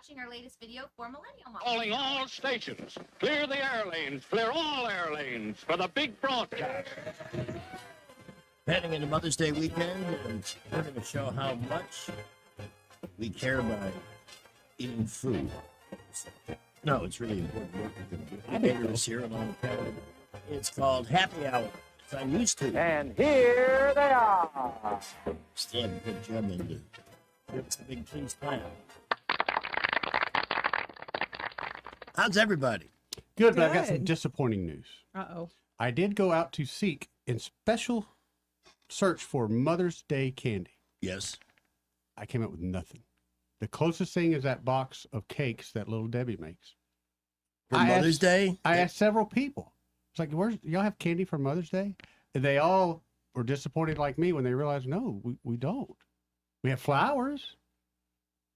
watching our latest video for Millennial Mom. Calling all stations. Clear the air lanes. Clear all air lanes for the big broadcast. Heading into Mother's Day weekend, and we're going to show how much we care about eating food. No, it's really important work we're going to do. I'm Andrews here along with Kevin. It's called Happy Hour, as I'm used to. And here they are. Still haven't put Jim into give us the big please plan. How's everybody? Good, but I've got some Good. disappointing news. Uh-oh. I did go out to seek in special search for Mother's Day candy. Yes. I came up with nothing. The closest thing is that box of cakes that Little Debbie makes. For I Mother's asked- Day? I asked several people. It's like, "Where's y'all have candy for Mother's Day?" And they all were disappointed like me when they realized, no, we don't. We have flowers.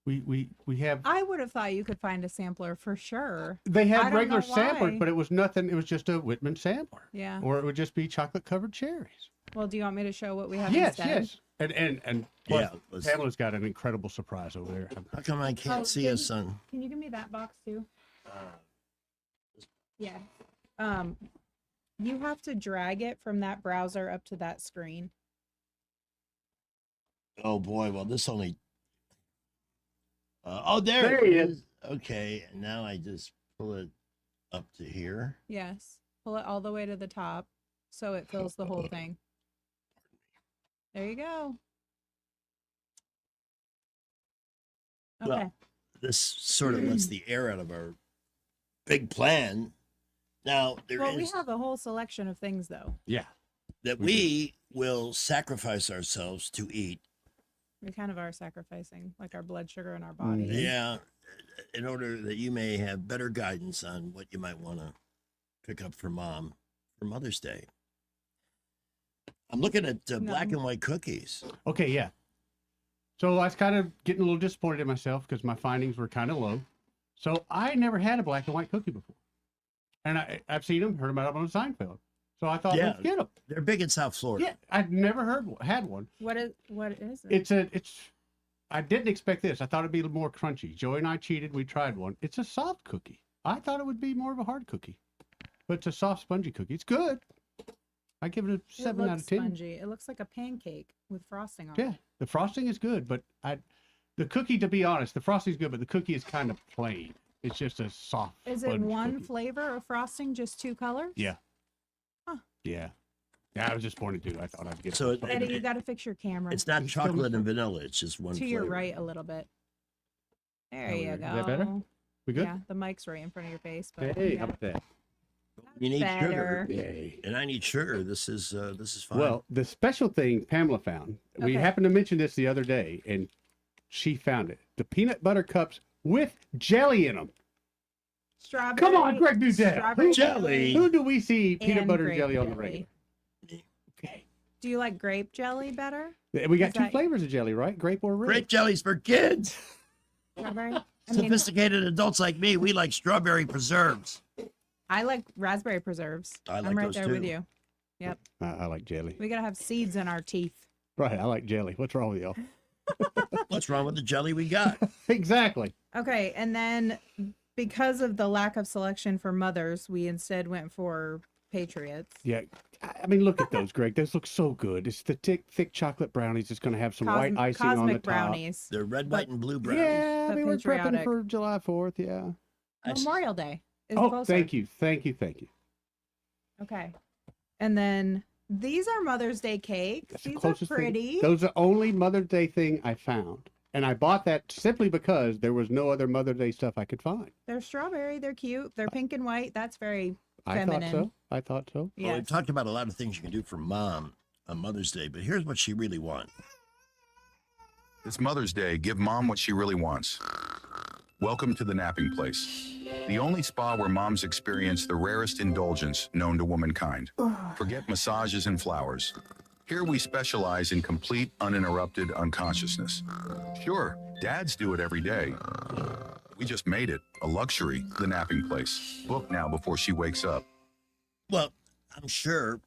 We have. I would have thought you could find a sampler for sure. They I had don't regular know why. samplers, but it was nothing. It was just a Whitman sampler, Yeah. or it would just be chocolate covered cherries. Well, do you want me to show what we have Yes, instead? yes. And plus, Yeah, let's- Pamela's got an incredible surprise over there. How come I can't Oh, see didn't- us on? Can you give me that box too? Yeah. You have to drag it from that browser up to that screen. Oh boy, well this only. Oh, there There it he is. Okay, and now I just pull it up to here. Yes. Pull it all the way to the top so it fills the whole thing. There you go. Well, Okay. This sort of lets the air out of our big plan. Now there is Well, we have a whole selection of things though. Yeah. that we will sacrifice ourselves to eat. We kind of are sacrificing like our blood sugar in our body. Mhm. Yeah, in order that you may have better guidance on what you might want to pick up for mom for Mother's Day. I'm looking at black No. and white cookies. Okay, yeah. So I was kind of getting a little disappointed in myself because my findings were kind of low. So I never had a black and white cookie before. And I've seen them, heard about them on Seinfeld. So I thought, Yeah. let's get them. They're big in South Florida. Yeah, I'd never had one. What is it? It's I didn't expect this. I thought it'd be a little more crunchy. Joey and I cheated. We tried one. It's a soft cookie. I thought it would be more of a hard cookie, but it's a soft, spongy cookie. It's good. I give it a 7 out of 10. Spongy. It looks like a pancake with frosting on Yeah, it. the frosting is good, but the cookie, to be honest, the frosting's good, but the cookie is kind of plain. It's just a soft. Is it sponge one cookie. flavor of frosting, just two colors? Yeah. Huh. Yeah. Yeah, I was disappointed too. I thought I'd get So it. Eddie, you got to fix your camera It's not It's still- chocolate and vanilla. It's just one to your flavor. right a little bit. There Oh, you is go. that better? We good? Yeah, the mic's right in front of your face. But Hey, yeah. how about that? You need sugar, Better. Yay. and I need sugar. This is fine. Well, the special thing Pamela found, we Okay. happened to mention this the other day, and she found it. The peanut butter cups with jelly in them. Strawberry. Come on, Greg Dudell. strawberry Jelly. Who do we see peanut and butter and grape jelly on the regular? Okay. Do you like grape jelly better? We got Is two that- flavors of jelly, right? Grape or red? grape jellies for kids. Strawberry? I mean, Sophisticated adults like me, we like strawberry preserves. I like raspberry preserves. I like I'm right those there too. with you. Yep. I like jelly. We got to have seeds in our teeth. Right, I like jelly. What's wrong with y'all? What's wrong with the jelly we got? Exactly. Okay. And then because of the lack of selection for mothers, we instead went for Patriots. Yeah. I mean, look at those, Greg. Those look so good. It's the thick chocolate brownies. It's going to have some white icing on the Cosmic top. brownies. They're red, white, and blue brownies. Yeah, I But mean, we're prepping patriotic. for July 4th. Yeah. I s- Memorial Day is Oh, closer. thank you. Okay. And then these are Mother's Day cakes. That's the These are closest thing. pretty. Those are the only Mother's Day thing I found. And I bought that simply because there was no other Mother's Day stuff I could find. They're strawberry. They're cute. They're pink and white. That's very I feminine. thought so. Well, Yes. we've talked about a lot of things you can do for mom on Mother's Day, but here's what she really wants. This Mother's Day, give mom what she really wants. Welcome to the Napping Place, the only spa where moms experience the rarest indulgence known to womankind. Forget massages and flowers. Here we specialize in complete, uninterrupted unconsciousness. Sure, dads do it every day. We just made it a luxury, the Napping Place. Book now before she wakes up. Well, I'm sure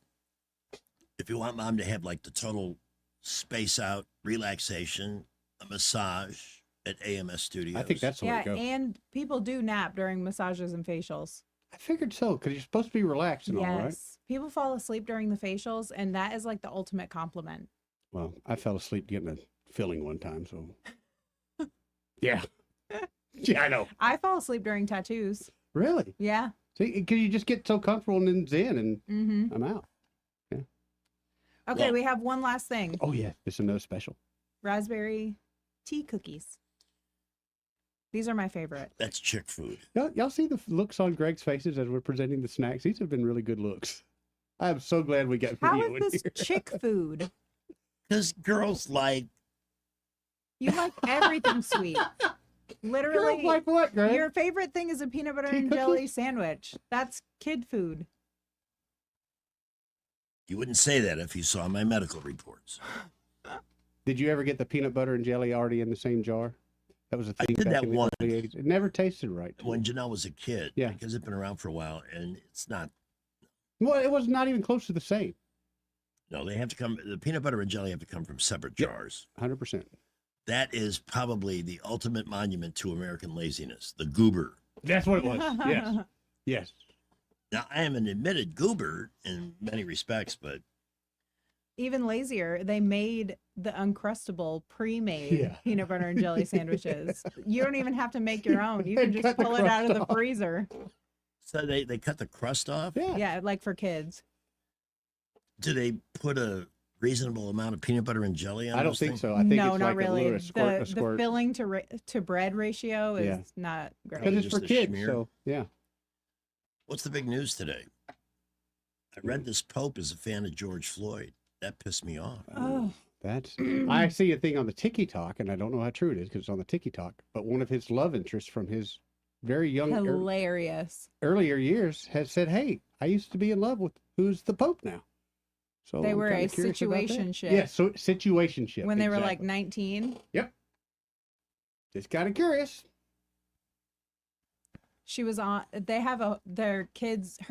if you want mom to have like the total space out relaxation, a massage, at AMS Studios. I think that's the way Yeah, to go. and people do nap during massages and facials. I figured so, because you're supposed to be relaxed and all, right? Yes. People fall asleep during the facials, and that is like the ultimate compliment. Well, I fell asleep getting a filling one time, so. Yeah. Yeah, I know. I fall asleep during tattoos. Really? Yeah. See, because you just get so comfortable and then zen, and Mm-hmm. I'm out. Okay, Well- we have one last thing. Oh, yeah. It's another special. Raspberry tea cookies. These are my favorite. That's chick food. Y'all see the looks on Greg's faces as we're presenting the snacks? These have been really good looks. I'm so glad we got How video in is this here. chick food? Because girls like, You like everything sweet. Literally, Girls like what, Greg? your favorite thing is a peanut butter Tea and jelly cookies? sandwich. That's kid food. you wouldn't say that if you saw my medical reports. Did you ever get the peanut butter and jelly already in the same jar? That was a I thing did back that in the once. early 80s. It never tasted right. to When me. Janelle was a kid. Yeah. Because it's been around for a while, and it's not. Well, it was not even close to the same. No, they have to come. The peanut butter and jelly have to come from separate Yep. jars. 100%. That is probably the ultimate monument to American laziness. The goober. That's what it was. Yes. Yes. Now, I am an admitted goober in many respects, but Even lazier, they made the Uncrustable pre-made Yeah. peanut butter and jelly sandwiches. You don't even have to make your own. You They can just cut the pull it out of crust the off. freezer. so they cut the crust off. Yeah. Yeah, like for kids. Do they put a reasonable amount of peanut butter and jelly on I don't those think things? so. I think No, it's not like really. a little squirt, a The squirt. filling to bread ratio is Yeah. not great. Because it's just for a kids. schmear. So, yeah. What's the big news today? I read this Pope is a fan of George Floyd. That pissed me off. Oh, That's. I see a thing on the TikTok, and I don't know how true it is because it's on the TikTok, but one of his love interests from his very young hilarious. earlier years has said, "Hey, I used to be in love with who's the Pope now." So They I'm were kinda a curious about that. situationship. Yeah, so situationship. When they were like exactly. 19. Just kind of curious. She was on, they have her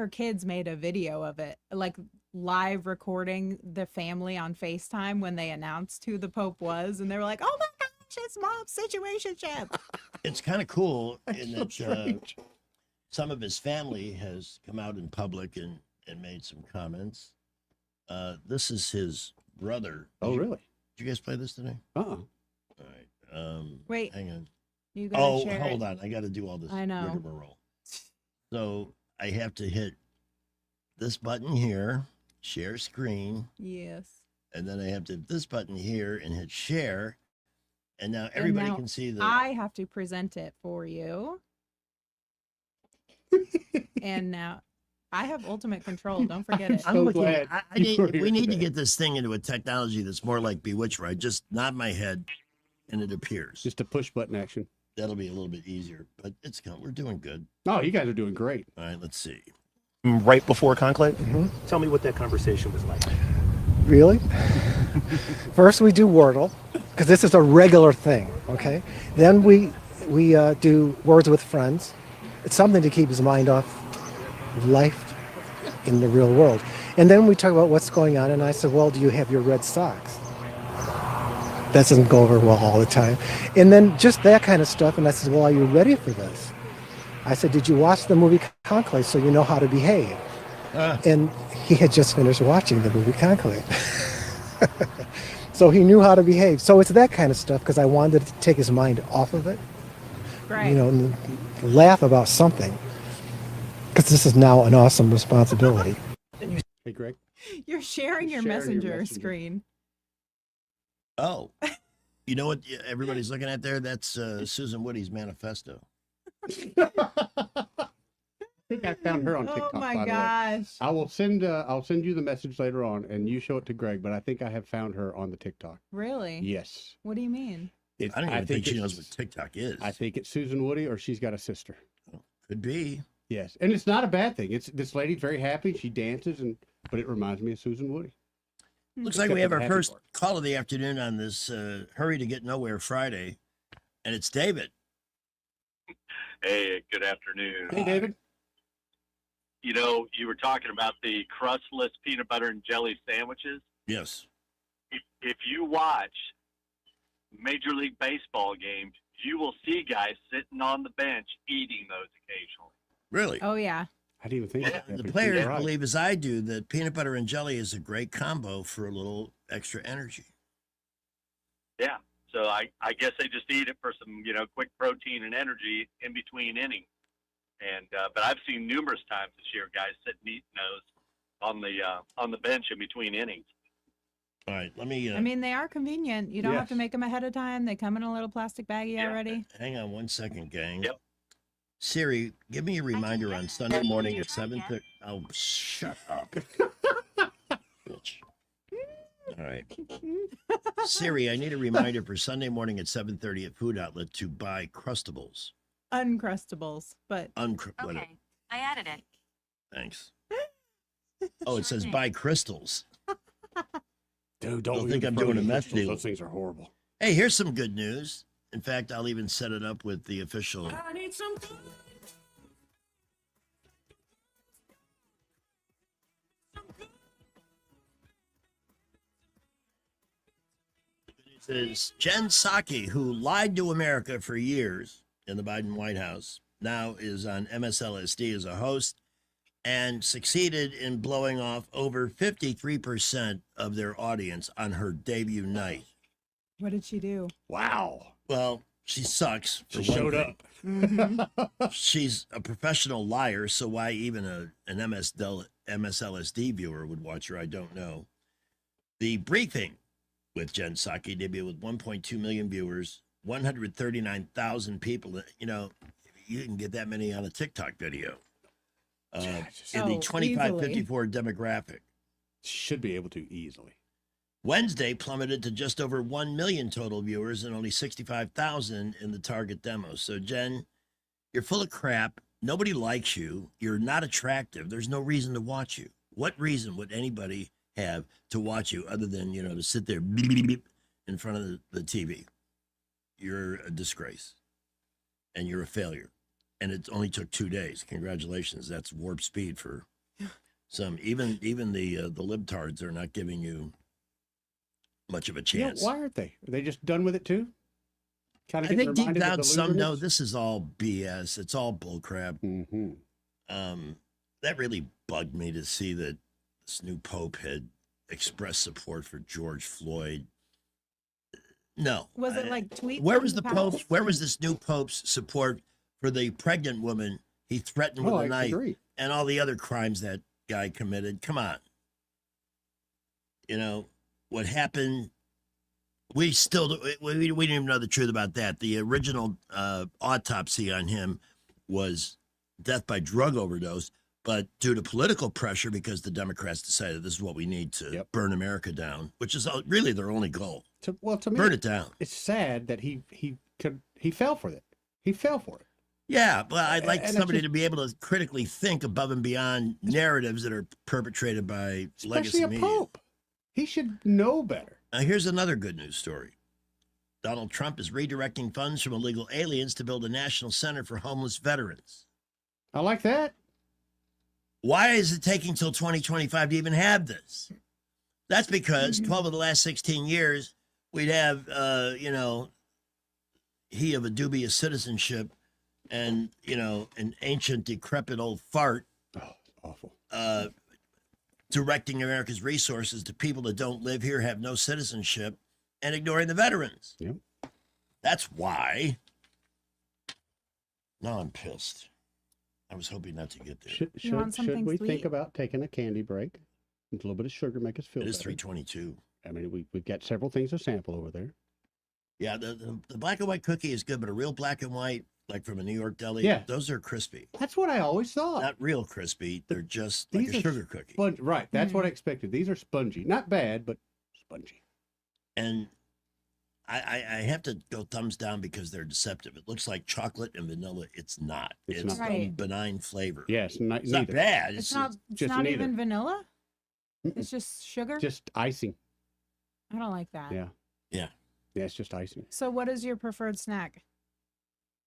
kids made a video of it, like live recording the family on FaceTime when they announced who the Pope was. And they were like, oh my gosh, it's mom's situationship. It's kind of cool in So that strange. some of his family has come out in public and made some comments. This is his brother. Oh, really? Did you guys play this today? Uh-uh. All right. Wait. Hang on. You gotta Oh, share hold it. on. I got to do all this I know. rigmarole. So I have to hit this button here, share screen, Yes. and then I have to hit this button here and hit share. And now everybody now can see the. I have to present it for you. And now I have ultimate control. Don't forget it. I'm so looking. glad I you need, were we here need to today. get this thing into a technology that's more like Bewitched, where I just nod my head and it appears. Just a push button action. That'll be a little bit easier, but it's we're doing good. Oh, you guys are doing great. All right, let's see. Right before conclave. Tell me what that conversation was like. Really? First, we do Wordle, because this is a regular thing. Okay. Then we do Words with Friends. It's something to keep his mind off life in the real world. And then we talk about what's going on. And I said, "Well, do you have your red socks?" That doesn't go over well all the time. And then just that kind of stuff. And I said, "Well, are you ready for this?" I said, "Did you watch the movie Conclave so you know how to behave?" And he had just finished watching the movie Conclave. So he knew how to behave. So it's that kind of stuff because I wanted to take his mind off of it, Right. you know, and laugh about something. Because this is now an awesome responsibility. Hey, Greg. You're sharing your Sharing your messenger messenger. screen. Oh, you know what everybody's looking at there? That's Susan Woody's manifesto. I think I found her on TikTok. Oh my by the way. gosh. I'll send you the message later on, and you show it to Greg. But I think I have found her on the TikTok. Really? Yes, What do you mean? I don't even think she it's- knows what TikTok is. I think it's Susan Woody, or she's got a sister. Could be. Yes, and it's not a bad thing. It's this lady's very happy. She dances, but it reminds me of Susan Woody. Looks Except like we for have the our happy first part. call of the afternoon on this Hurry to Get Nowhere Friday, and it's David. Hey, good afternoon. Hey, David. You know, you were talking about the crustless peanut butter and jelly sandwiches. Yes. If you watch Major League Baseball games, you will see guys sitting on the bench eating those occasionally. Really? Oh yeah. I didn't even think about that. The but players you're right. believe, as I do, that peanut butter and jelly is a great combo for a little extra energy. Yeah. So I guess they just eat it for some, quick protein and energy in between innings. And but I've seen numerous times this year guys sitting eating those on the bench in between innings. All right, let me. I mean, they are convenient. You don't have to Yes. make them ahead of time. They come in a little plastic baggie Yeah. already. Hang on 1 second, gang. Yep. Siri, give me a reminder on Sunday morning at 7:30. Oh, shut up. Bitch. All right. Siri, I need a reminder for Sunday morning at 7:30 at Food Outlet to buy Crustables. Uncrustables, but Whatever. Okay, I added it. Thanks. Oh, it says buy crystals. Dude, Don't don't think eat I'm the doing a frozen meth crystals. deal. Those things are horrible. Hey, here's some good news. In fact, I'll even set it up with the official. I need some. It is Jen Psaki, who lied to America for years in the Biden White House, now is on MSLSD as a host and succeeded in blowing off over 53% of their audience on her debut night. what did she do? Wow. Well, she sucks. She for one showed thing. up. Mhm. She's a professional liar, so why even an MSLSD viewer would watch her, I don't know. The briefing with Jen Psaki debuted with 1.2 million viewers, 139,000 people. You can get that many on a TikTok video. In the Oh, 25-54 demographic. Should be able to easily. Wednesday plummeted to just over 1 million total viewers and only 65,000 in the target demo. So, Jen, you're full of crap. Nobody likes you. You're not attractive. There's no reason to watch you. What reason would anybody have to watch you other than, to sit there beep, beep, beep, in front of the TV? You're a disgrace and you're a failure. And it only took 2 days. Congratulations. That's warp speed for some. Even the libtards are not giving you much of a chance. Yeah, why aren't they? Are they just done with it too? Kind I think deep down some know this is all BS. It's all bullcrap. Mm-hmm. That really bugged me to see that this new pope had expressed support for George Floyd. No. Was it like tweets? Where from was the past? pope? Where was this new pope's support for the pregnant woman he threatened with Oh, a I knife agree. and all the other crimes that guy committed? Come on. What happened? We still we didn't even know the truth about that. The original autopsy on him was death by drug overdose, but due to political pressure, because the Democrats decided this is what we need to burn America down, which is really their only goal. To me, Burn it down. It's sad that he fell for it. He fell for it. Yeah, but I'd like And it's somebody just- to be able to critically think above and beyond narratives that are perpetrated by Especially legacy a media. pope. He should know better. Now, here's another good news story. Donald Trump is redirecting funds from illegal aliens to build a national center for homeless veterans. I like that. Why is it taking till 2025 to even have this? That's because 12 of the last 16 years, we'd have, he of a dubious citizenship and, an ancient, decrepit old fart. Oh, awful. Directing America's resources to people that don't live here, have no citizenship, and ignoring the veterans. Yep. That's why. Now I'm pissed. I was hoping not to get there. You want Should something we sweet? think about taking a candy break? A little bit of sugar make us feel It is better. 3:22. I mean, we've got several things to sample over there. Yeah, the black and white cookie is good, but a real black and white, like from a New York deli, Yeah. those are crispy. That's what I always thought. Not real crispy. They're just like These a are sugar cookie. Sponge, right. That's what I expected. These are spongy. Not bad, but spongy. And I have to go thumbs down because they're deceptive. It looks like chocolate and vanilla. It's not. It's It's not. some Right. benign flavor. Yes, It's not neither. bad. It's not. It's just not neither. even vanilla. Mm-mm. It's just sugar. Just icing. I don't like that. Yeah. Yeah. Yeah, it's just icing. So, what is your preferred snack?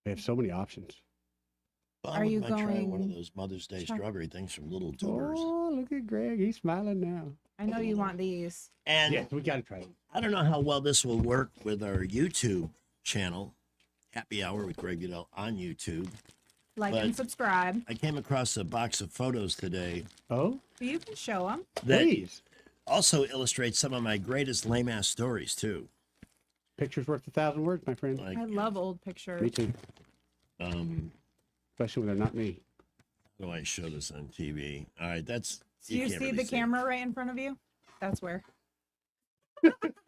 They have so many options. Well, Are I you wouldn't mind trying one of going those Mother's Day choc- strawberry things from Little Doors. Oh, look at Greg. He's smiling now. I know you want these. And Yeah, we got to try it. I don't know how well this will work with our YouTube channel. Happy Hour with Greg Goodell on YouTube. Like But- and subscribe. I came across a box of photos today Oh, You can show them. that please. also illustrates some of my greatest lame ass stories too. Picture's worth 1,000 words, my friend. Like, I love old pictures. Me too. Especially when they're not me. How do I show this on TV? All right, that's. Do you can't see really the it. camera right in front of you? That's where.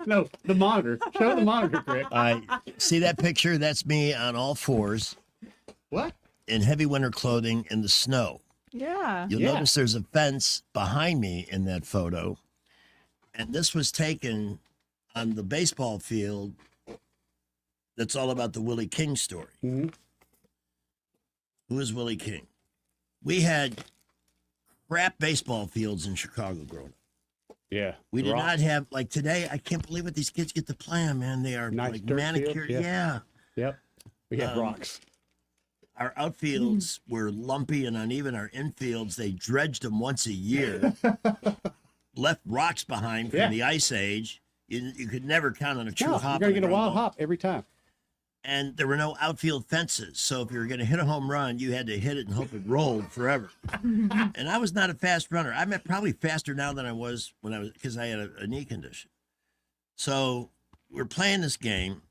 No, the monitor. Show the monitor, Greg. I see that picture. That's me on all fours What? in heavy winter clothing in the snow. Yeah. You'll Yeah. notice there's a fence behind me in that photo. And this was taken on the baseball field that's all about the Willie King story. Mhm. Who is Willie King? We had crap baseball fields in Chicago growing up. Yeah. We did Rock. not have, like today, I can't believe what these kids get to play on, man. They are Nice like dirt manicured. fields, Yeah. Yep. We have Um, rocks. Our outfields were lumpy and uneven. Our infields, they dredged them once a year, left rocks behind from Yeah. the ice age. You could never count on a true No, hop. you're on going to a get a ground wild ball. hop every time. And there were no outfield fences. So if you were going to hit a home run, you had to hit it and hope it rolled forever. And I was not a fast runner. I'm probably faster now than I was when I was, because I had a knee condition. So we're playing this game.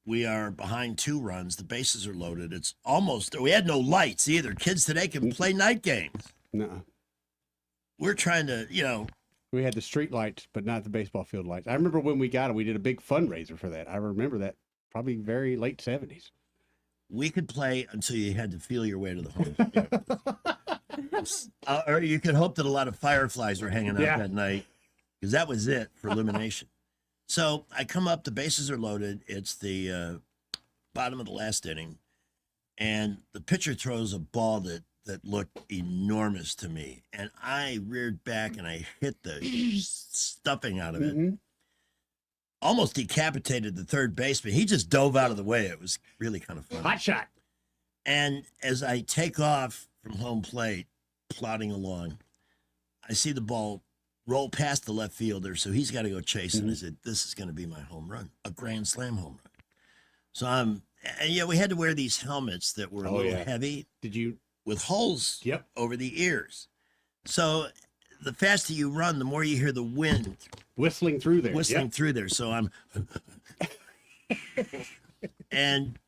We are behind 2 runs. The bases are loaded. It's almost, we had no lights either. Kids today can play night games. No. We're trying to, We had the street lights, but not the baseball field lights. I remember when we got them, we did a big fundraiser for that. I remember that probably very late 70s. we could play until you had to feel your way to the home. Or you could hope that a lot of fireflies were hanging out Yeah. that night, because that was it for illumination. So I come up, the bases are loaded. It's the bottom of the last inning, and the pitcher throws a ball that looked enormous to me, and I reared back and I hit the stuffing out of it. Mhm. Almost decapitated the third baseman. He just dove out of the way. It was really kind of fun. Hot shot. And as I take off from home plate, plodding along, I see the ball roll past the left fielder, so he's got to go chase. And I said, this is going to be my home run, a grand slam home run. So and we had to wear these helmets that were a Oh, little yeah. heavy Did you? with holes Yep. over the ears. So the faster you run, the more you hear the wind Whistling through there. whistling Yep. through there. So I'm, and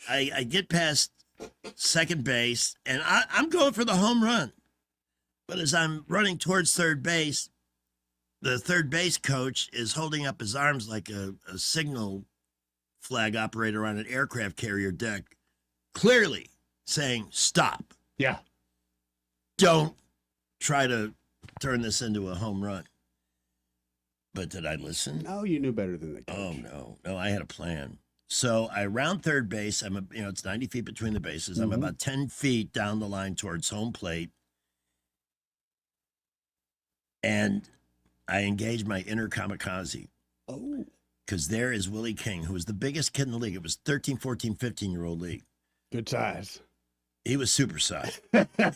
I get past second base, and I'm going for the home run. But as I'm running towards third base, the third base coach is holding up his arms like a signal flag operator on an aircraft carrier deck, clearly saying, stop. Yeah. Don't try to turn this into a home run. But did I listen? No, you knew better than the coach. Oh no, I had a plan. So I round third base. It's 90 feet between the bases. I'm Mhm. about 10 feet down the line towards home plate, and I engage my inner kamikaze Oh. because there is Willie King, who was the biggest kid in the league. It was 13, 14, 15-year-old league. Good size. He was super size.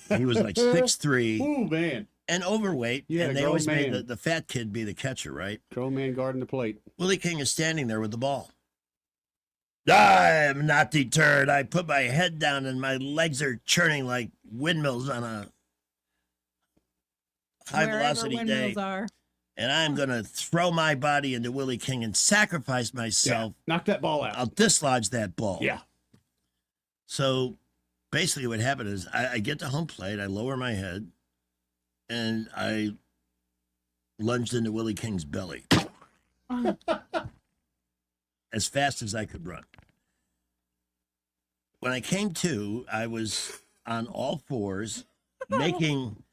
He was like 6'3" Oh, man. and overweight. Yeah, and they grown always made man. the fat kid be the catcher, right? Grown man guarding the plate. Willie King is standing there with the ball. I am not deterred. I put my head down and my legs are churning like windmills on a high Wherever velocity windmills day. are. And I'm going to throw my body into Willie King and sacrifice Yeah. myself. Knock that ball out. I'll dislodge that ball. Yeah. So basically what happened is I get to home plate, I lower my head, and I lunged into Willie King's belly as fast as I could run. When I came to, I was on all fours, making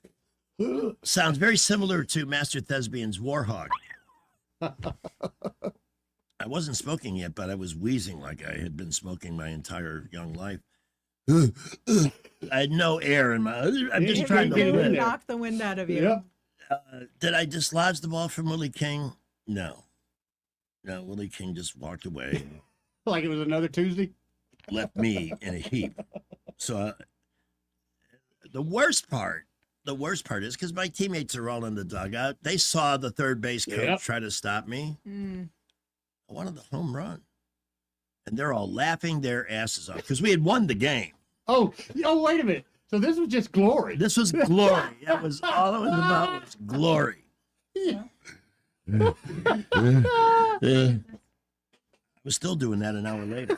sounds very similar to Master Thespian's Warhog. I wasn't smoking yet, but I was wheezing like I had been smoking my entire young life. I had no air in my. I'm just Yeah, trying you to get it in live. there. Knock the wind out of you. Yep. Did I dislodge the ball from Willie King? No. No, Willie King just walked away, Like it was another Tuesday. left me in a heap. So the worst part is because my teammates are all in the dugout. They saw the third base coach Yep. try to stop me. Mm. I wanted the home run. and they're all laughing their asses off because we had won the game. Oh, wait a minute. So this was just glory. This was glory. That was all it was about was glory. I was still doing that an hour later.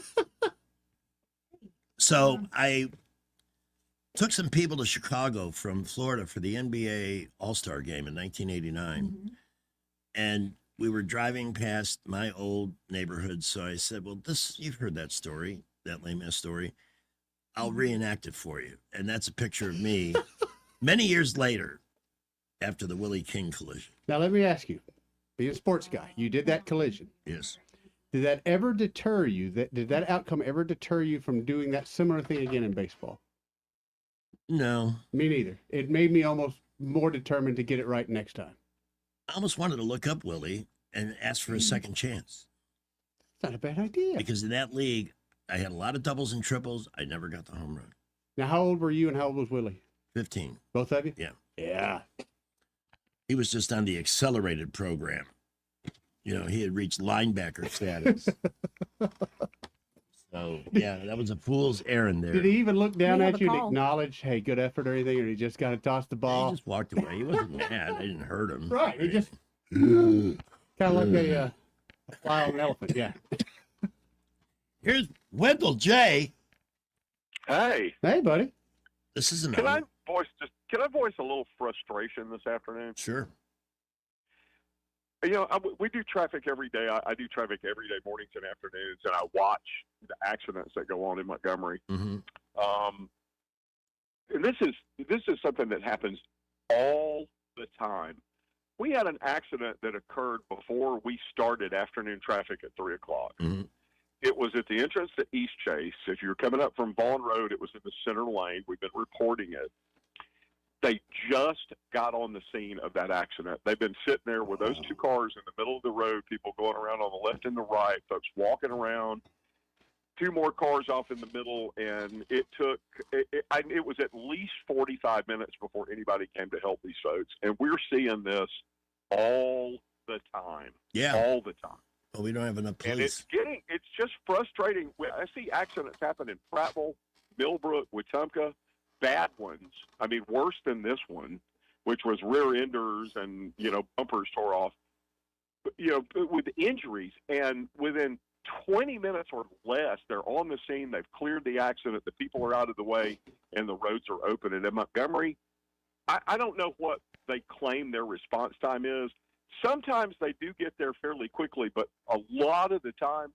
So I took some people to Chicago from Florida for the NBA All-Star game in 1989. And we were driving past my old neighborhood. So I said, well, you've heard that story, that lame ass story. I'll reenact it for you. And that's a picture of me many years later after the Willie King collision. Now, let me ask you, being a sports guy, you did that collision. Yes. Did that ever deter you? Did that outcome ever deter you from doing that similar thing again in baseball? No. Me neither. It made me almost more determined to get it right next time. I almost wanted to look up Willie and ask for a second chance. It's not a bad idea. Because in that league, I had a lot of doubles and triples. I never got the home run. Now, how old were you and how old was Willie? 15. Both of you? Yeah. Yeah. He was just on the accelerated program. You know, he had reached linebacker status. So, yeah, that was a fool's errand there. Did he even look down We have at a you and call. acknowledge, hey, good effort or anything, or he just got to toss the He ball? just walked away. He wasn't mad. I didn't hurt him. Right. He just kind of like a fly on an elephant. Yeah. Here's Wendell J. Hey, Hey, buddy. This is an can I honor. voice a little frustration this afternoon? Sure. You know, we do traffic every day. I do traffic every day, mornings and afternoons, and I watch the accidents that go on in Montgomery. Mm-hmm. And this is something that happens all the time. We had an accident that occurred before we started afternoon traffic at 3 o'clock. Mm-hmm. It was at the entrance to East Chase. If you're coming up from Vaughn Road, it was in the center lane. We've been reporting it. They just got on the scene of that accident. They've been sitting there with those two cars in the middle of the road, people going around on the left and the right, folks walking around, two more cars off in the middle, and it was at least 45 minutes before anybody came to help these folks. And we're seeing this all the time. Yeah. All the time. Well, we don't have enough And police. it's just frustrating. I see accidents happen in Prattville, Millbrook, Wetumpka, bad ones. I mean, worse than this one, which was rear enders and, bumpers tore off, with injuries. And within 20 minutes or less, they're on the scene. They've cleared the accident. The people are out of the way and the roads are open. And in Montgomery, I don't know what they claim their response time is. Sometimes they do get there fairly quickly, but a lot of the time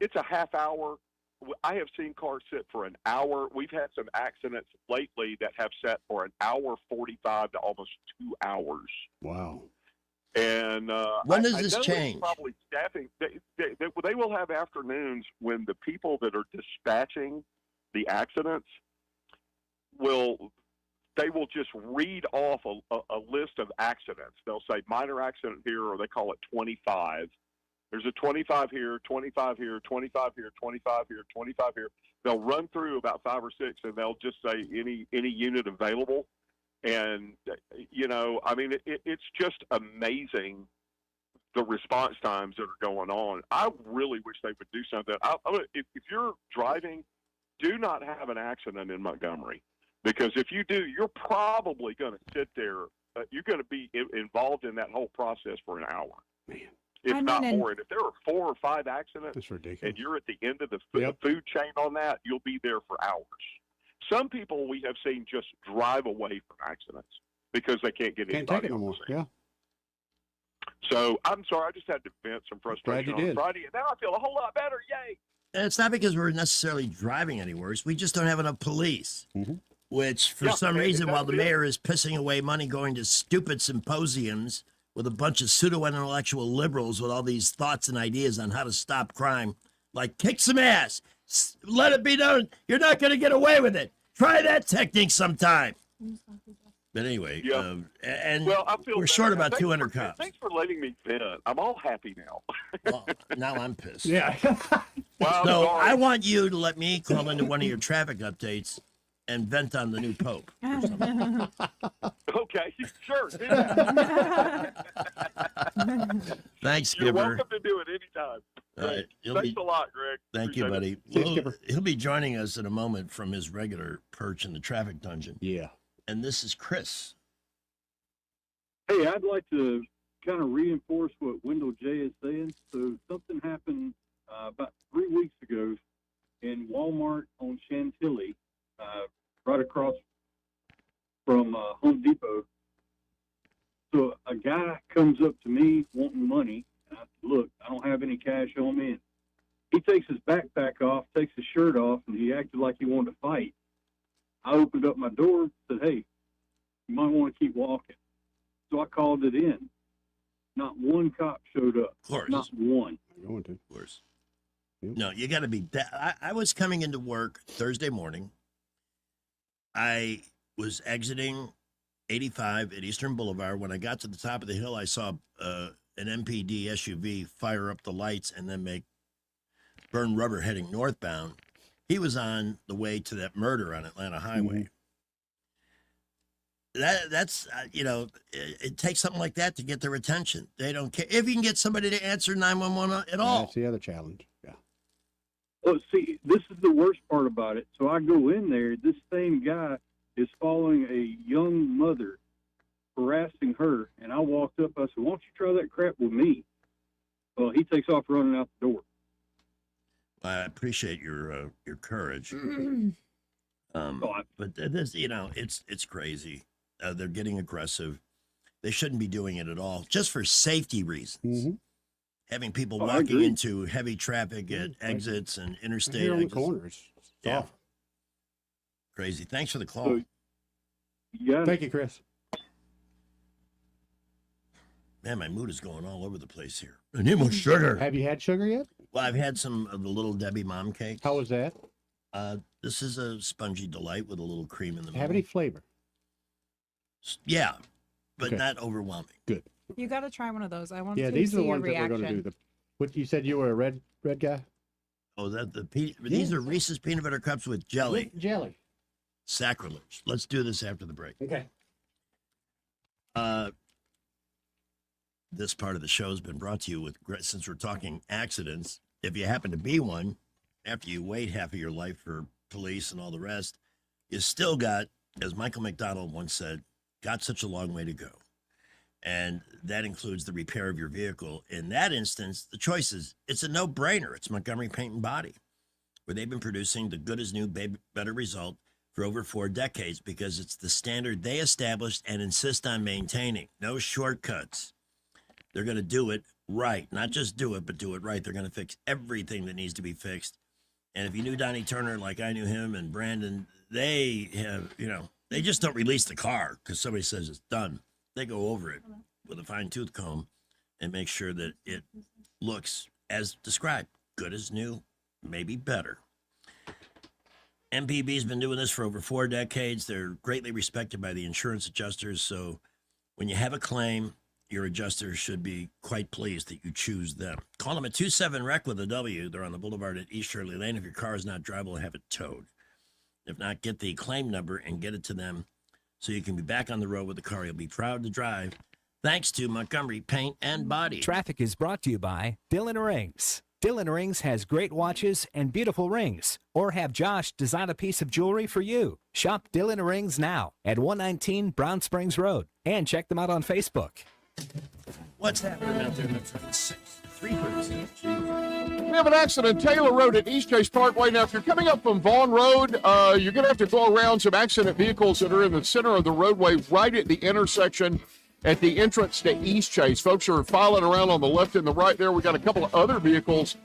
it's a half hour. I have seen cars sit for an hour. We've had some accidents lately that have sat for an hour 45 to almost 2 hours. Wow. And When does I this know it's change? Probably staffing. They will have afternoons when the people that are dispatching the accidents they will just read off a list of accidents. They'll say minor accident here, or they call it 25. There's a 25 here, 25 here, 25 here, 25 here, 25 here. They'll run through about 5 or 6, and they'll just say any unit available. And, it's just amazing the response times that are going on. I really wish they would do something. If you're driving, do not have an accident in Montgomery. Because if you do, you're probably going to sit there. You're going to be involved in that whole process for an hour, if not more. And if there are 4 or 5 accidents, That's ridiculous. and you're at the end of the Yep. food chain on that, you'll be there for hours. Some people we have seen just drive away from accidents because they can't get Can't anybody take it no on the more. scene. Yeah. So I'm sorry, I just had to vent some frustration you on did. Friday, and now I feel a whole lot better. Yay! And it's not because we're necessarily driving any worse. We just don't have enough police. Mhm. Which, for Yeah, some and reason, while the that's it. mayor is pissing away money going to stupid symposiums with a bunch of pseudo-intellectual liberals with all these thoughts and ideas on how to stop crime, like kick some ass, let it be known you're not going to get away with it. Try that technique sometime. But anyway, Yeah. and Well, I feel we're better short now. about Thanks 200 for- cops. Thanks for letting me vent. I'm all happy now. Well, now I'm pissed. Yeah. Wow, So sorry. I want you to let me call into one of your traffic updates and vent on the new pope. Okay, sure. Do that. Thanks, You're Skipper. welcome to do it anytime. All right. Thanks a lot, Greg. Thank you, Appreciate it. buddy. See you, Skipper. He'll be joining us in a moment from his regular perch in the traffic dungeon. Yeah. And this is Chris. Hey, I'd like to kind of reinforce what Wendell J is saying. So something happened about 3 weeks ago in Walmart on Chantilly, right across from Home Depot. So a guy comes up to me wanting money, and I said, look, I don't have any cash on me. And he takes his backpack off, takes his shirt off, and he acted like he wanted to fight. I opened up my door, said, hey, you might want to keep walking. So I called it in. Not one cop showed up. Of course. Not one. I'm going to. Of course. Yep. No, you got to be. I was coming into work Thursday morning. I was exiting 85 at Eastern Boulevard. When I got to the top of the hill, I saw an MPD SUV fire up the lights and then burn rubber heading northbound. He was on the way to that murder on Atlanta Highway. That's it takes something like that to get their attention. They don't care if you can get somebody to answer 911 at all. That's the other challenge. Yeah. Well, see, this is the worst part about it. So I go in there. This same guy is following a young mother, harassing her. And I walked up. I said, why don't you try that crap with me? Well, he takes off running out the door. I appreciate your courage. But this, it's crazy. They're getting aggressive. They shouldn't be doing it at all, just for safety reasons. Mm-hmm. Having people I walking agree. into heavy traffic at exits and interstate Here on the exits. corners. Yeah. Awful. Crazy. Thanks for the call. So, yeah. Thank you, Chris. Man, my mood is going all over the place here. I need more sugar. Have you had sugar yet? Well, I've had some of the Little Debbie mom cakes. How was that? This is a spongy delight with a little cream in the middle. Have any flavor? Yeah, but Okay. not overwhelming. Good. You got to try one of those. I want Yeah, to these are see the your ones that we're reaction. going to do. What you said you were a red guy? Oh, these are Reese's peanut butter cups with jelly. With jelly. Sacrilege. Let's do this after the break. Okay. This part of the show has been brought to you with, since we're talking accidents, if you happen to be one, after you wait half of your life for police and all the rest, you still got, as Michael McDonald once said, got such a long way to go. And that includes the repair of your vehicle. In that instance, the choice it's a no-brainer. It's Montgomery Paint and Body, where they've been producing the good as new, better result for over 4 decades because it's the standard they established and insist on maintaining. No shortcuts. They're going to do it right. Not just do it, but do it right. They're going to fix everything that needs to be fixed. And if you knew Donnie Turner like I knew him and Brandon, they have, they just don't release the car because somebody says it's done. They go over it with a fine-tooth comb and make sure that it looks as described, good as new, maybe better. MPB's been doing this for over 4 decades. They're greatly respected by the insurance adjusters. So when you have a claim, your adjuster should be quite pleased that you choose them. Call them at 27-REC with a W. They're on the boulevard at East Shirley Lane. If your car is not drivable, have it towed. If not, get the claim number and get it to them so you can be back on the road with the car you'll be proud to drive. Thanks to Montgomery Paint and Body. Traffic is brought to you by Dillon Rings. Dillon Rings has great watches and beautiful rings. Or have Josh design a piece of jewelry for you. Shop Dillon Rings now at 119 Brown Springs Road. And check them out on Facebook. What's happening out there in the 336? We have an accident, Taylor Road at East Chase Parkway. Now, if you're coming up from Vaughn Road, you're going to have to go around some accident vehicles that are in the center of the roadway right at the intersection at the entrance to East Chase. Folks are filing around on the left and the right there. We got a couple of other vehicles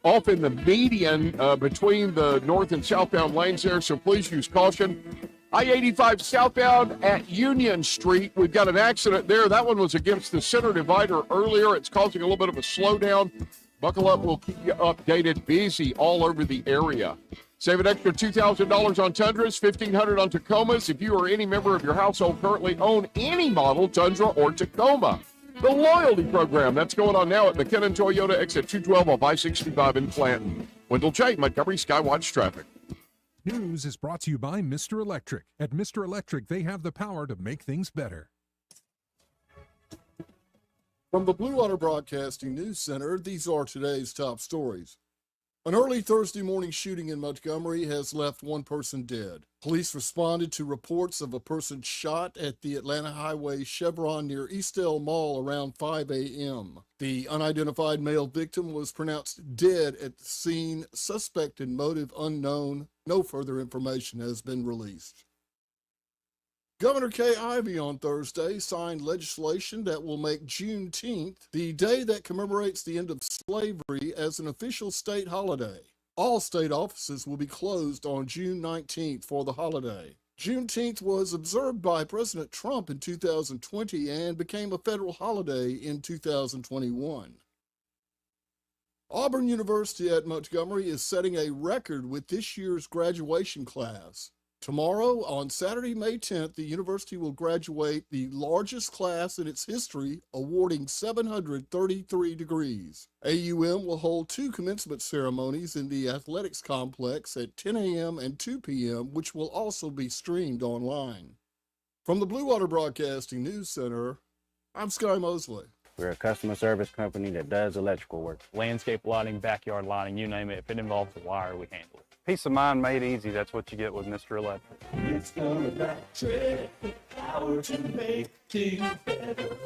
off in the median between the north and southbound lanes there, so please use caution. I-85 southbound at Union Street. We've got an accident there. That one was against the center divider earlier. It's causing a little bit of a slowdown. Buckle up. We'll keep you updated. Busy all over the area. Save an extra $2,000 on Tundras, $1,500 on Tacomas. If you or any member of your household currently own any model, Tundra or Tacoma. The loyalty program, that's going on now at McKinnon Toyota, exit 212 off I-65 in Clanton. Wendell J., Montgomery Skywatch Traffic. News is brought to you by Mr. Electric. At Mr. Electric, they have the power to make things better. From the Blue Water Broadcasting News Center, these are today's top stories. An early Thursday morning shooting in Montgomery has left one person dead. Police responded to reports of a person shot at the Atlanta Highway Chevron near Eastdale Mall around 5 a.m. The unidentified male victim was pronounced dead at the scene, suspect and motive unknown. No further information has been released. Governor Kay Ivey on Thursday signed legislation that will make Juneteenth the day that commemorates the end of slavery as an official state holiday. All state offices will be closed on June 19th for the holiday. Juneteenth was observed by President Trump in 2020 and became a federal holiday in 2021. Auburn University at Montgomery is setting a record with this year's graduation class. Tomorrow, on Saturday, May 10th, the university will graduate the largest class in its history, awarding 733 degrees. AUM will hold 2 commencement ceremonies in the athletics complex at 10 a.m. and 2 p.m., which will also be streamed online. From the Blue Water Broadcasting News Center, I'm Sky Mosley. We're a customer service company that does electrical work. Landscape lighting, backyard lighting, you name it. If it involves the wire, we handle it. Peace of mind made easy. That's what you get with Mr. Electric. It's Electric, the power to make things better.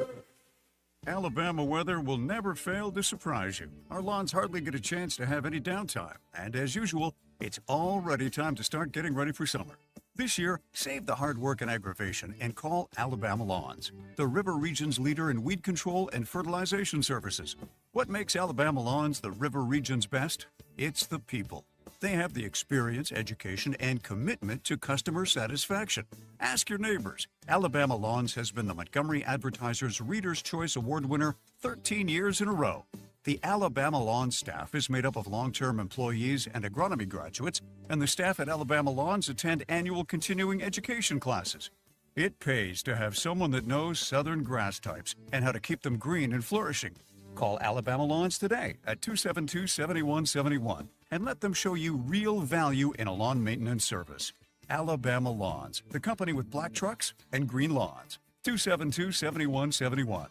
Alabama weather will never fail to surprise you. Our lawns hardly get a chance to have any downtime. And as usual, it's already time to start getting ready for summer. This year, save the hard work and aggravation and call Alabama Lawns, the River Region's leader in weed control and fertilization services. What makes Alabama Lawns the River Region's best? It's the people. They have the experience, education, and commitment to customer satisfaction. Ask your neighbors. Alabama Lawns has been the Montgomery Advertiser's Reader's Choice Award winner 13 years in a row. The Alabama Lawns staff is made up of long-term employees and agronomy graduates, and the staff at Alabama Lawns attend annual continuing education classes. It pays to have someone that knows southern grass types and how to keep them green and flourishing. Call Alabama Lawns today at 272-7171 and let them show you real value in a lawn maintenance service. Alabama Lawns, the company with black trucks and green lawns. 272-7171.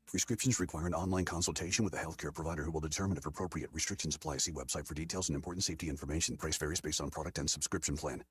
Prescriptions require an online consultation with a healthcare provider who will determine if appropriate. Restrictions apply. See website for details and important safety information. Price varies based on product and subscription plan.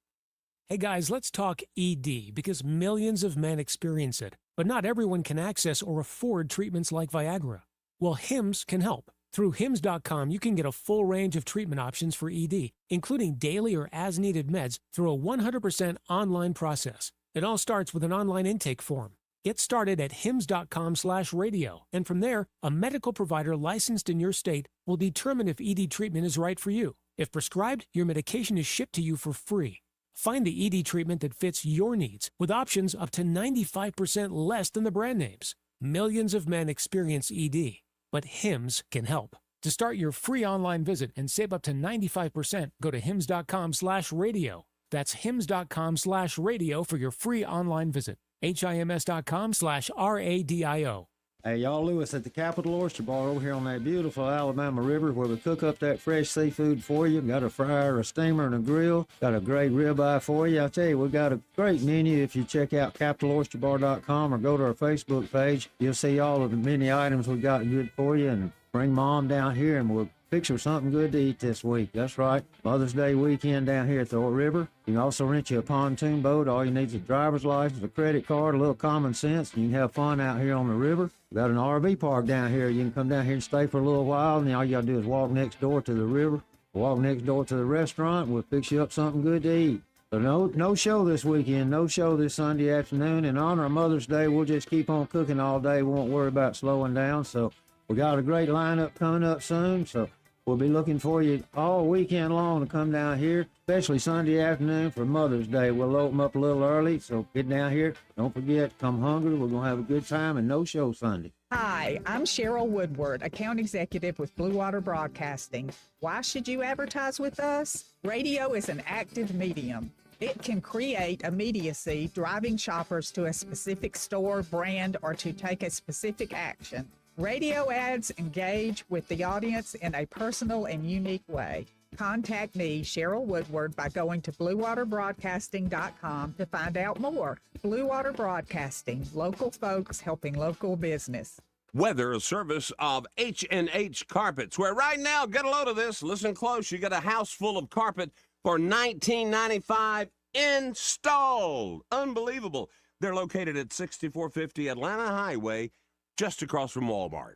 Hey guys, let's talk ED because millions of men experience it, but not everyone can access or afford treatments like Viagra. Well, Hims can help. Through Hims.com, you can get a full range of treatment options for ED, including daily or as-needed meds through a 100% online process. It all starts with an online intake form. Get started at hims.com/radio, and from there, a medical provider licensed in your state will determine if ED treatment is right for you. If prescribed, your medication is shipped to you for free. Find the ED treatment that fits your needs with options up to 95% less than the brand names. Millions of men experience ED, but Hims can help. To start your free online visit and save up to 95%, go to hims.com/radio. That's hims.com/radio for your free online visit. HIMS.com/RADIO. Hey, y'all, Lewis at the Capital Oyster Bar over here on that beautiful Alabama River where we cook up that fresh seafood for you. Got a fryer, a steamer, and a grill. Got a great ribeye for you. I tell you, we've got a great menu. If you check out CapitalOysterBar.com or go to our Facebook page, you'll see all of the many items we got good for you. And bring Mom down here and we'll fix her something good to eat this week. That's right. Mother's Day weekend down here at the river. You can also rent you a pontoon boat. All you need is a driver's license, a credit card, a little common sense, and you can have fun out here on the river. We got an RV park down here. You can come down here and stay for a little while, and all you got to do is walk next door to the river, walk next door to the restaurant. We'll fix you up something good to eat. So no show this weekend, no show this Sunday afternoon. In honor of Mother's Day, we'll just keep on cooking all day. We won't worry about slowing down. So we got a great lineup coming up soon. So we'll be looking for you all weekend long to come down here, especially Sunday afternoon for Mother's Day. We'll open up a little early, so get down here. Don't forget, come hungry. We're going to have a good time and no show Sunday. Hi, I'm Cheryl Woodward, Account Executive with Blue Water Broadcasting. Why should you advertise with us? Radio is an active medium. It can create immediacy, driving shoppers to a specific store, brand, or to take a specific action. Radio ads engage with the audience in a personal and unique way. Contact me, Cheryl Woodward, by going to BlueWaterBroadcasting.com to find out more. Blue Water Broadcasting, local folks helping local business. Weather, a service of H&H Carpets, where right now, get a load of this, listen close, you get a house full of carpet for $19.95 installed. Unbelievable. They're located at 6450 Atlanta Highway, just across from Walmart.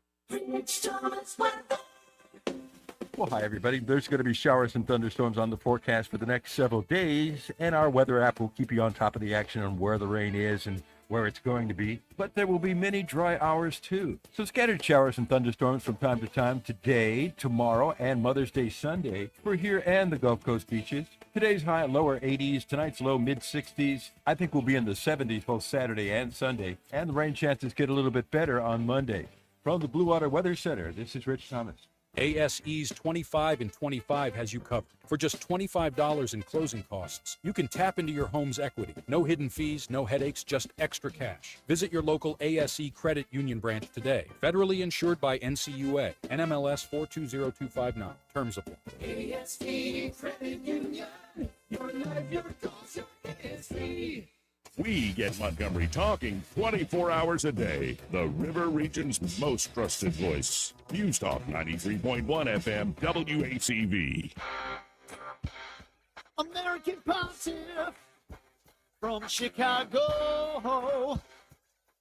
Well, hi, everybody. There's going to be showers and thunderstorms on the forecast for the next several days, and our weather app will keep you on top of the action on where the rain is and where it's going to be. But there will be many dry hours, too. So scattered showers and thunderstorms from time to time today, tomorrow, and Mother's Day Sunday for here and the Gulf Coast beaches. Today's high lower 80s, tonight's low mid-60s. I think we'll be in the 70s both Saturday and Sunday, and the rain chances get a little bit better on Monday. From the Blue Water Weather Center, this is Rich Thomas. ASE's 25 and 25 has you covered. For just $25 in closing costs, you can tap into your home's equity. No hidden fees, no headaches, just extra cash. Visit your local ASE Credit Union branch today. Federally insured by NCUA. NMLS 420259. Terms apply. ASE Credit Union. Your life, your goals, your ASE. We get Montgomery talking 24 hours a day. The River Region's most trusted voice. News Talk 93.1 FM WACV. American Pontiff from Chicago.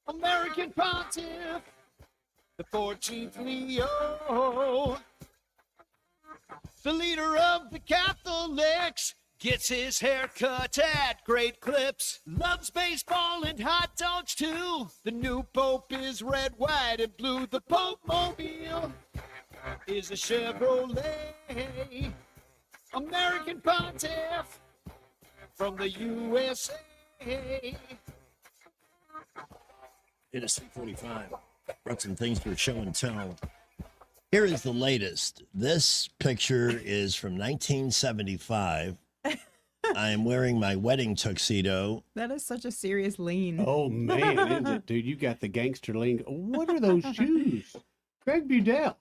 American Pontiff, the 14th Leo. The leader of the Catholics. Gets his hair cut at Great Clips. Loves baseball and hot dogs too. The new Pope is red, white, and blue. The Pope Mobile is a Chevrolet. American Pontiff from the USA. It is 3:45. Brought some things for show and tell. Here is the latest. This picture is from 1975. I am wearing my wedding tuxedo. That is such a serious lean. Oh, man, isn't it, dude? You got the gangster lean. What are those shoes? Greg Budell.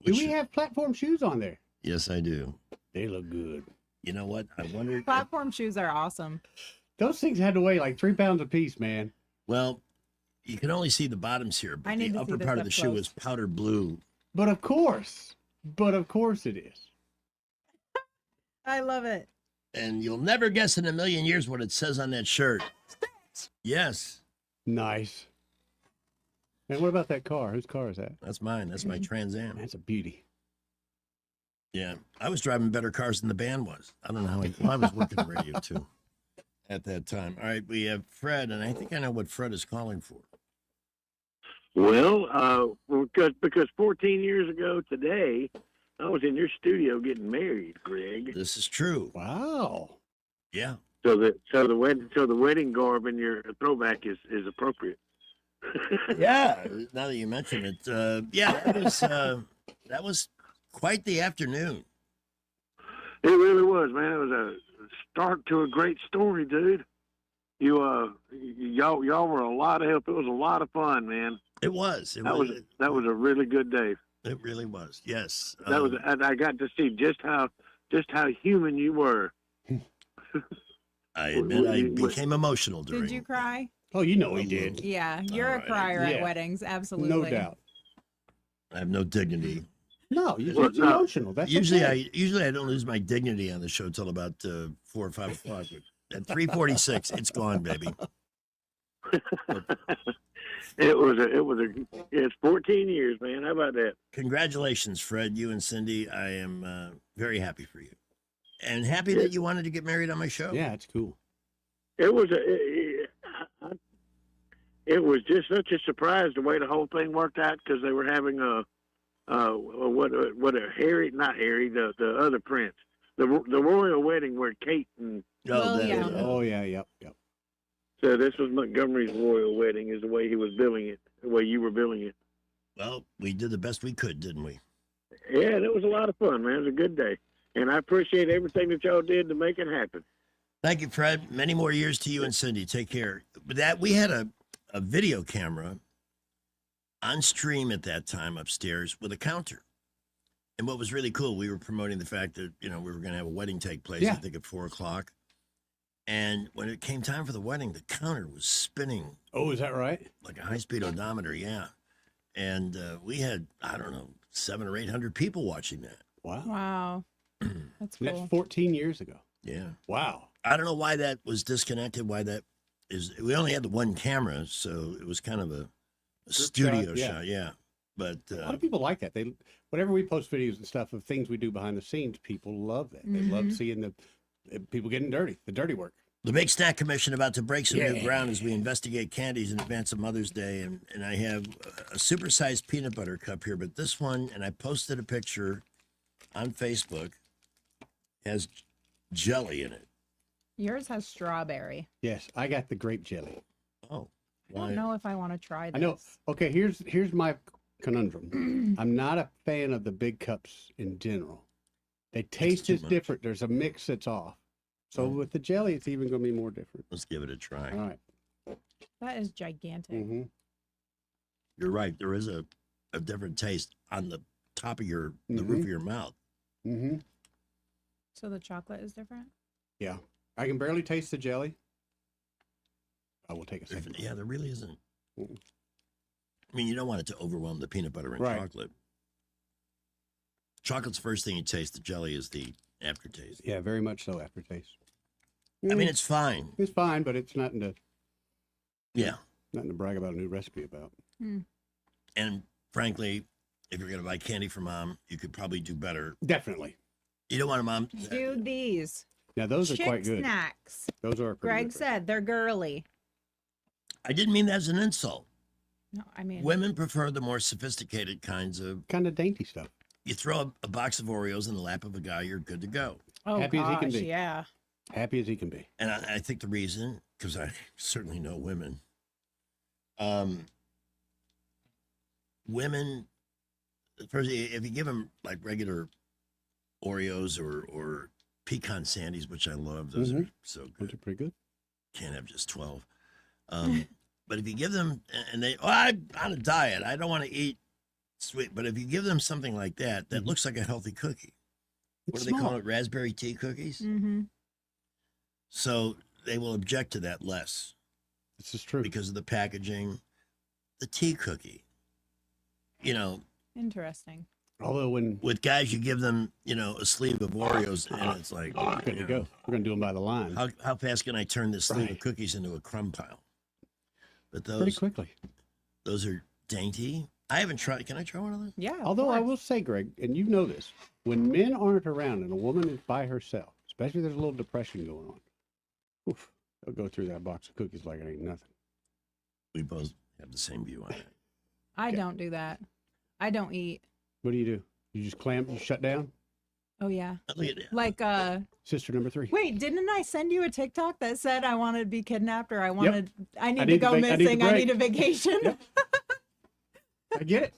Do we have platform shoes on there? Yes, I do. They look good. You know what? I wondered. Platform shoes are awesome. Those things had to weigh like 3 pounds a piece, man. Well, you can only see the bottoms here, but I need the to see upper this part up of the shoe close. is powder blue. But of course it is. I love it. And you'll never guess in a million years what it says on that shirt. Yes. Nice. And what about that car? Whose car is that? That's mine. That's my Trans Am. That's a beauty. Yeah. I was driving better cars than the band was. I don't know how I was working the radio too at that time. All right. We have Fred, and I think I know what Fred is calling for. Well, because 14 years ago today, I was in your studio getting married, Greg. This is true. Wow. Yeah. So the wedding garb in your throwback is appropriate. Yeah. Now that you mention it, yeah, that was quite the afternoon. It really was, man. It was a start to a great story, dude. Y'all were a lot of help. It was a lot of fun, man. It was. That was a really good day. It really was. Yes. And I got to see just how human you were. I admit I became emotional during. Did you cry? Oh, you know he did. Yeah, you're a crier at weddings, absolutely. No doubt. I have no dignity. No, it's emotional. That's usually okay. I don't lose my dignity on the show till about 4 or 5 o'clock. At 3:46, it's gone, baby. It's 14 years, man. How about that? Congratulations, Fred, you and Cindy. I am very happy for you, and happy that you wanted to get married on my show. Yeah, it's cool. It was just such a surprise the way the whole thing worked out, because they were having the other prince, the royal wedding where Kate and Yep. So this was Montgomery's royal wedding, is the way he was billing it, the way you were billing it. Well, we did the best we could, didn't we? Yeah, and it was a lot of fun, man. It was a good day, and I appreciate everything that y'all did to make it happen. Thank you, Fred. Many more years to you and Cindy. Take care. But that we had a video camera on stream at that time upstairs with a counter. And what was really cool, we were promoting the fact that, we were going to have a wedding take place, I think at 4 o'clock. And when it came time for the wedding, the counter was spinning. Oh, is that right? Like a high-speed odometer, yeah. and we had, I don't know, 700 or 800 people watching that. Wow. Wow. That's cool. That's 14 years ago. Yeah. Wow. I don't know why that was disconnected. Why that is? We only had the one camera, so it was kind of a studio shot. Yeah. But A lot of people like that. They, whenever we post videos and stuff of things we do behind the scenes, people love that. They love seeing the people getting dirty, the dirty work. the Big Snack Commission about to break some new Yeah. ground as we investigate candies in advance of Mother's Day. And I have a supersized peanut butter cup here, but this one, and I posted a picture on Facebook, has jelly in it. Yours has strawberry. Yes, I got the grape jelly. Oh, I don't know if I want to try this. I know. Okay, here's my conundrum. I'm not a fan of the big cups in general. They taste too is much. different. There's a mix that's off. So with the jelly, it's even going to be more different. Let's give it a try. All right. That is gigantic. Mm-hmm. You're right. There is a different taste on the top of the roof of your mouth. Mm-hmm. So the chocolate is different? Yeah. I can barely taste the jelly. I will take a second. Yeah, there really isn't. I mean, you don't want it to overwhelm the peanut butter and Right. chocolate. Chocolate's the first thing you taste. The jelly is the aftertaste. Yeah, very much so aftertaste. I mean, it's fine. It's fine, but it's nothing to Yeah. nothing to brag about a new recipe about. And frankly, if you're going to buy candy for mom, you could probably do better. Definitely. You don't want a mom. Do these. Yeah, those are Chick quite good. snacks. Those are pretty Greg good. said they're girly. I didn't mean that as an insult. No, I mean Women prefer the more sophisticated kinds of. Kind of dainty stuff. You throw a box of Oreos in the lap of a guy, you're good to go. Oh Happy as he can gosh, be. yeah. Happy as he can be. And I think the reason, because I certainly know women, women, first, if you give them like regular Oreos or pecan sandies, which I love, those are so good. Those are pretty good. Can't have just 12. But if you give them, and they, I'm on a diet, I don't want to eat sweet, but if you give them something like that, that looks like a healthy cookie. What It's do they call small. it? Raspberry tea cookies? Mm-hmm. So they will object to that less. This is true. Because of the packaging. The tea cookie. You know, Interesting. Although when with guys, you give them, you know, a sleeve of Oreos, and it's like, good to go. We're gonna do them by the line. How fast can I turn this sleeve of cookies into a crumb pile? But Pretty those quickly. those are dainty. I haven't tried. Can I try one of those? Yeah. Although I will say, Greg, and you know this, when men aren't around and a woman is by herself, especially if there's a little depression going on, oof, they'll go through that box of cookies like it ain't nothing. We both have the same view on it. I don't do that. I don't eat. What do? You just clamp, you shut down? Oh yeah. Look at that. Like Sister number 3. wait, didn't I send you a TikTok that said I wanted to be kidnapped or I need to need go to I need a missing, I need a break. vacation? I get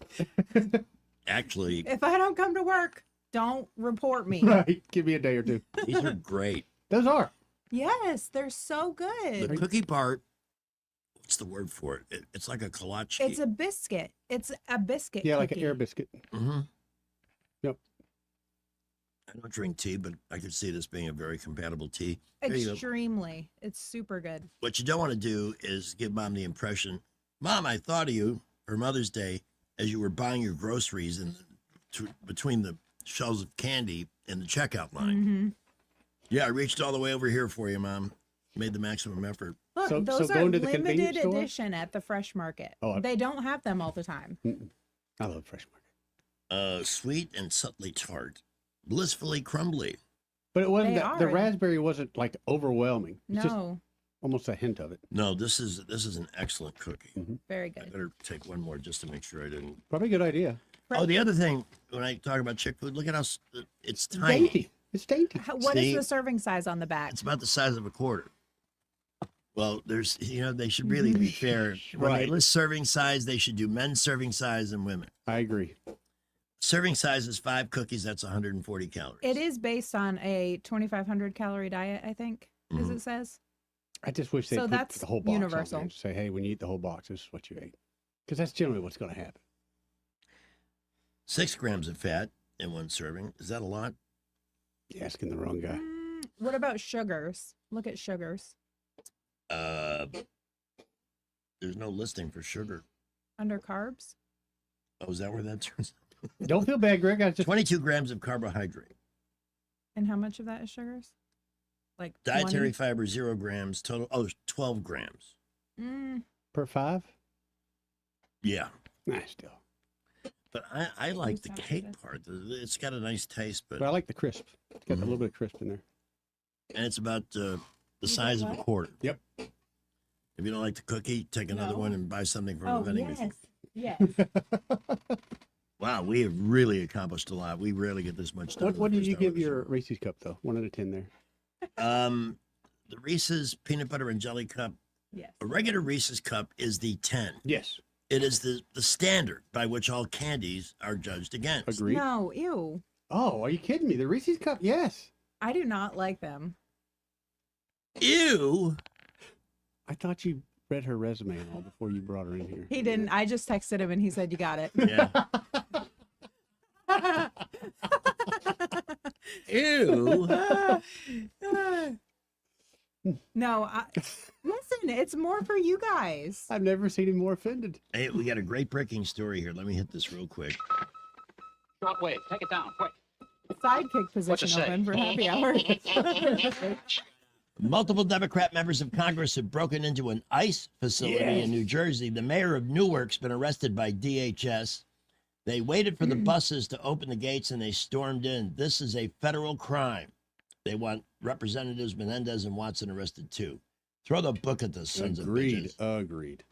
it. Actually, If I don't come to work, don't report me. Right. Give me a day or two. these are great. Those are. Yes, they're so good. The cookie part, what's the word for it? It's like a kolache. It's a biscuit. It's a biscuit. Yeah, like an cookie. air biscuit. Mm-hmm. Yep. I don't drink tea, but I could see this being a very compatible tea. There you go. Extremely. It's super good. What you don't want to do is give mom the impression, Mom, I thought of you for Mother's Day as you were buying your groceries and between the shelves of candy in the checkout line. Mm-hmm. Yeah, I reached all the way over here for you, Mom. Made the maximum effort. Look, So those are going to the limited convenience store? edition at the Fresh Market. Oh, they don't have them all the time. I love Fresh Market. Sweet and subtly tart, blissfully crumbly. But it wasn't They the are. raspberry wasn't like overwhelming. It's just No, almost a hint of it. No, this is an excellent cookie. very I good. better take one more just to make sure I didn't. Probably a good idea. Oh, the other thing when I talk about chick food, look at how it's tiny. Dainty. It's dainty. What is See? the serving size on the back? It's about the size of a quarter. Well, there's, they should really be fair. When they Right. list serving size, they should do men's serving size and women. I agree. Serving size is 5 cookies. That's 140 calories. It is based on a 2,500 calorie diet, I think, as Mhm. it says. I just wish they So put that's the whole box universal. on there. Say, hey, when you eat the whole box, this is what you ate. Because that's generally what's going to happen. 6 grams of fat in one serving. Is that a lot? You're asking the wrong guy. What about sugars? Look at sugars There's no listing for sugar. under carbs. Oh, is that where that turns? Don't feel bad, Greg. I just 22 grams of carbohydrate. And how much of that is sugars? Like Dietary 20? fiber, 0 grams. Total, 12 grams. per 5. Yeah. Nice still. But I like the cake part. It's got a nice taste, but But I like the crisp. It's got a little bit of crisp in there. and it's about the size of a quarter. Yep. If you don't like the cookie, take another No. one and buy something from Oh, the vending machine. yes. Wow, we have really accomplished a lot. We rarely get this much done. What in the did you first hour give your Reese's cup though? 1 out of 10 there. The Reese's peanut butter and jelly cup. Yes. A regular Reese's cup is the 10. Yes. It is the standard by which all candies are judged against. Agreed. No, ew. Oh, are you kidding me? The Reese's cup? Yes. I do not like them. Ew. I thought you read her resume and all before you brought her in here. He didn't. I just texted him and he said, you got it. Yeah. Ew. No, listen, it's more for you guys. I've never seen him more offended. Hey, we got a great breaking story here. Let me hit this real quick. Shortwave, take it down, quick. Sidekick position say? open for happy hour. Multiple Democrat members of Congress have broken into an ICE facility in New Jersey. The mayor of Newark's been arrested by DHS. They waited for the buses to open the gates and they stormed in. This is a federal crime. They want Representatives Menendez and Watson arrested too. Throw the book at the sons of bitches. Agreed.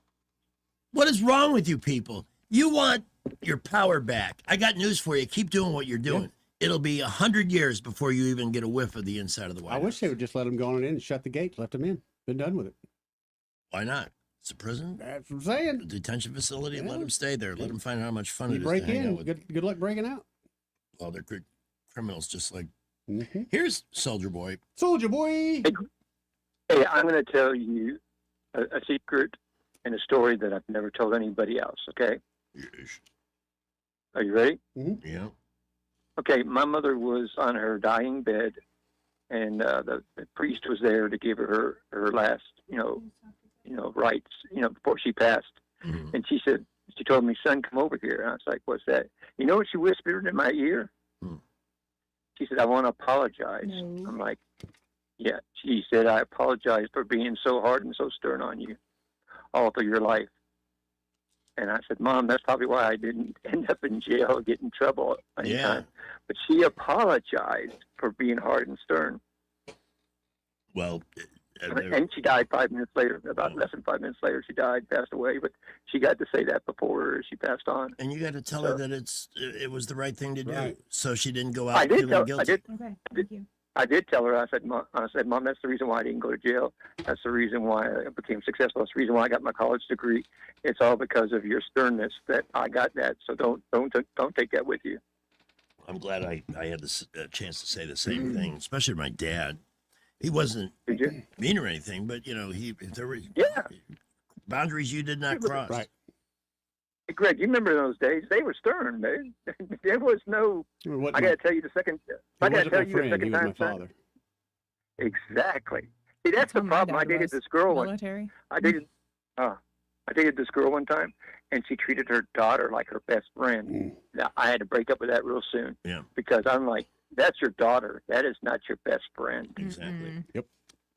What is wrong with you people? You want your power back. I got news for you. Keep doing what you're doing. It'll be 100 years before you even get a whiff of the inside of the White I House. wish they would just let him go on in and shut the gates, left him in. Been done with it. Why not? It's a prison. That's what I'm saying. A detention facility. Yeah. Let them stay there. Let them find out how much fun You it is break to hang out in. with. Good luck breaking out. Well, they're good criminals, just like. Mm-hmm. Here's Soldier Boy. Soldier Boy. Hey, I'm going to tell you a secret and a story that I've never told anybody else, okay? Yes. Are you ready? Mm-hmm. Yeah. Okay, my mother was on her dying bed, and the priest was there to give her last, rites, before she passed. Mm-hmm. And she told me, son, come over here. And I was like, what's that? You know what she whispered in my ear? She said, I want to apologize. I'm like, yeah. She said, I apologize for being so hard and so stern on you all through your life. And I said, Mom, that's probably why I didn't end up in jail or get in trouble anytime. But she apologized for being hard and stern. Well, and she died 5 minutes later. About less than 5 minutes later, she died, passed away. But she got to say that before she passed on. And you got to tell her that it was the right thing to do, Right. so she didn't go out I did feeling tell. guilty. Okay, thank you. I did tell her. I said, Mom, that's the reason why I didn't go to jail. That's the reason why I became successful. That's the reason why I got my college degree. It's all because of your sternness that I got that. So don't take that with you. I'm glad I had this chance to say the same thing, especially to my dad. He wasn't mean or anything, but there were boundaries you did not cross. Right. Hey, Greg, you remember those days? They were stern, man. There was no. I got to tell you the second. I got to tell you the second time. Father. Exactly. See, that's the problem. I dated this girl. Military. I dated this girl one time, and she treated her daughter like her best friend. Now, I had to break up with that real soon. Yeah. Because I'm like, that's your daughter. That is not your best friend. Exactly. Yep.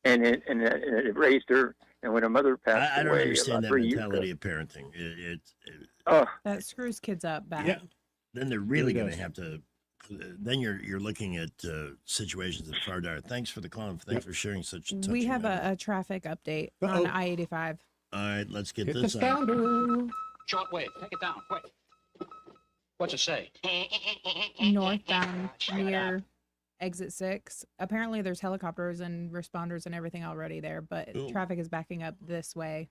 And it raised her. And when her mother passed I don't away, understand about that 3 years mentality ago, of parenting. That screws kids up bad. Yeah. Then they're really Really going does. to have to. Then you're looking at situations that are far dire. Thanks for the call. And thanks for sharing such. A We touching have memory. a traffic update Uh-oh. on I-85. All right, let's get Hit the this on. sounder. Shortwave, take it down, quick. What's it say? Northbound near exit 6. Apparently there's helicopters and responders and everything already there, but Cool. traffic is backing up this way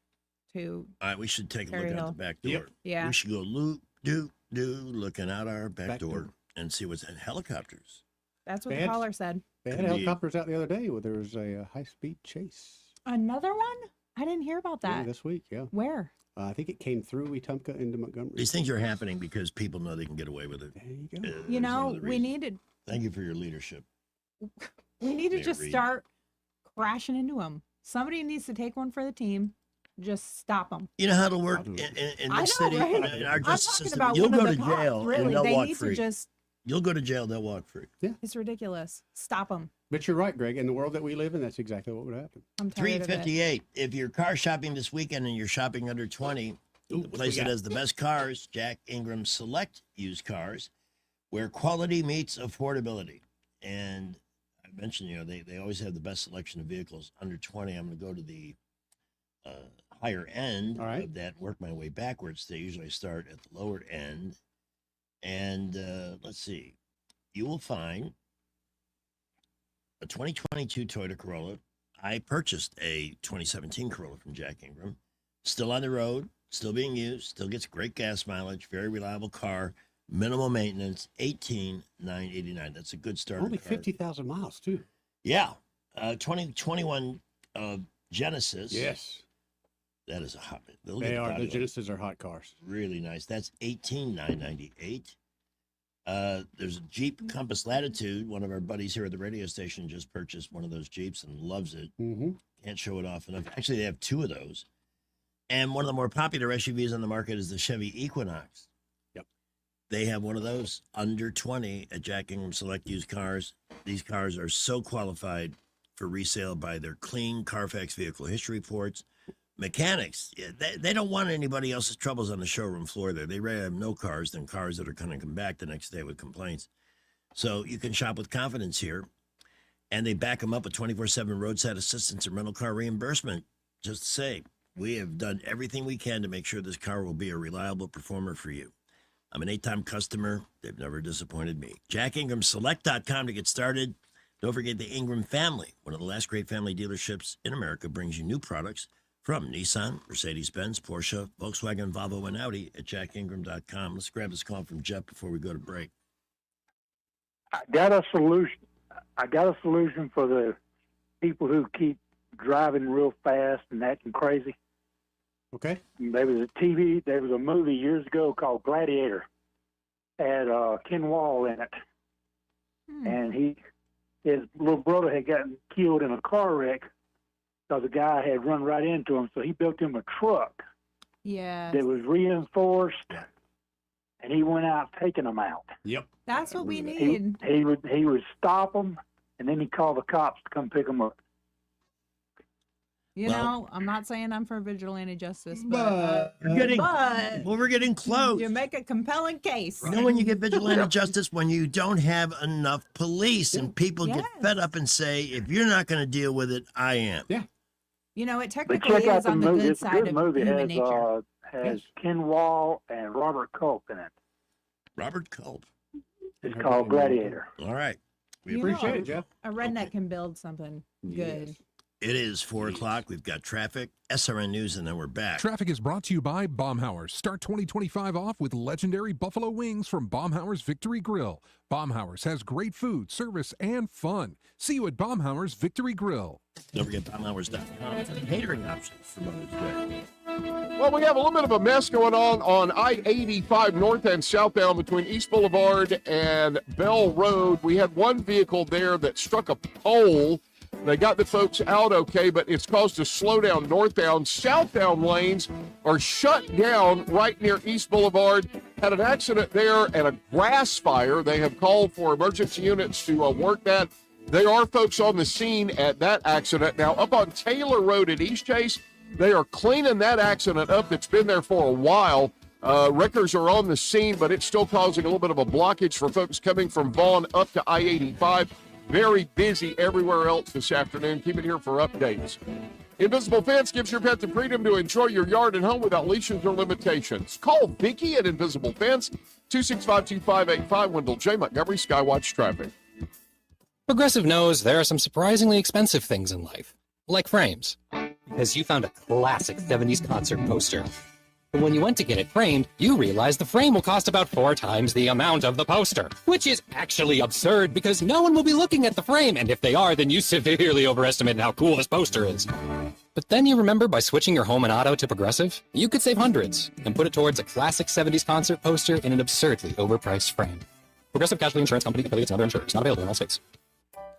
to All right, we should take a look Cherry out Hill. the back door. Yeah. We should go looking out our back door and see what's in helicopters. That's what They the had- caller said. They had Could be- helicopters out the other day where there was a high-speed chase. Another one? I didn't hear about Yeah, that. this week, yeah. Where? I think it came through Wetumpka into Montgomery. These things are happening because people know they can get away with it. There you go. You know, we needed Thank you for your leadership. we need to Mayor just Reed. start crashing into them. Somebody needs to take one for the team just stop them. You know how it'll work in I this know, city, right? in our I'm justice talking system. about You'll one go of to the cops, jail really. and they'll They walk need to free. just- You'll go to jail, they'll walk free. It's ridiculous. Stop them. But you're right, Greg. In the world that we live in, that's exactly what would happen. I'm tired of it. 358. If you're car shopping this weekend and you're shopping under 20, the place that has the best cars, Jack Ingram Select Used Cars, where quality meets affordability. And I mentioned, they always have the best selection of vehicles under 20. I'm going to go to the higher end of that, work my way backwards. They usually start at the lower end. And let's see, you will find a 2022 Toyota Corolla. I purchased a 2017 Corolla from Jack Ingram. Still on the road, still being used, still gets great gas mileage, very reliable car, minimal maintenance, $18,989. That's a good start. Only 50,000 miles, too. Yeah. 2021 Genesis. Yes. That is a hot. They are. The Genesis are hot cars. Really nice. That's $18,998. There's a Jeep Compass Latitude. One of our buddies here at the radio station just purchased one of those Jeeps and loves it. Mm-hmm. Can't show it off enough. Actually, they have two of those. And one of the more popular SUVs on the market is the Chevy Equinox. Yep. They have one of those under 20 at Jack Ingram Select Used Cars. These cars are so qualified for resale by their clean Carfax vehicle history reports. Mechanics, they don't want anybody else's troubles on the showroom floor there. They rather have no cars than cars that are going to come back the next day with complaints. So you can shop with confidence here. And they back them up with 24/7 roadside assistance and rental car reimbursement. Just to say, we have done everything we can to make sure this car will be a reliable performer for you. I'm an 8-time customer. They've never disappointed me. JackIngramSelect.com to get started. Don't forget the Ingram family. One of the last great family dealerships in America brings you new products from Nissan, Mercedes-Benz, Porsche, Volkswagen, Volvo, and Audi at JackIngram.com. Let's grab this call from Jeff before we go to break. I got a solution. For the people who keep driving real fast and acting crazy. Okay. There was a movie years ago called Gladiator. Had Ken Wall in it. And his little brother had gotten killed in a car wreck because the guy had run right into him. So he built him a truck Yeah. that was reinforced, and he went out taking them out. Yep. That's what we need. He would stop them, and then he'd call the cops to come pick them up. You know, I'm not saying I'm for vigilante justice, but we're getting close. You make a compelling case. You know when you get vigilante justice? When you don't have enough police and people get fed up and say, if you're not going to deal with it, I am. Yeah. You know, it But technically check out is the on the movie. good It's a side good of movie. It human nature. has Ken Wall and Robert Culp in it. Robert Culp. It's called Gladiator. All right. We You appreciate know, it, Jeff. A redneck can build something good. It is 4 o'clock. We've got traffic, SRN News, and then we're back. Traffic is brought to you by Baumhauer's. Start 2025 off with legendary buffalo wings from Baumhauer's Victory Grill. Baumhauer's has great food, service, and fun. See you at Baumhauer's Victory Grill. Don't forget Baumhauers.com for catering options for Mother's Day. Well, we have a little bit of a mess going on I-85 north and southbound between East Boulevard and Bell Road. We had one vehicle there that struck a pole. They got the folks out okay, but it's caused a slowdown northbound. Southbound lanes are shut down right near East Boulevard. Had an accident there and a grass fire. They have called for emergency units to work that. There are folks on the scene at that accident. Now, up on Taylor Road at East Chase, they are cleaning that accident up that's been there for a while. Wreckers are on the scene, but it's still causing a little bit of a blockage for folks coming from Vaughn up to I-85. Very busy everywhere else this afternoon. Keep it here for updates. Invisible Fence gives your pet the freedom to enjoy your yard and home without leashes or limitations. Call Vicky at Invisible Fence, 265-2585, Wendell J. Montgomery, Skywatch Traffic. Progressive knows there are some surprisingly expensive things in life, like frames. Because you found a classic 70s concert poster. But when you went to get it framed, you realized the frame will cost about 4 times the amount of the poster. Which is actually absurd because no one will be looking at the frame, and if they are, then you severely overestimated how cool this poster is. But then you remember by switching your home and auto to Progressive, you could save hundreds and put it towards a classic 70s concert poster in an absurdly overpriced frame. Progressive Casualty Insurance Company, affiliates, and other insurers. Not available in all states.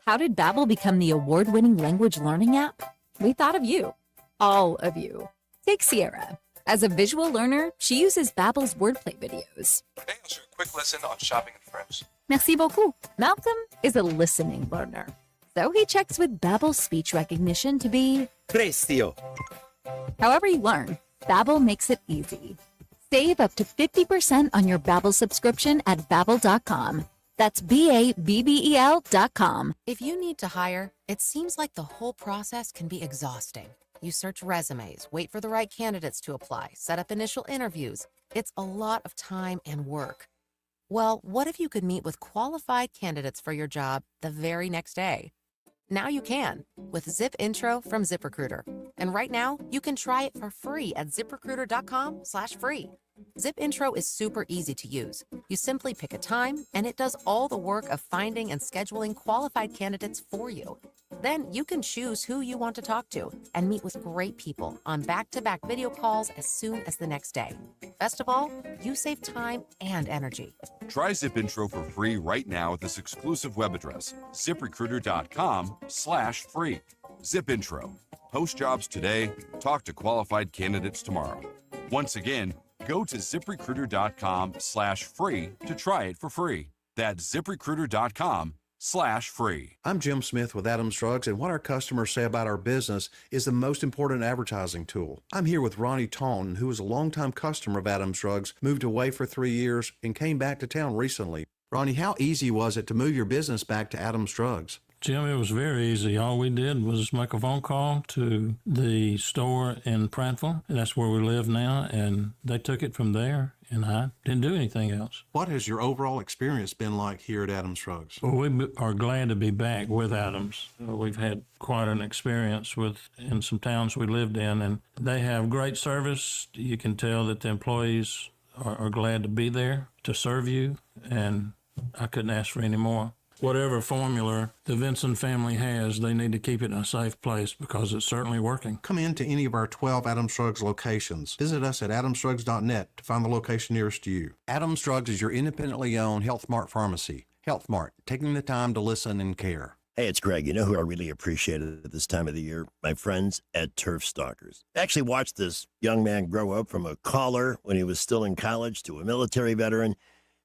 How did Babbel become the award-winning language learning app? We thought of you. All of you. Take Sierra. As a visual learner, she uses Babbel's wordplay videos. Today I'll share a quick lesson on shopping in French. Merci beaucoup. Malcolm is a listening learner, so he checks with Babbel's speech recognition to be Precio. However you learn, Babbel makes it easy. Save up to 50% on your Babbel subscription at Babbel.com. That's BABBEL.com. If you need to hire, it seems like the whole process can be exhausting. You search resumes, wait for the right candidates to apply, set up initial interviews. It's a lot of time and work. Well, what if you could meet with qualified candidates for your job the very next day? Now you can with Zip Intro from ZipRecruiter. And right now, you can try it for free at ZipRecruiter.com/free. Zip Intro is super easy to use. You simply pick a time, and it does all the work of finding and scheduling qualified candidates for you. Then you can choose who you want to talk to and meet with great people on back-to-back video calls as soon as the next day. Best of all, you save time and energy. Try Zip Intro for free right now at this exclusive web address, ZipRecruiter.com/free. Zip Intro. Post jobs today, talk to qualified candidates tomorrow. Once again, go to ZipRecruiter.com/free to try it for free. That's ZipRecruiter.com/free. I'm Jim Smith with Adams Drugs, and what our customers say about our business is the most important advertising tool. I'm here with Ronnie Taunton, who is a longtime customer of Adams Drugs, moved away for 3 years, and came back to town recently. Ronnie, how easy was it to move your business back to Adams Drugs? Jim, it was very easy. All we did was make a phone call to the store in Prattville, and that's where we live now, and they took it from there, and I didn't do anything else. What has your overall experience been like here at Adams Drugs? Well, we are glad to be back with Adams. We've had quite an experience in some towns we lived in, and they have great service. You can tell that the employees are glad to be there to serve you, and I couldn't ask for any more. Whatever formula the Vinson family has, they need to keep it in a safe place because it's certainly working. Come into any of our 12 Adams Drugs locations. Visit us at adamsdrugs.net to find the location nearest you. Adams Drugs is your independently owned Health Mart pharmacy. Health Mart, taking the time to listen and care. Hey, it's Greg. You know who I really appreciated at this time of the year? My friends at Turf Stalkers. I actually watched this young man grow up from a caller when he was still in college to a military veteran,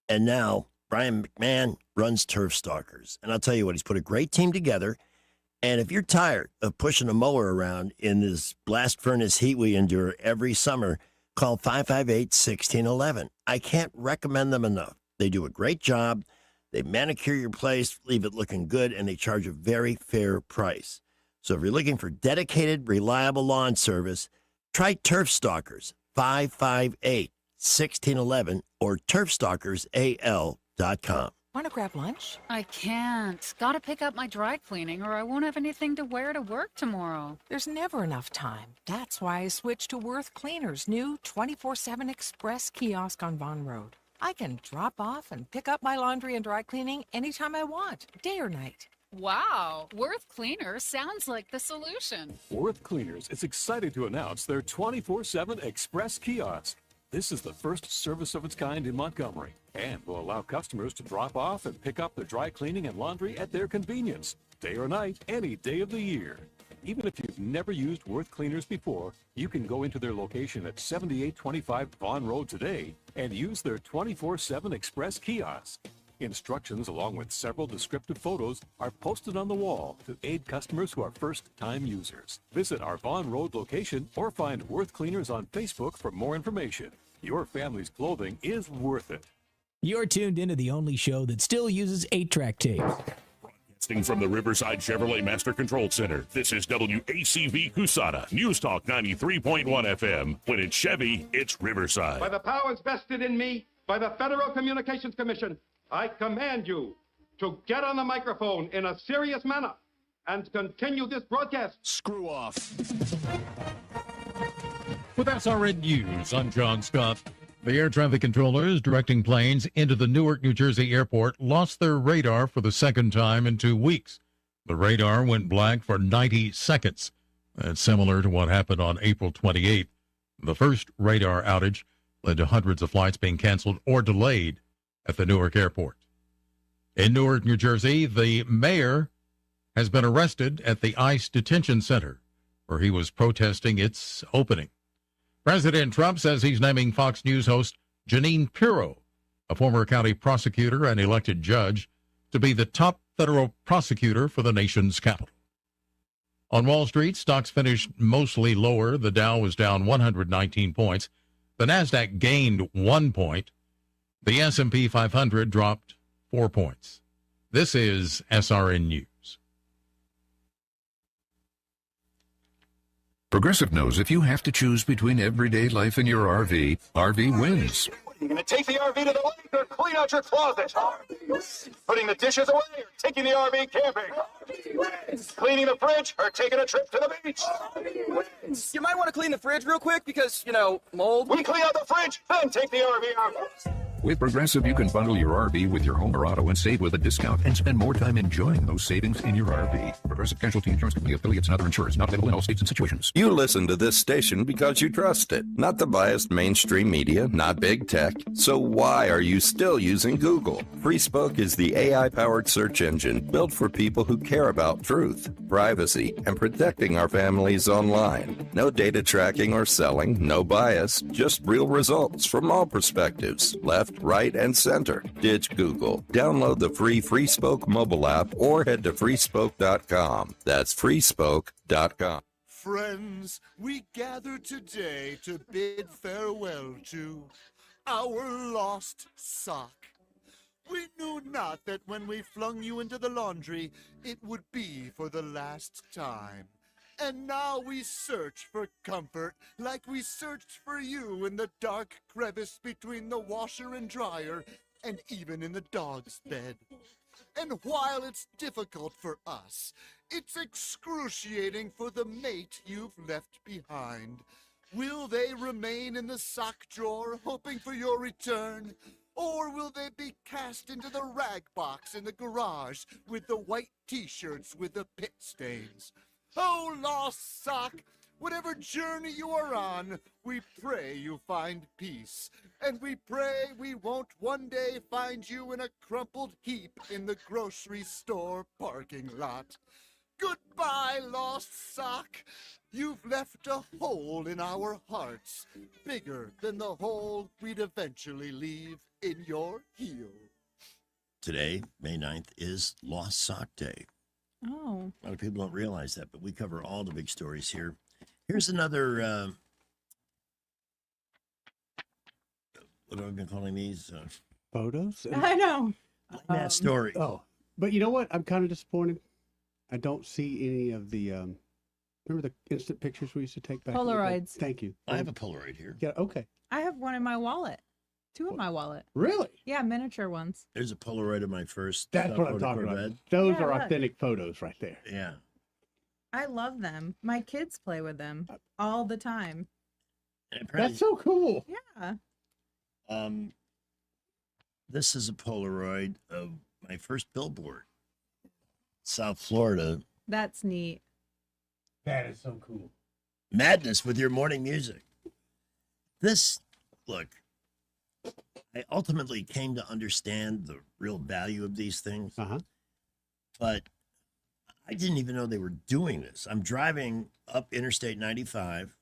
and now Brian McMahon runs Turf Stalkers. And I'll tell you what, he's put a great team together. And if you're tired of pushing a mower around in this blast furnace heat we endure every summer, call 558-1611. I can't recommend them enough. They do a great job. They manicure your place, leave it looking good, and they charge a very fair price. So if you're looking for dedicated, reliable lawn service, try Turf Stalkers, 558-1611 or turfstalkersal.com. Want to grab lunch? I can't. Gotta pick up my dry cleaning or I won't have anything to wear to work tomorrow. There's never enough time. That's why I switched to Worth Cleaner's new 24/7 express kiosk on Vaughan Road. I can drop off and pick up my laundry and dry cleaning anytime I want, day or night. Wow, Worth Cleaner sounds like the solution. Worth Cleaners is excited to announce their 24/7 express kiosk. This is the first service of its kind in Montgomery and will allow customers to drop off and pick up their dry cleaning and laundry at their convenience, day or night, any day of the year. Even if you've never used Worth Cleaners before, you can go into their location at 7825 Vaughan Road today and use their 24/7 express kiosk. Instructions along with several descriptive photos are posted on the wall to aid customers who are first-time users. Visit our Vaughan Road location or find Worth Cleaners on Facebook for more information. Your family's clothing is worth it. You're tuned into the only show that still uses 8-track tape. Broadcasting from the Riverside Chevrolet Master Control Center, this is WACV Cusada, News Talk 93.1 FM. When it's Chevy, it's Riverside. By the powers vested in me by the Federal Communications Commission, I command you to get on the microphone in a serious manner and continue this broadcast. Screw off. With SRN News, I'm John Scott. The air traffic controllers directing planes into the Newark, New Jersey airport lost their radar for the second time in 2 weeks. The radar went black for 90 seconds. That's similar to what happened on April 28th. The first radar outage led to hundreds of flights being canceled or delayed at the Newark airport. In Newark, New Jersey, the mayor has been arrested at the ICE detention center where he was protesting its opening. President Trump says he's naming Fox News host Jeanine Pirro, a former county prosecutor and elected judge, to be the top federal prosecutor for the nation's capital. On Wall Street, stocks finished mostly lower. The Dow was down 119 points. The Nasdaq gained 1 point. The S&P 500 dropped 4 points. This is SRN News. Progressive knows if you have to choose between everyday life and your RV, RV wins. You're going to take the RV to the lake or clean out your closet? Putting the dishes away or taking the RV camping? Cleaning the fridge or taking a trip to the beach? You might want to clean the fridge real quick because, mold. We clean out the fridge, then take the RV out. With Progressive, you can bundle your RV with your home or auto and save with a discount and spend more time enjoying those savings in your RV. Progressive Casualty Insurance Company affiliates and other insurers not available in all states and situations. You listen to this station because you trust it, not the biased mainstream media, not big tech. So why are you still using Google? FreeSpoke is the AI-powered search engine built for people who care about truth, privacy, and protecting our families online. No data tracking or selling, no bias, just real results from all perspectives, left, right, and center. Ditch Google. Download the free FreeSpoke mobile app or head to freespoke.com. That's freespoke.com. Friends, we gather today to bid farewell to our lost sock. We knew not that when we flung you into the laundry, it would be for the last time. And now we search for comfort like we searched for you in the dark crevice between the washer and dryer and even in the dog's bed. And while it's difficult for us, it's excruciating for the mate you've left behind. Will they remain in the sock drawer hoping for your return? Or will they be cast into the rag box in the garage with the white t-shirts with the pit stains? Oh, lost sock, whatever journey you are on, we pray you find peace. And we pray we won't one day find you in a crumpled heap in the grocery store parking lot. Goodbye, lost sock. You've left a hole in our hearts, bigger than the hole we'd eventually leave in your heel. Today, May 9th, is Lost Sock Day. Oh. A lot of people don't realize that, but we cover all the big stories here. Here's another, what have I been calling these? Photos? I know. That story. Oh, but you know what? I'm kind of disappointed. I don't see any of the, remember the instant pictures we used to take back? in the day? Polaroids. Thank you. I have a Polaroid here. Yeah, okay. I have one in my wallet. Two in my wallet. Really? Yeah, miniature ones. There's a Polaroid of my first. That's what I'm talking about. Those are look. authentic photos right there. Yeah. I love them. My kids play with them all the time. That's so cool. Yeah. This is a Polaroid of my first billboard, South Florida. That's neat. That is so cool. Madness with your morning music. This, look, I ultimately came to understand the real value of these things. But I didn't even know they were doing this. I'm driving up Interstate 95,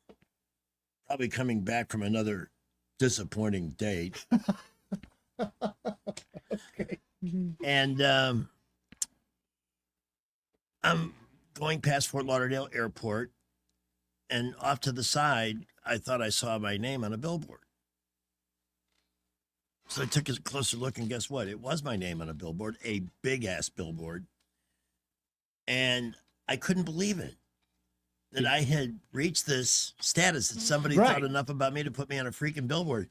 probably coming back from another disappointing date. Okay. And I'm going past Fort Lauderdale Airport, and off to the side, I thought I saw my name on a billboard. So I took a closer look, and guess what? It was my name on a billboard, a big-ass billboard. And I couldn't believe it, that I had reached this status, that somebody thought enough about me to put me on a freaking billboard.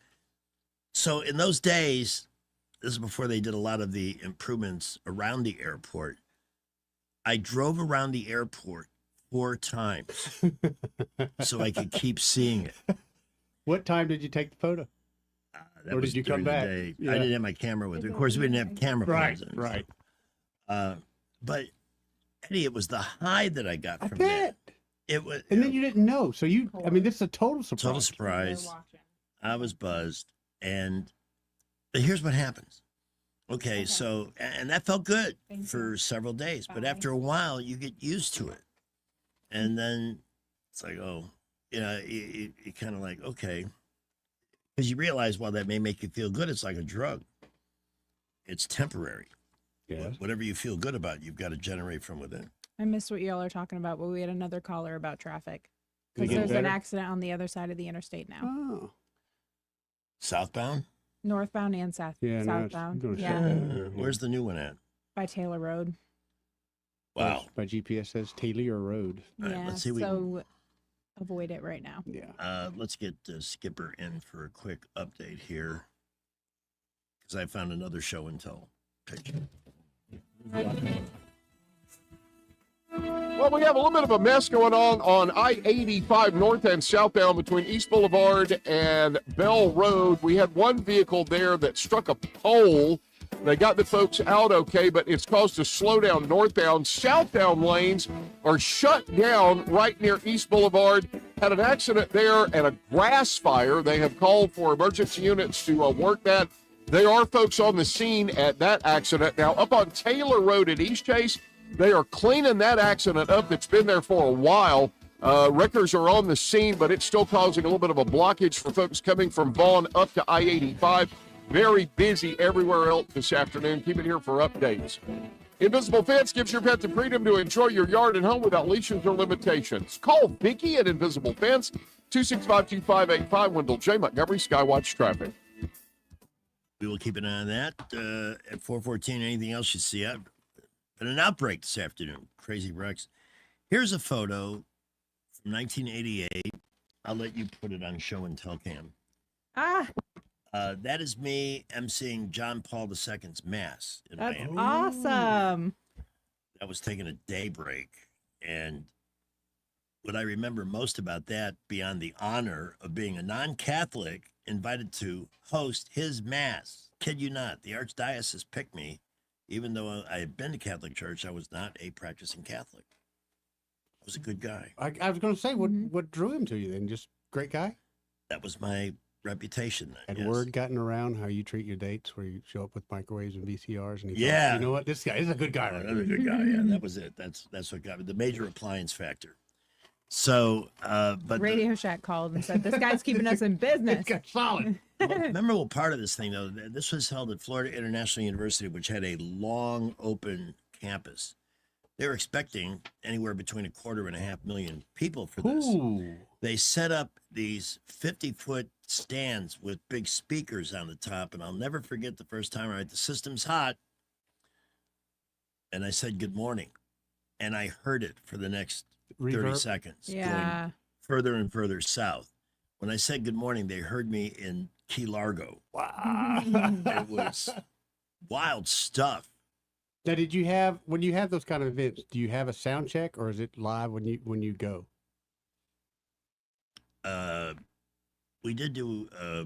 So in those days, this is before they did a lot of the improvements around the airport, I drove around the airport 4 times so I could keep seeing it. What time did you take the photo? Or did you come back? I didn't have my camera with me. Of course, we didn't have camera phones. Right. But Eddie, it was the high that I got from that. It was, and then you didn't know. So I mean, this is a total surprise. Total surprise. I was buzzed. And here's what happens. Okay, so, and that felt good for several days. But after a while, you get used to it. And then it's like, oh, you know, you kind of like, okay. Because you realize while that may make you feel good, it's like a drug. It's temporary. Yes. Whatever you feel good about, you've got to generate from within. I missed what y'all are talking about, but we had another caller about traffic. Did it Because get there's an better? accident on the other side of the interstate now. Oh. Southbound? Northbound and Yeah, no, it's southbound. gonna Yeah. Where's the new one at? By Taylor Road. Wow. My GPS says Taylor Road. All right, Yeah. let's see. So avoid it right now. Yeah. Let's get Skipper in for a quick update here. Because I found another show and tell picture. Well, we have a little bit of a mess going on I-85 north and southbound between East Boulevard and Bell Road. We had one vehicle there that struck a pole. They got the folks out okay, but it's caused a slowdown northbound. Southbound lanes are shut down right near East Boulevard. Had an accident there and a grass fire. They have called for emergency units to work that. There are folks on the scene at that accident. Now, up on Taylor Road at East Chase, they are cleaning that accident up that's been there for a while. Wreckers are on the scene, but it's still causing a little bit of a blockage for folks coming from Vaughn up to I-85. Very busy everywhere else this afternoon. Keep it here for updates. Invisible Fence gives your pet the freedom to enjoy your yard and home without leashes or limitations. Call Vicky at Invisible Fence, 265-2585, Wendell J. Montgomery, Skywatch Traffic. We will keep an eye on that. At 4:14, anything else you see? Been an outbreak this afternoon. Crazy wrecks. Here's a photo from 1988. I'll let you put it on show and tell cam. That is me emceeing John Paul II's Mass in That's Miami. awesome. That was taking a day break. And what I remember most about that, beyond the honor of being a non-Catholic invited to host his Mass. Kid you not, the Archdiocese picked me. Even though I had been to Catholic church, I was not a practicing Catholic. I was a good guy. I was going to say, what drew him to you then? Just great guy? That was my reputation then. Had yes. word gotten around how you treat your dates, where you show up with microwaves and VCRs, and he Yeah. thought, you know what, this guy is a good guy. Right Another good guy. Yeah, that was it. That's what got me. The major appliance factor. So, but Radio Shack called and said, this guy's keeping us in business. Solid. memorable part of this thing, though, this was held at Florida International University, which had a long open campus. They were expecting anywhere between 250,000 and 500,000 people for this. Ooh. They set up these 50-foot stands with big speakers on the top, and I'll never forget the first time I heard the system's hot, and I said good morning, and I heard it for the next 30 Reverb? seconds, Yeah. going further and further south. When I said good morning, they heard me in Key Largo. Wow. It was wild stuff. Now, did you have, when you have those kind of events, do you have a sound check, or is it live when you go? We did do a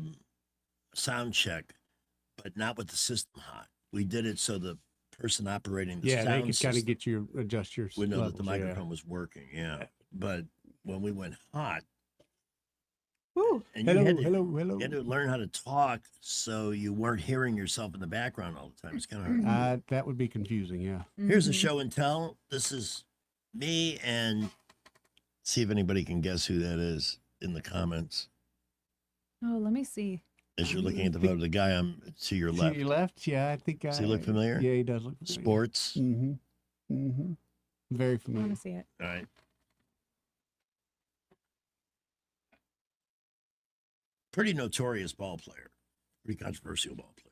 sound check, but not with the system hot. We did it so the person operating the Yeah, sound they could kind system of get you, adjust your would know that the levels, yeah. microphone was working. Yeah, but when we went hot, Woo. and Hello, you had to, hello. you had to learn how to talk so you weren't hearing yourself in the background all the time. It's kind of hard. That would be confusing, yeah. Here's a show and tell. This is me, and see if anybody can guess who that is in the comments. Oh, let me see. As you're looking at the photo, the guy to your left. To your left, yeah, I think. Does he look familiar? Yeah, he does look familiar. Sports. Mm-hmm. Mm-hmm. Very I familiar. want to see it. All right. Pretty notorious ball player. Pretty controversial ball player.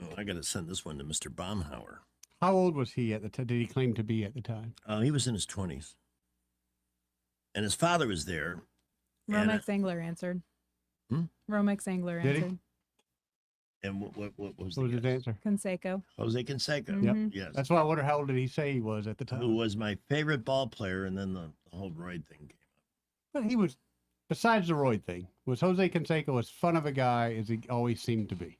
Oh, I got to send this one to Mr. Baumhauer. How old was he at the time? Did he claim to be at the time? He was in his 20s. And his father was there. and, Romex Angler answered. Hmm? Romex Angler Did he? answered. And what was What was the his guess? answer? Conseco. Jose Canseco. Mhm. Yes. That's why I wonder how old did he say he was at the time? Who was my favorite ball player, and then the whole Royd thing came. But he was, besides the Royd thing, was Jose Canseco as fun of a guy as he always seemed to be?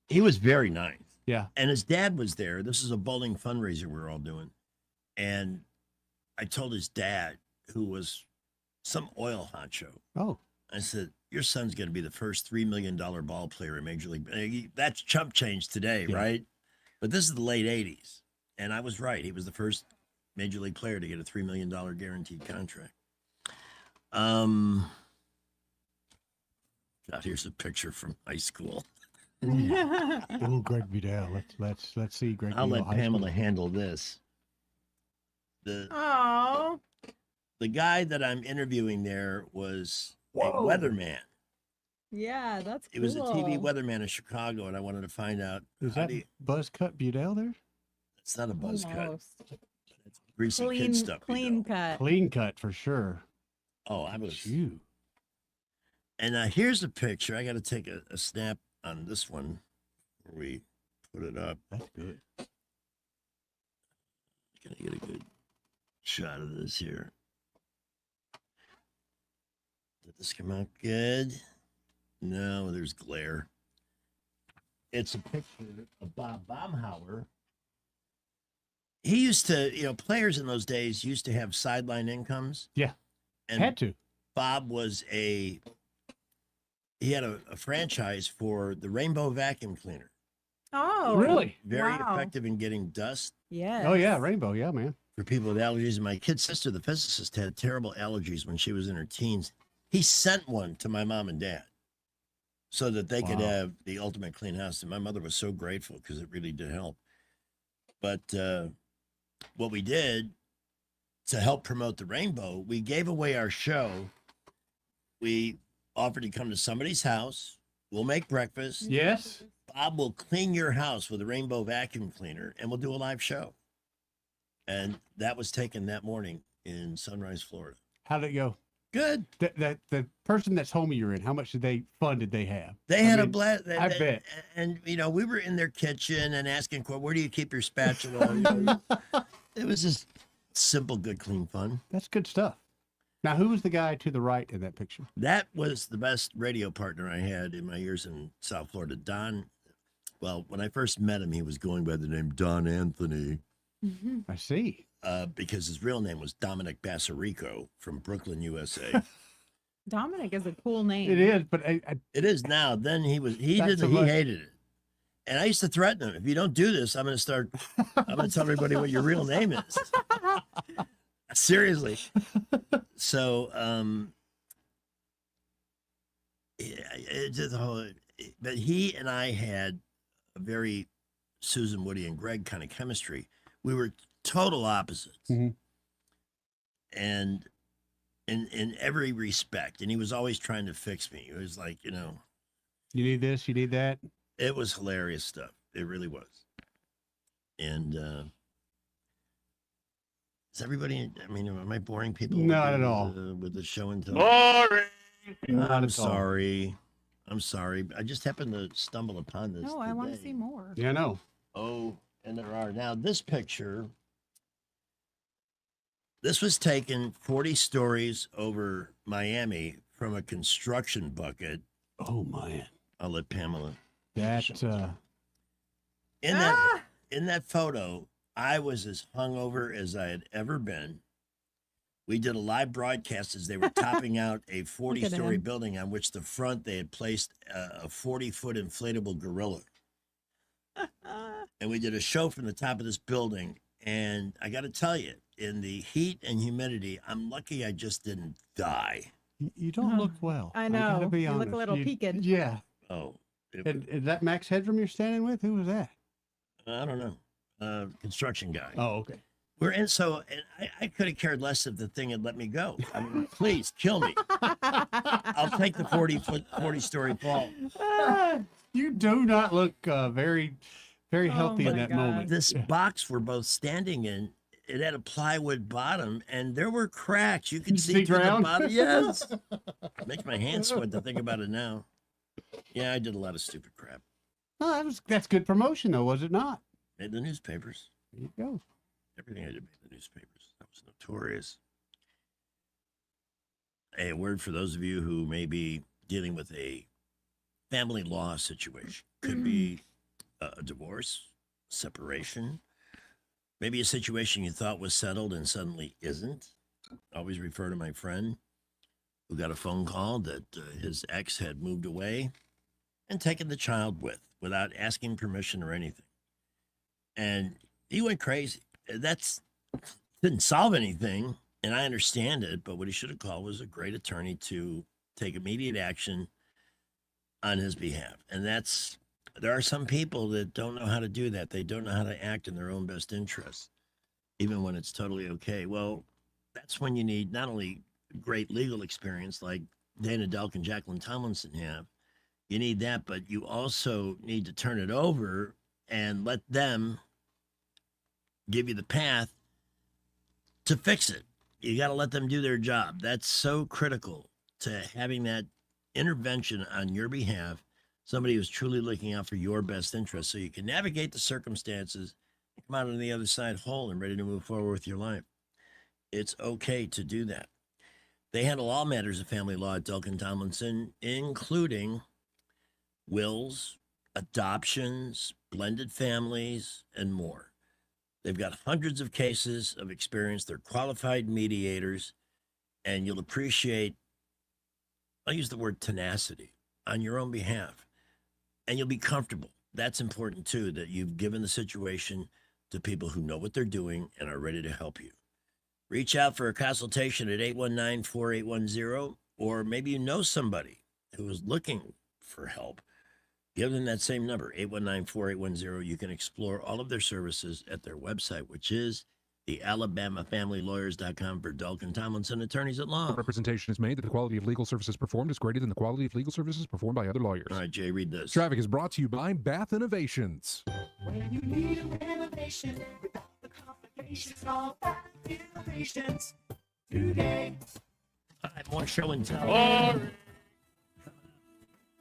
He was very nice. Yeah. And his dad was there. This is a bowling fundraiser we're all doing. And I told his dad, who was some oil honcho, Oh. I said, your son's going to be the first $3 million ball player in Major League. That's chump change today, Yeah. right? But this is the late 80s. And I was right. He was the first major league player to get a $3 million guaranteed contract. God, here's a picture from high school. Oh, Greg Vidal. Let's see Greg. I'll Vidal let Pamela handle this. The guy that I'm interviewing there was a weatherman. Yeah, that's cool. It was a TV weatherman in Chicago, and I wanted to find out. Is that buzz cut Vidal there? It's not a buzz cut. Almost. It's greasy kid stuff. Clean cut. Clean cut for sure. Oh, I was. You. And here's a picture. I got to take a snap on this one where we put it up. That's good. Gonna get a good shot of this here. Did this come out good? No, there's glare. It's a picture of Bob Baumhauer. He used to, players in those days used to have sideline incomes. Yeah. And had to. Bob he had a franchise for the Rainbow Vacuum Cleaner. Oh, really? Very effective in getting dust. Yeah. Oh yeah, Rainbow. Yeah, man. For people with allergies. My kid's sister, the physicist, had terrible allergies when she was in her teens. He sent one to my mom and dad so that they could have the ultimate clean house. And my mother was so grateful because it really did help. But what we did to help promote the Rainbow, we gave away our show. We offered to come to somebody's house. We'll make breakfast. Yes. Bob will clean your house with a Rainbow Vacuum Cleaner, and we'll do a live show. And that was taken that morning in Sunrise, Florida. How'd it go? Good. The person that's home you're in, how much did they have? They had a blast. I bet. And we were in their kitchen and asking, where do you keep your spatula? It was just simple, good, clean fun. That's good stuff. Now, who was the guy to the right in that picture? That was the best radio partner I had in my years in South Florida. Don. Well, when I first met him, he was going by the name Don Anthony. Mm-hmm. I see. Because his real name was Dominic Bassarico from Brooklyn, USA. Dominic is a cool name. It is, but it is now. Then he hated it. And I used to threaten him, if you don't do this, I'm going to tell everybody what your real name is. Seriously. So, but he and I had a very Susan, Woody, and Greg kind of chemistry. We were total opposites. Mm-hmm. And in every respect. And he was always trying to fix me. It was like, you need this, you need that. It was hilarious stuff. It really was. And is everybody, am I boring people? Not at all. With the show and tell? Boring. I'm sorry. I'm sorry. I just happened to stumble upon this. No, I want to see more. Yeah, I know. Oh, and there are. Now, this picture, this was taken 40 stories over Miami from a construction bucket. Oh, man. I'll let Pamela. In that photo, I was as hungover as I had ever been. We did a live broadcast as they were topping out a 40-story building on which the front they had placed a 40-foot inflatable gorilla. And we did a show from the top of this building. And I got to tell you, in the heat and humidity, I'm lucky I just didn't die. You don't look well. I know. gotta be you honest. look a little peaked. Yeah. Oh. And is that Max Headroom you're standing with? Who was that? I don't know. Construction guy. Oh, okay. And I could have cared less if the thing had let me go. I mean, please kill me. I'll take the 40-story fall. You do not look very, very healthy in that moment. This box we're both standing in, it had a plywood bottom, and there were cracks. You could see through the bottom. Yes. Makes my hands sweat to think about it now. Yeah, I did a lot of stupid crap. Oh, that's good promotion, though, was it not? Made the newspapers. There you go. Everything I did made the newspapers. That was notorious. Hey, a word for those of you who may be dealing with a family law situation. Could be a divorce, separation, maybe a situation you thought was settled and suddenly isn't. Always refer to my friend who got a phone call that his ex had moved away and taken the child without asking permission or anything. And he went crazy. To Didn't solve anything, and I understand it, but what he should have called was a great attorney to take immediate action on his behalf. And there are some people that don't know how to do that. They don't know how to act in their own best interest, even when it's totally okay. Well, that's when you need not only great legal experience like Dana Delk and Jacqueline Tomlinson have, you need that, but you also need to turn it over and let them give you the path to fix it. You got to let them do their job. That's so critical to having that intervention on your behalf, somebody who's truly looking out for your best interest so you can navigate the circumstances, come out on the other side whole and ready to move forward with your life. It's okay to do that. They handle all matters of family law at Delk and Tomlinson, including wills, adoptions, blended families, and more. They've got hundreds of cases of experience. They're qualified mediators, and you'll appreciate, I'll use the word tenacity, on your own behalf. And you'll be comfortable. That's important too, that you've given the situation to people who know what they're doing and are ready to help you. Reach out for a consultation at 819-4810, or maybe you know somebody who is looking for help. Give them that same number, 819-4810. You can explore all of their services at their website, which is the AlabamaFamilyLawyers.com for Delk and Tomlinson attorneys at law. Representation is made that the quality of legal services performed is greater than the quality of legal services performed by other lawyers. All right, Jay, read this. Traffic is brought to you by Bath Innovations. When you need a renovation without the complications, call Bath Innovations today. All right, more show and tell.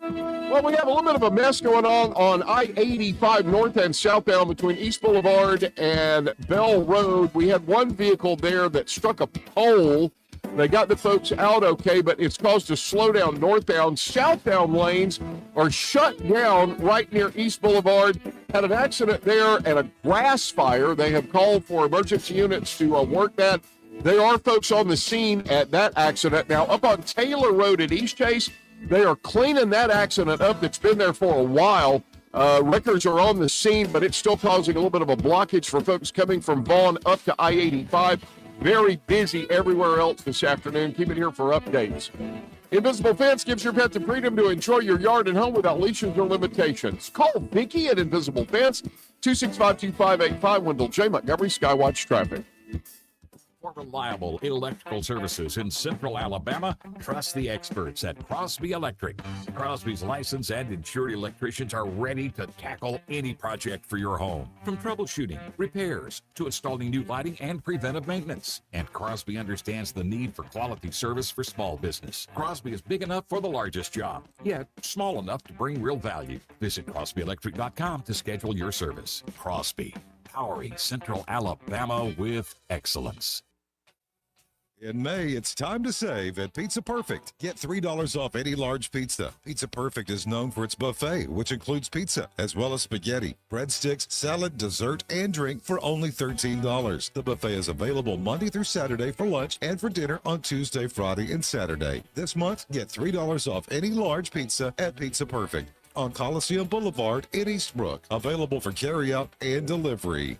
Well, we have a little bit of a mess going on I-85 north and southbound between East Boulevard and Bell Road. We had one vehicle there that struck a pole. They got the folks out okay, but it's caused a slowdown northbound. Southbound lanes are shut down right near East Boulevard. Had an accident there and a grass fire. They have called for emergency units to work that. There are folks on the scene at that accident. Now, up on Taylor Road at East Chase, they are cleaning that accident up that's been there for a while. Wreckers are on the scene, but it's still causing a little bit of a blockage for folks coming from Vaughn up to I-85. Very busy everywhere else this afternoon. Keep it here for updates. Invisible Fence gives your pet the freedom to enjoy your yard and home without leashes or limitations. Call Vicky at Invisible Fence, 265-2585, Wendell J. Montgomery, Skywatch Traffic. For reliable electrical services in Central Alabama, trust the experts at Crosby Electric. Crosby's licensed and insured electricians are ready to tackle any project for your home, from troubleshooting, repairs, to installing new lighting and preventive maintenance. And Crosby understands the need for quality service for small business. Crosby is big enough for the largest job, yet small enough to bring real value. Visit CrosbyElectric.com to schedule your service. Crosby, powering Central Alabama with excellence. In May, it's time to save at Pizza Perfect. Get $3 off any large pizza. Pizza Perfect is known for its buffet, which includes pizza, as well as spaghetti, breadsticks, salad, dessert, and drink for only $13. The buffet is available Monday through Saturday for lunch and for dinner on Tuesday, Friday, and Saturday. This month, get $3 off any large pizza at Pizza Perfect on Coliseum Boulevard in Eastbrook. Available for carryout and delivery.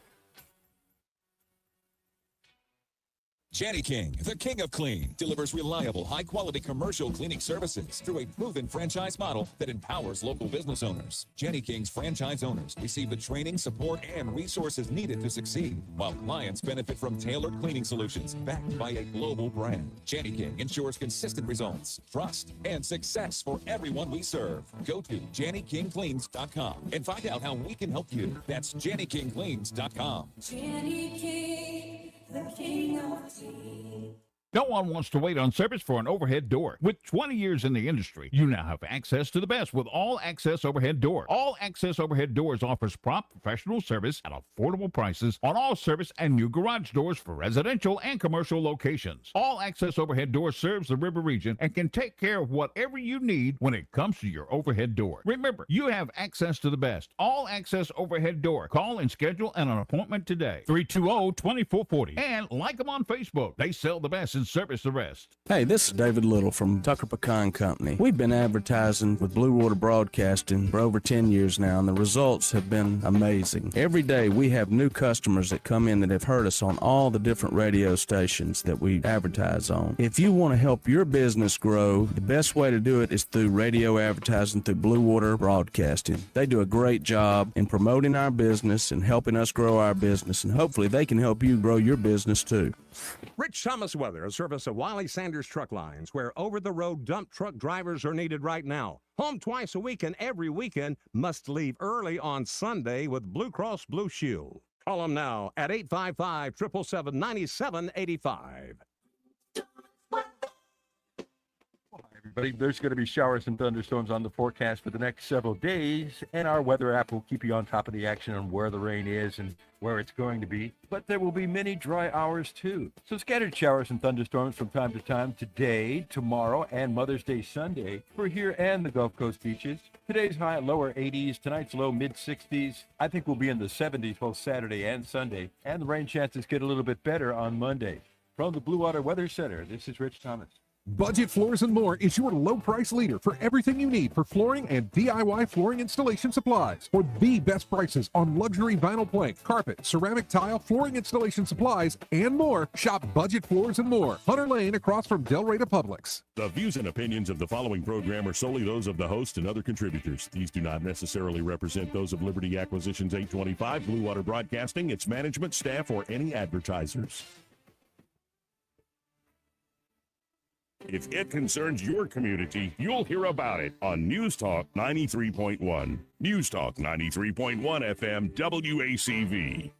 Jenny King, the king of clean, delivers reliable, high-quality commercial cleaning services through a proven franchise model that empowers local business owners. Jenny King's franchise owners receive the training, support, and resources needed to succeed, while clients benefit from tailored cleaning solutions backed by a global brand. Jenny King ensures consistent results, trust, and success for everyone we serve. Go to JennyKingCleans.com and find out how we can help you. That's JennyKingCleans.com. Jenny King, the king of tea. No one wants to wait on service for an overhead door. With 20 years in the industry, you now have access to the best with All Access Overhead Door. All Access Overhead Doors offers prompt professional service at affordable prices on all service and new garage doors for residential and commercial locations. All Access Overhead Door serves the river region and can take care of whatever you need when it comes to your overhead door. Remember, you have access to the best. All Access Overhead Door. Call and schedule an appointment today. 320-2440. And like them on Facebook. They sell the best in and service the rest. Hey, this is David Little from Tucker Pecan Company. We've been advertising with Blue Water Broadcasting for over 10 years now, and the results have been amazing. Every day we have new customers that come in that have heard us on all the different radio stations that we advertise on. If you want to help your business grow, the best way to do it is through radio advertising through Blue Water Broadcasting. They do a great job in promoting our business and helping us grow our business, and hopefully they can help you grow your business too. Rich Thomas Weather, a service of Wiley Sanders Truck Lines, where over-the-road dump truck drivers are needed right now. Home twice a week and every weekend, must leave early on Sunday with Blue Cross Blue Shield. Call them now at 855-777-9785. Everybody, there's going to be showers and thunderstorms on the forecast for the next several days, and our weather app will keep you on top of the action on where the rain is and where it's going to be. But there will be many dry hours too. So scattered showers and thunderstorms from time to time today, tomorrow, and Mother's Day Sunday for here and the Gulf Coast beaches. Today's high lower 80s, tonight's low mid 60s. I think we'll be in the 70s both Saturday and Sunday, and the rain chances get a little bit better on Monday. From the Blue Water Weather Center, this is Rich Thomas. Budget Floors and More is your low price leader for everything you need for flooring and DIY flooring installation supplies. For the best prices on luxury vinyl plank, carpet, ceramic tile, flooring installation supplies, and more, shop Budget Floors and More, Hunter Lane across from Del Rey to Publix. The views and opinions of the following program are solely those of the host and other contributors. These do not necessarily represent those of Liberty Acquisitions 825, Blue Water Broadcasting, its management, staff, or any advertisers. If it concerns your community, you'll hear about it on News Talk 93.1. News Talk 93.1 FM WACV.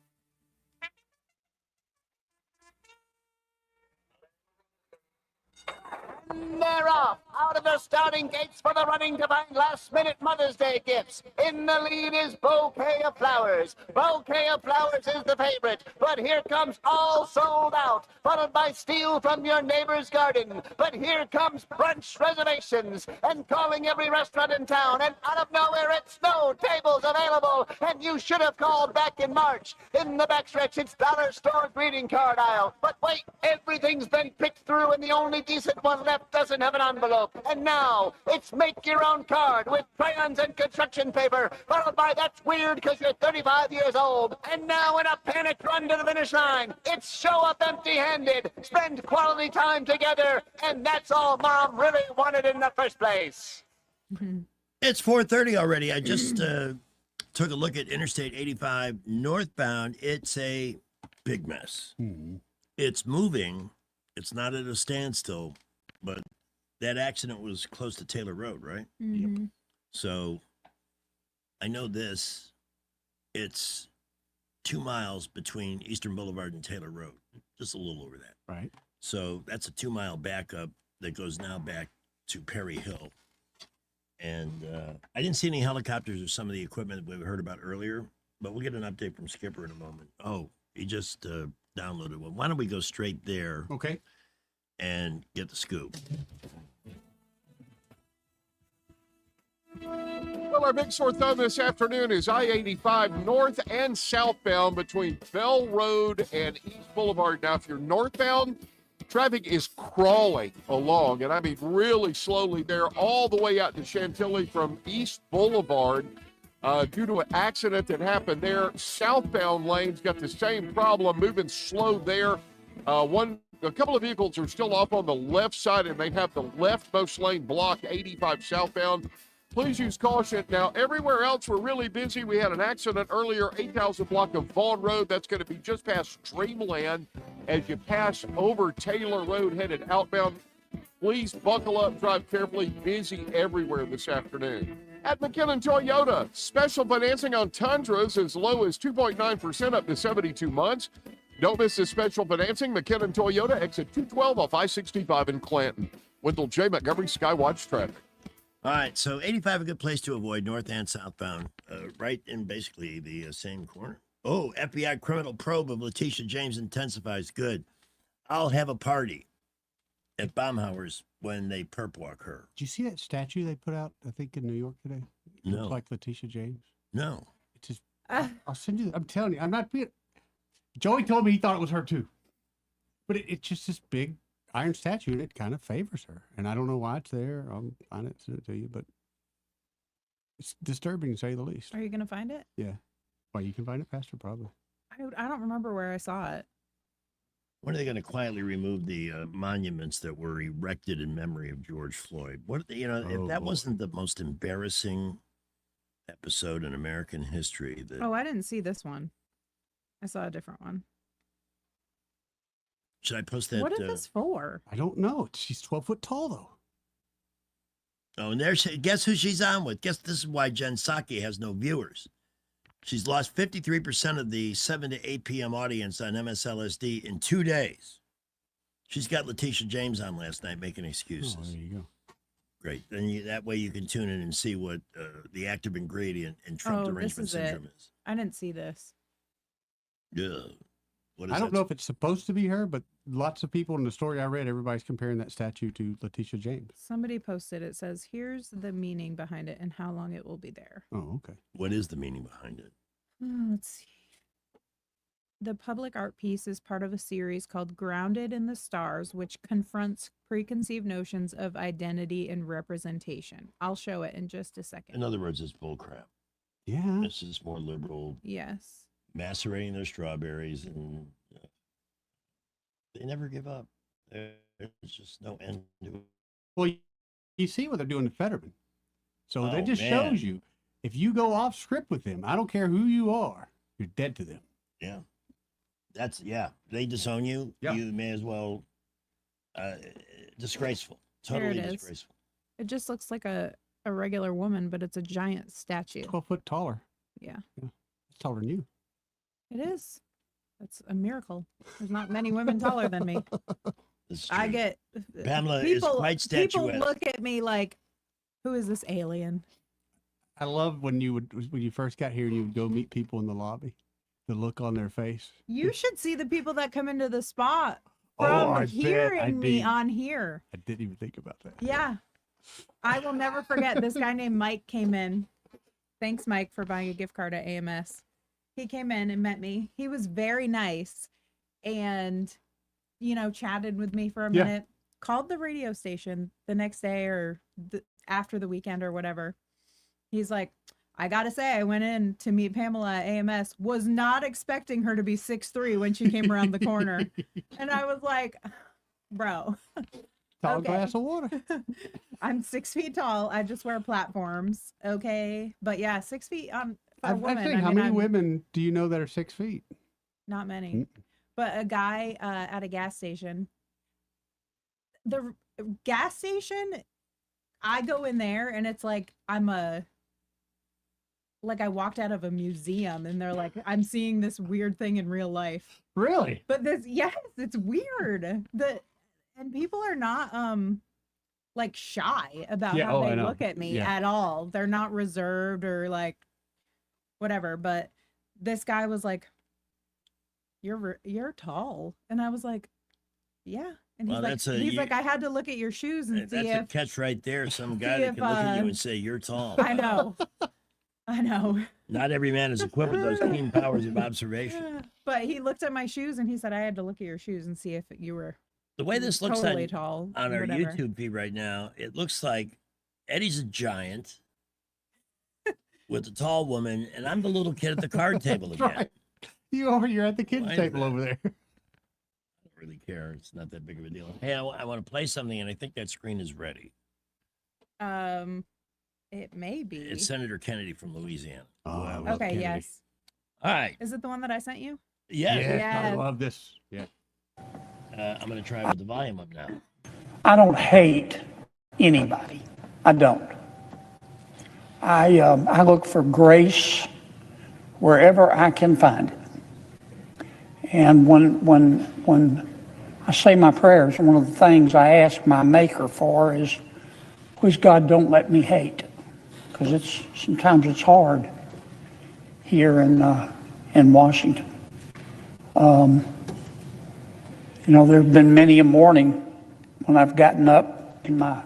They're off, out of the starting gates for the running to find last-minute Mother's Day gifts. In the lead is Bouquet of Flowers. Bouquet of Flowers is the favorite, but here comes All Sold Out, followed by Steal from Your Neighbor's Garden. But here comes Brunch Reservations, and calling every restaurant in town, and out of nowhere it's no tables available, and you should have called back in March. In the backstretch, it's Dollar Store greeting card aisle. But wait, everything's been picked through, and the only decent one left doesn't have an envelope. And now it's make your own card with crayons and construction paper, followed by that's weird because you're 35 years old. And now in a panic run to the finish line, it's show up empty-handed, spend quality time together, and that's all Mom really wanted in the first place. It's 4:30 already. I just took a look at Interstate 85 northbound. It's a big mess. It's moving. It's not at a standstill, but that accident was close to Taylor Road, right? Mhm. So I know this. It's 2 miles between Eastern Boulevard and Taylor Road, just a little over that. Right. So that's a 2 mile backup that goes now back to Perry Hill. And I didn't see any helicopters or some of the equipment that we heard about earlier, but we'll get an update from Skipper in a moment. Oh, he just downloaded one. Why don't we go straight there? Okay. And get the scoop. Well, our big sore thumb this afternoon is I-85 north and southbound between Bell Road and East Boulevard. Now, if you're northbound, traffic is crawling along, and I mean really slowly there, all the way out to Chantilly from East Boulevard due to an accident that happened there. Southbound lanes got the same problem, moving slow there. A couple of vehicles are still off on the left side, and they have the leftmost lane blocked, 85 southbound. Please use caution. Now, everywhere else, we're really busy. We had an accident earlier, 8,000 block of Vaughn Road. That's going to be just past Dreamland as you pass over Taylor Road headed outbound. Please buckle up, drive carefully. Busy everywhere this afternoon. At McKinnon Toyota, special financing on Tundras as low as 2.9% up to 72 months. Don't miss this special financing. McKinnon Toyota, exit 212 off I-65 in Clanton. Wendell J. Montgomery, Skywatch Traffic. All right, so 85 a good place to avoid, north and southbound, right in basically the same corner. Oh, FBI criminal probe of Letitia James intensifies. Good. I'll have a party at Baumhauer's when they perp walk her. Did you see that statue they put out, I think, in New York today? It No. looks like Letitia James. No. It's just, I'll send you, I'm telling you, I'm not being, Joey told me he thought it was her too. But it's just this big, iron statue, and it kind of favors her. And I don't know why it's there. I'll find it, send it to you, but it's disturbing to say the least. Are you gonna find it? Yeah. Well, you can find it faster, probably. I don't remember where I saw it. When are they going to quietly remove the monuments that were erected in memory of George Floyd? What if that wasn't the most embarrassing episode in American history? That Oh, I didn't see this one. I saw a different one. should I post that? What is this for? I don't know. She's 12 foot tall, though. Oh, and guess who she's on with? Guess this is why Jen Psaki has no viewers. She's lost 53% of the 7 to 8 p.m. audience on MSLSD in 2 days. She's got Letitia James on last night making excuses. Oh, there you go. Great. Then that way you can tune in and see what the active ingredient in Trump derangement syndrome is. I didn't see this. Yeah. What is I don't know if it's supposed to be her, but lots of people in the story I read, everybody's comparing that statue to Letitia James. Somebody posted it says, here's the meaning behind it and how long it will be there. Oh, okay. What is the meaning behind it? Let's see. The public art piece is part of a series called Grounded in the Stars, which confronts preconceived notions of identity and representation. I'll show it in just a second. In other words, it's bullcrap. Yeah. This is more liberal. Yes. Macerating their strawberries, and they never give up. There's just no end to it. Well, you see what they're doing to Fetterman. So that Oh, just man. shows you, if you go off script with them, I don't care who you are, you're dead to them. Yeah. They disown you. Yeah. You may as well. Disgraceful. There Totally it is. disgraceful. It just looks like a regular woman, but it's a giant statue. 12 foot taller. Yeah. It's taller than you. It is. That's a miracle. There's not many women taller than me. I get Pamela is quite People statuesque. look at me like, who is this alien? I love when you first got here and you would go meet people in the lobby, the look on their face. You should see the people that come into the spot Oh, from I bet hearing I me did. on here. I didn't even think about that. Yeah. I will never forget this guy named Mike came in. Thanks, Mike, for buying a gift card at AMS. He came in and met me. He was very nice and, chatted with me for a Yeah. minute. Called the radio station the next day or after the weekend or whatever. He's like, I gotta say, I went in to meet Pamela at AMS, was not expecting her to be 6'3" when she came around the corner. And I was like, bro. Tall okay. glass of water. I'm 6 feet tall. I just wear platforms. Okay. But yeah, 6 feet for a I woman. think, how many women do you know that are 6 feet? Not many. But a guy at a gas station. The gas station, I go in there and it's like I walked out of a museum and they're like, I'm seeing this weird thing in real life. Really? But yes, it's weird. And people are not like shy about Yeah, how I they know. look at me Yeah. at all. They're not reserved or like whatever. But this guy was like, you're tall. And I was like, yeah. And he's Well, like, that's a- he's you- like, I had to look at your shoes and see That's a if catch right there. Some guy see that if, can look at you uh, and say, you're tall. I know. I know. Not every man is equipped with those keen powers of observation. But he looked at my shoes and he said, I had to look at your shoes and see if you were The way this looks totally tall. on our whatever. YouTube feed right now, it looks like Eddie's a giant with a tall woman, and I'm the little kid at the card table That's again. right. You're at the kids' Why is table that? over there. I don't really care. It's not that big of a deal. Hey, I want to play something, and I think that screen is ready. It may be. It's Senator Kennedy from Louisiana. Okay, yes. All right. Is it the one that I sent you? Yes. I love this. Yeah. I'm going to try with the volume up now. I don't hate anybody. I don't. I look for grace wherever I can find it. And when I say my prayers, one of the things I ask my Maker for is, please God, don't let me hate, because sometimes it's hard here in Washington. There have been many a morning when I've gotten up in my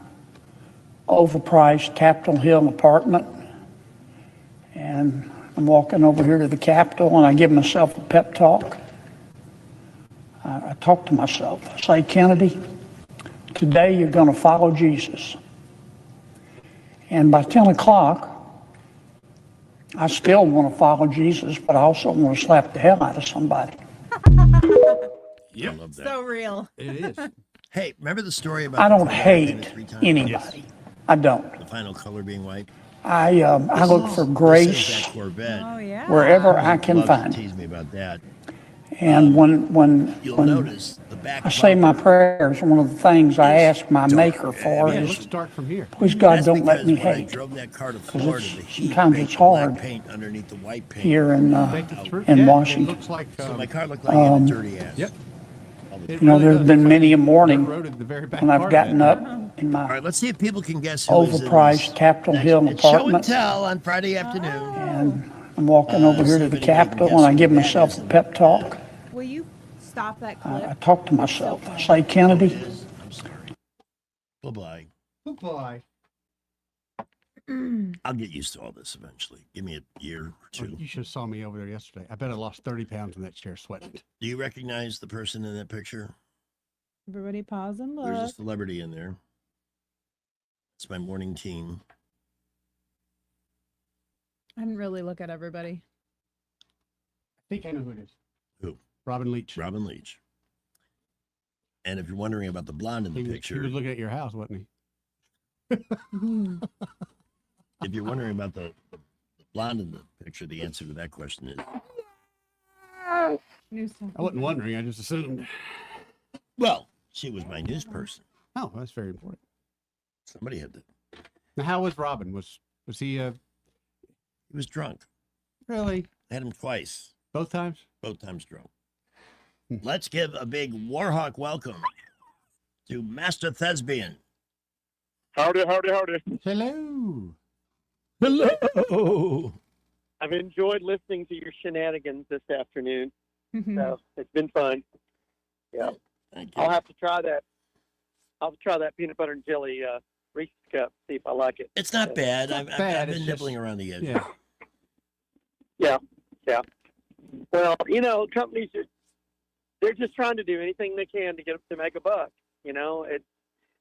overpriced Capitol Hill apartment and I'm walking over here to the Capitol and I give myself a pep talk. I talk to myself. I say, Kennedy, today you're going to follow Jesus. And by 10 o'clock, I still want to follow Jesus, but I also want to slap the hell out of somebody. Yep. I love that. So real. It is. Hey, remember the story about I the don't car hate painted 3 times? anybody. I don't. The final color being white. I look for This is grace that Corvette. wherever I can Love find to it. tease me about that. And when You'll notice the back I say my bumper prayers, one of the things I ask my Maker for Yeah, it is, looks dark from here. please God, That's don't let me because when I hate. drove that car to 'Cause Florida, it's- the heat sometimes baked it's the black hard paint underneath the white paint. here in It Washington. looks like So my car looked like it had a dirty ass. Yep. You know, there's been many a morning the very back when I've part of gotten it. up in All my right, let's see if people can guess who is in this overpriced Capitol Hill It's show and apartment, tell on Friday afternoon. and I'm walking over here see to if the anybody can Capitol, guess and I who give that myself is a in pep talk. Will you stop that clip? I talk to myself. I say, Kennedy, I'm sorry. Bye-bye. Goodbye. I'll get used to all this eventually. Give me a year or two. You should have saw me over there yesterday. I bet I lost 30 pounds in that chair sweating. Do you recognize the person in that picture? Everybody pause and There's a look. celebrity in there. It's my morning team. I didn't really look at everybody. I think I know who it is. Who? Robin Leach. Robin Leach. And if you're wondering about the blonde in the He picture, was looking at your house, wasn't he? if you're wondering about the blonde in the picture, the answer to that question is I wasn't wondering. I just assumed. well, she was my news person. Oh, that's very important. Somebody had to. Now, how was Robin? Was he He was drunk. really Had him twice. both times? Both times drunk. Let's give a big Warhawk welcome to Master Thespian. Howdy, howdy, howdy. Hello. Hello. I've enjoyed listening to your shenanigans this afternoon. So it's been fun. Yeah. Thank you. I'll have to try that. I'll try that peanut butter and jelly Reese's cup, see if I like it. It's not bad. I've bad, been it's nibbling just- around the edge. Yeah. Yeah. Well, companies they're just trying to do anything they can to make a buck.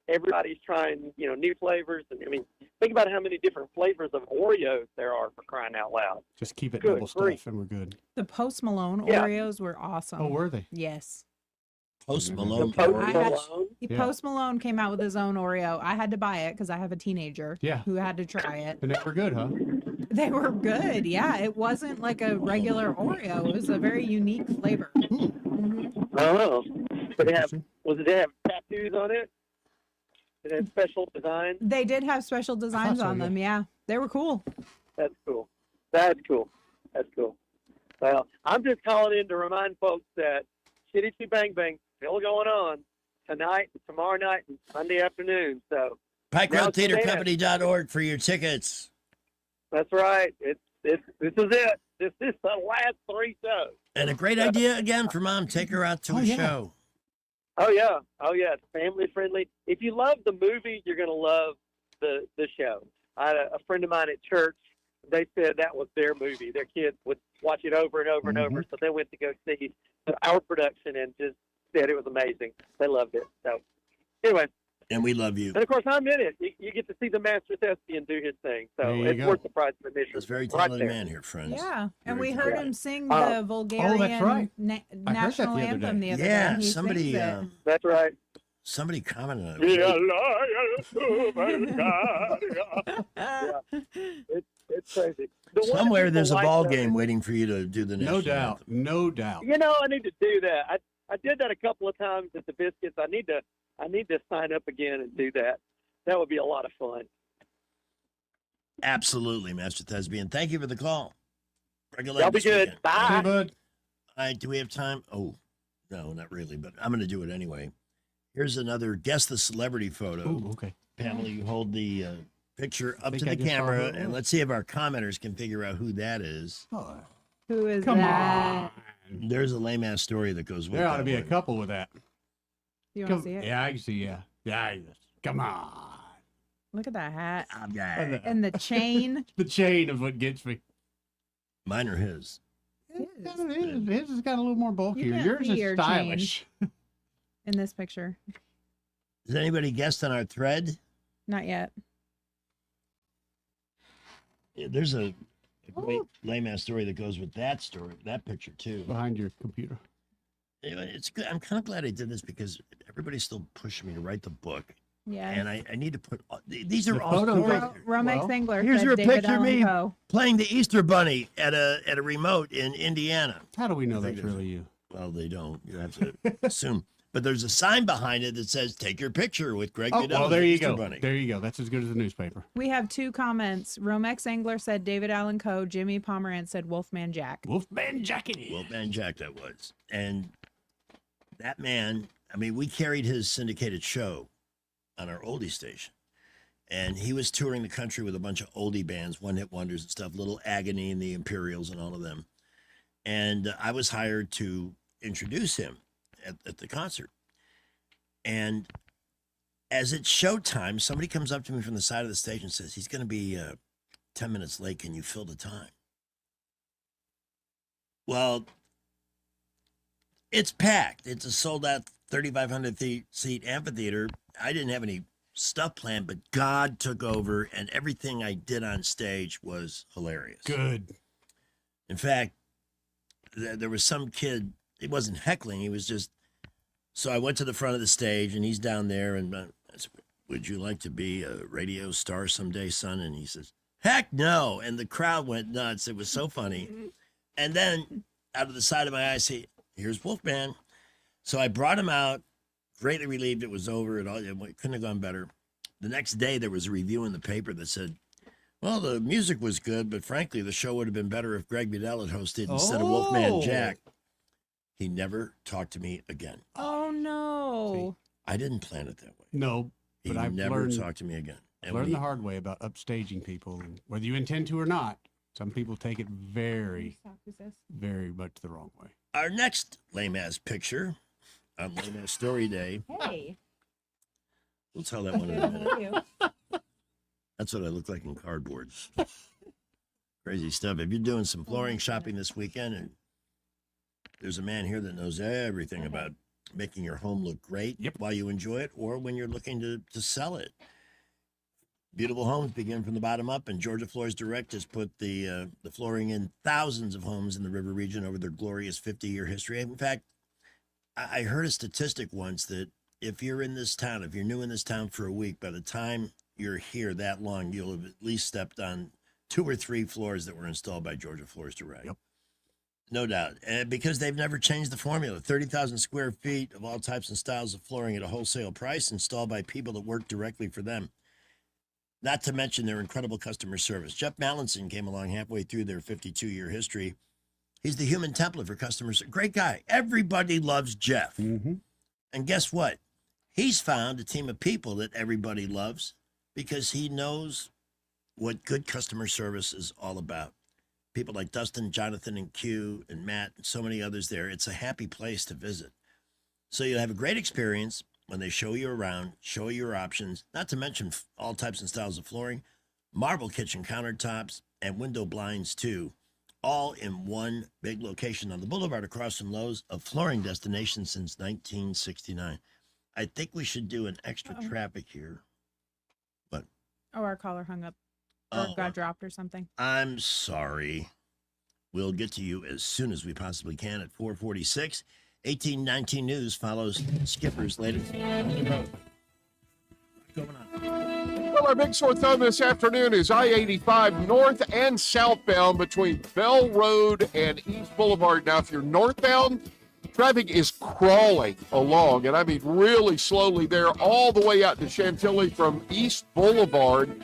Everybody's trying, new flavors. And I mean, think about how many different flavors of Oreos there are, for crying out loud. Just keep it Good double grief. stuff and we're good. The Post Malone Yeah. Oreos were awesome. Oh, were they? Yes. Post Malone. Post I had- Malone. Yeah. Post Malone came out with his own Oreo. I had to buy it because I have a teenager Yeah. who had to try it. And they were good, huh? They were good. Yeah, it wasn't like a regular Oreo. It was a very unique flavor. Oh, did it have tattoos on it? Did it have special designs? They did have special designs so, on yeah. them. Yeah, they were cool. That's cool. That's cool. That's cool. Well, I'm just calling in to remind folks that Shitty Two Bang Bang still going on tonight, tomorrow night, and Sunday afternoon. So PikeRoadTheaterCompany.org for your tickets. that's right. This is it. This is the last 3 shows. And a great idea again for Mom. Take her out to a show. Oh yeah. It's family friendly. If you love the movie, you're gonna love the show. I had a friend of mine at church. They said that was their movie. Their kids would watch it over and over and over. So they went to go see our production and just said it was amazing. They loved it. So anyway, And we love you. and of course I'm in it. You get to see the Master Thespian do his thing. So There you it's go. worth the price of admission. He's a very right talented there. man here, friends. Yeah, and Very we heard talented. him sing the Bulgarian right. national the other anthem day. the other Yeah, day. He somebody, sings it. That's right. Somebody commented on Yeah, it. it's crazy. The one Somewhere that there's a people ball like, game waiting for you to do the national No doubt. anthem. No doubt. I need to do that. I did that a couple of times at the Biscuits. I need to sign up again and do that. That would be a lot of fun. Absolutely, Master Thespian. Thank you for the call. Y'all be good. Bye. Hey, bud. All right, do we have time? Oh, no, not really, but I'm going to do it anyway. Here's another guess the celebrity photo. Ooh, okay. Pamela, you hold the picture up think to I the just saw camera, who it and was. let's see if our commenters can figure out who that is. Oh, Who is come that? on. There's a lame ass story that goes with There ought that to be a one. couple with that. You want to see it? Yeah, I can see. Yeah. Come on. Look at that hat I'm guy. and the chain. The chain is what gets me. Mine or his? His has got a little more bulkier. can't Yours see is your stylish. in this picture. Has anybody guessed on our thread? Not yet. Yeah, there's a great lame-ass story that goes with that story, that picture too. Behind your computer. Anyway, it's good. I'm kind of glad I did this because everybody's still pushing me to write the book. Yeah. And I need to put these are The all photos. stories. Romex Engler. Here's said your David picture of Allen me Coe. playing the Easter Bunny at a remote in Indiana. How do we know I think that's really you? Well, they don't. You have to assume. But there's a sign behind it that says, "Take your picture with Greg Oh, Goodell." well, there the you Easter go. Bunny. There you go. That's as good as the newspaper. We have 2 comments. Romex Engler said David Allen Coe. Jimmy Pomerantz said Wolfman Jack. Wolfman Jack it is. Wolfman Jack that was. And that man, I mean, we carried his syndicated show on our oldie station. And he was touring the country with a bunch of oldie bands, one-hit wonders and stuff, Little Agony and the Imperials and all of them. And I was hired to introduce him at the concert. And as it's showtime, somebody comes up to me from the side of the stage and says, he's going to be 10 minutes late. Can you fill the time? Well, it's packed. It's a sold-out 3,500 seat amphitheater. I didn't have any stuff planned, but God took over, and everything I did on stage was hilarious. Good. In fact, there was some kid, he wasn't heckling, he was just, so I went to the front of the stage, and he's down there, and I said, would you like to be a radio star someday, son? And he says, heck no. And the crowd went nuts. It was so funny. And then out of the side of my eye, I say, here's Wolfman. So I brought him out, greatly relieved it was over. It couldn't have gone better. The next day, there was a review in the paper that said, well, the music was good, but frankly, the show would have been better if Greg Goodell had hosted instead of Wolfman Jack. He never talked to me again. Oh, no. I didn't plan it that way. No, He but I've never learned, talked to me again. And learned when the hard way about upstaging people. And whether you intend to or not, some people take it very, very much the wrong way. our next lame-ass picture on Lame-Ass Story Day. Hey. We'll tell that one in a minute. That's what I look like in cardboard. Crazy stuff. If you're doing some flooring shopping this weekend, and there's a man here that knows everything about making your home look great while you enjoy it, or when you're looking to sell it. Beautiful homes begin from the bottom up, and Georgia Floors Direct has put the flooring in thousands of homes in the river region over their glorious 50-year history. In fact, I heard a statistic once that if you're in this town, if you're new in this town for a week, by the time you're here that long, you'll have at least stepped on 2 or 3 floors that were installed by Georgia Floors Direct. Yep. No doubt. And because they've never changed the formula. 30,000 square feet of all types and styles of flooring at a wholesale price, installed by people that work directly for them. Not to mention their incredible customer service. Jeff Mallinson came along halfway through their 52-year history. He's the human template for customers. Great guy. Everybody loves Jeff. Mm-hmm. And guess what? He's found a team of people that everybody loves because he knows what good customer service is all about. People like Dustin, Jonathan, and Q, and Matt, and so many others there. It's a happy place to visit. So you'll have a great experience when they show you around, show you your options, not to mention all types and styles of flooring, marble kitchen countertops, and window blinds too, all in one big location on the boulevard across from Lowe's, a flooring destination since 1969. I think we should do an extra traffic here. But Oh, our caller hung up or got dropped or something. I'm sorry. We'll get to you as soon as we possibly can at 4:46. 1819 News follows Skipper's latest. Well, our big sore thumb this afternoon is I-85 north and southbound between Bell Road and East Boulevard. Now, if you're northbound, traffic is crawling along, and I mean really slowly there, all the way out to Chantilly from East Boulevard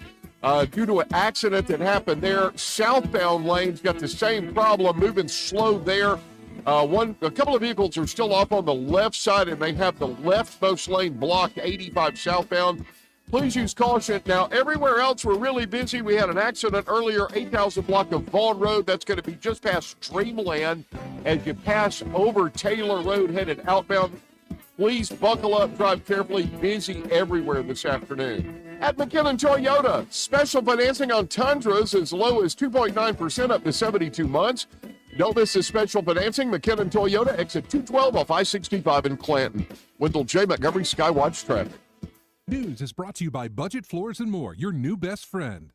due to an accident that happened there. Southbound lanes got the same problem, moving slow there. A couple of vehicles are still off on the left side, and they have the leftmost lane blocked, 85 southbound. Please use caution. Now, everywhere else, we're really busy. We had an accident earlier, 8,000 block of Vaughn Road. That's going to be just past Dreamland as you pass over Taylor Road headed outbound. Please buckle up, drive carefully. Busy everywhere this afternoon. At McKinnon Toyota, special financing on Tundras as low as 2.9% up to 72 months. Don't miss this special financing. McKinnon Toyota, exit 212 off I-65 in Clanton. Wendell J. Montgomery, Skywatch Traffic. News is brought to you by Budget Floors and More, your new best friend.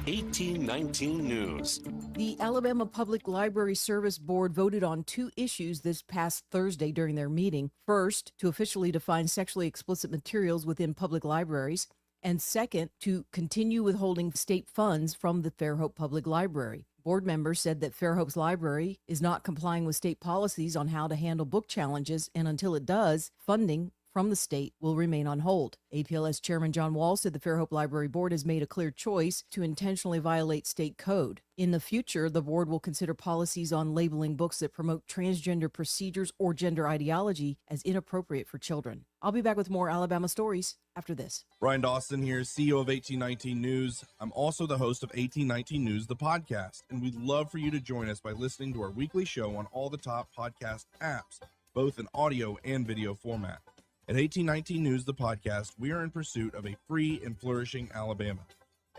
1819 News. The Alabama Public Library Service Board voted on two issues this past Thursday during their meeting. First, to officially define sexually explicit materials within public libraries, and second, to continue withholding state funds from the Fairhope Public Library. Board members said that Fairhope's library is not complying with state policies on how to handle book challenges, and until it does, funding from the state will remain on hold. APLS Chairman John Wall said the Fairhope Library Board has made a clear choice to intentionally violate state code. In the future, the board will consider policies on labeling books that promote transgender procedures or gender ideology as inappropriate for children. I'll be back with more Alabama stories after this. Brian Dawson here, CEO of 1819 News. I'm also the host of 1819 News, the podcast, and we'd love for you to join us by listening to our weekly show on all the top podcast apps, both in audio and video format. At 1819 News, the podcast, we are in pursuit of a free and flourishing Alabama.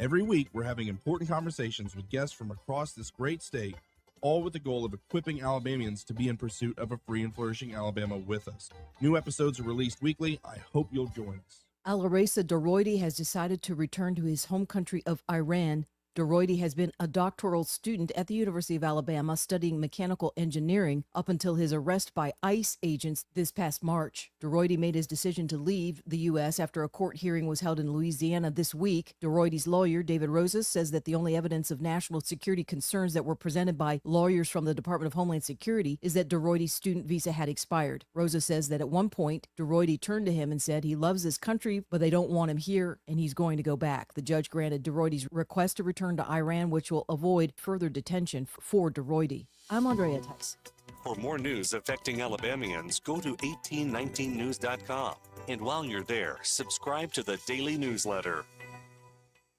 Every week, we're having important conversations with guests from across this great state, all with the goal of equipping Alabamians to be in pursuit of a free and flourishing Alabama with us. New episodes are released weekly. I hope you'll join us. Alireza Daroidi has decided to return to his home country of Iran. Daroidi has been a doctoral student at the University of Alabama studying mechanical engineering up until his arrest by ICE agents this past March. Daroidi made his decision to leave the U.S. after a court hearing was held in Louisiana this week. Daroidi's lawyer, David Rosas, says that the only evidence of national security concerns that were presented by lawyers from the Department of Homeland Security is that Daroidi's student visa had expired. Rosas says that at one point, Daroidi turned to him and said he loves his country, but they don't want him here, and he's going to go back. The judge granted Daroidi's request to return to Iran, which will avoid further detention for Daroidi. I'm Andrea Tice. For more news affecting Alabamians, go to 1819news.com. And while you're there, subscribe to the daily newsletter.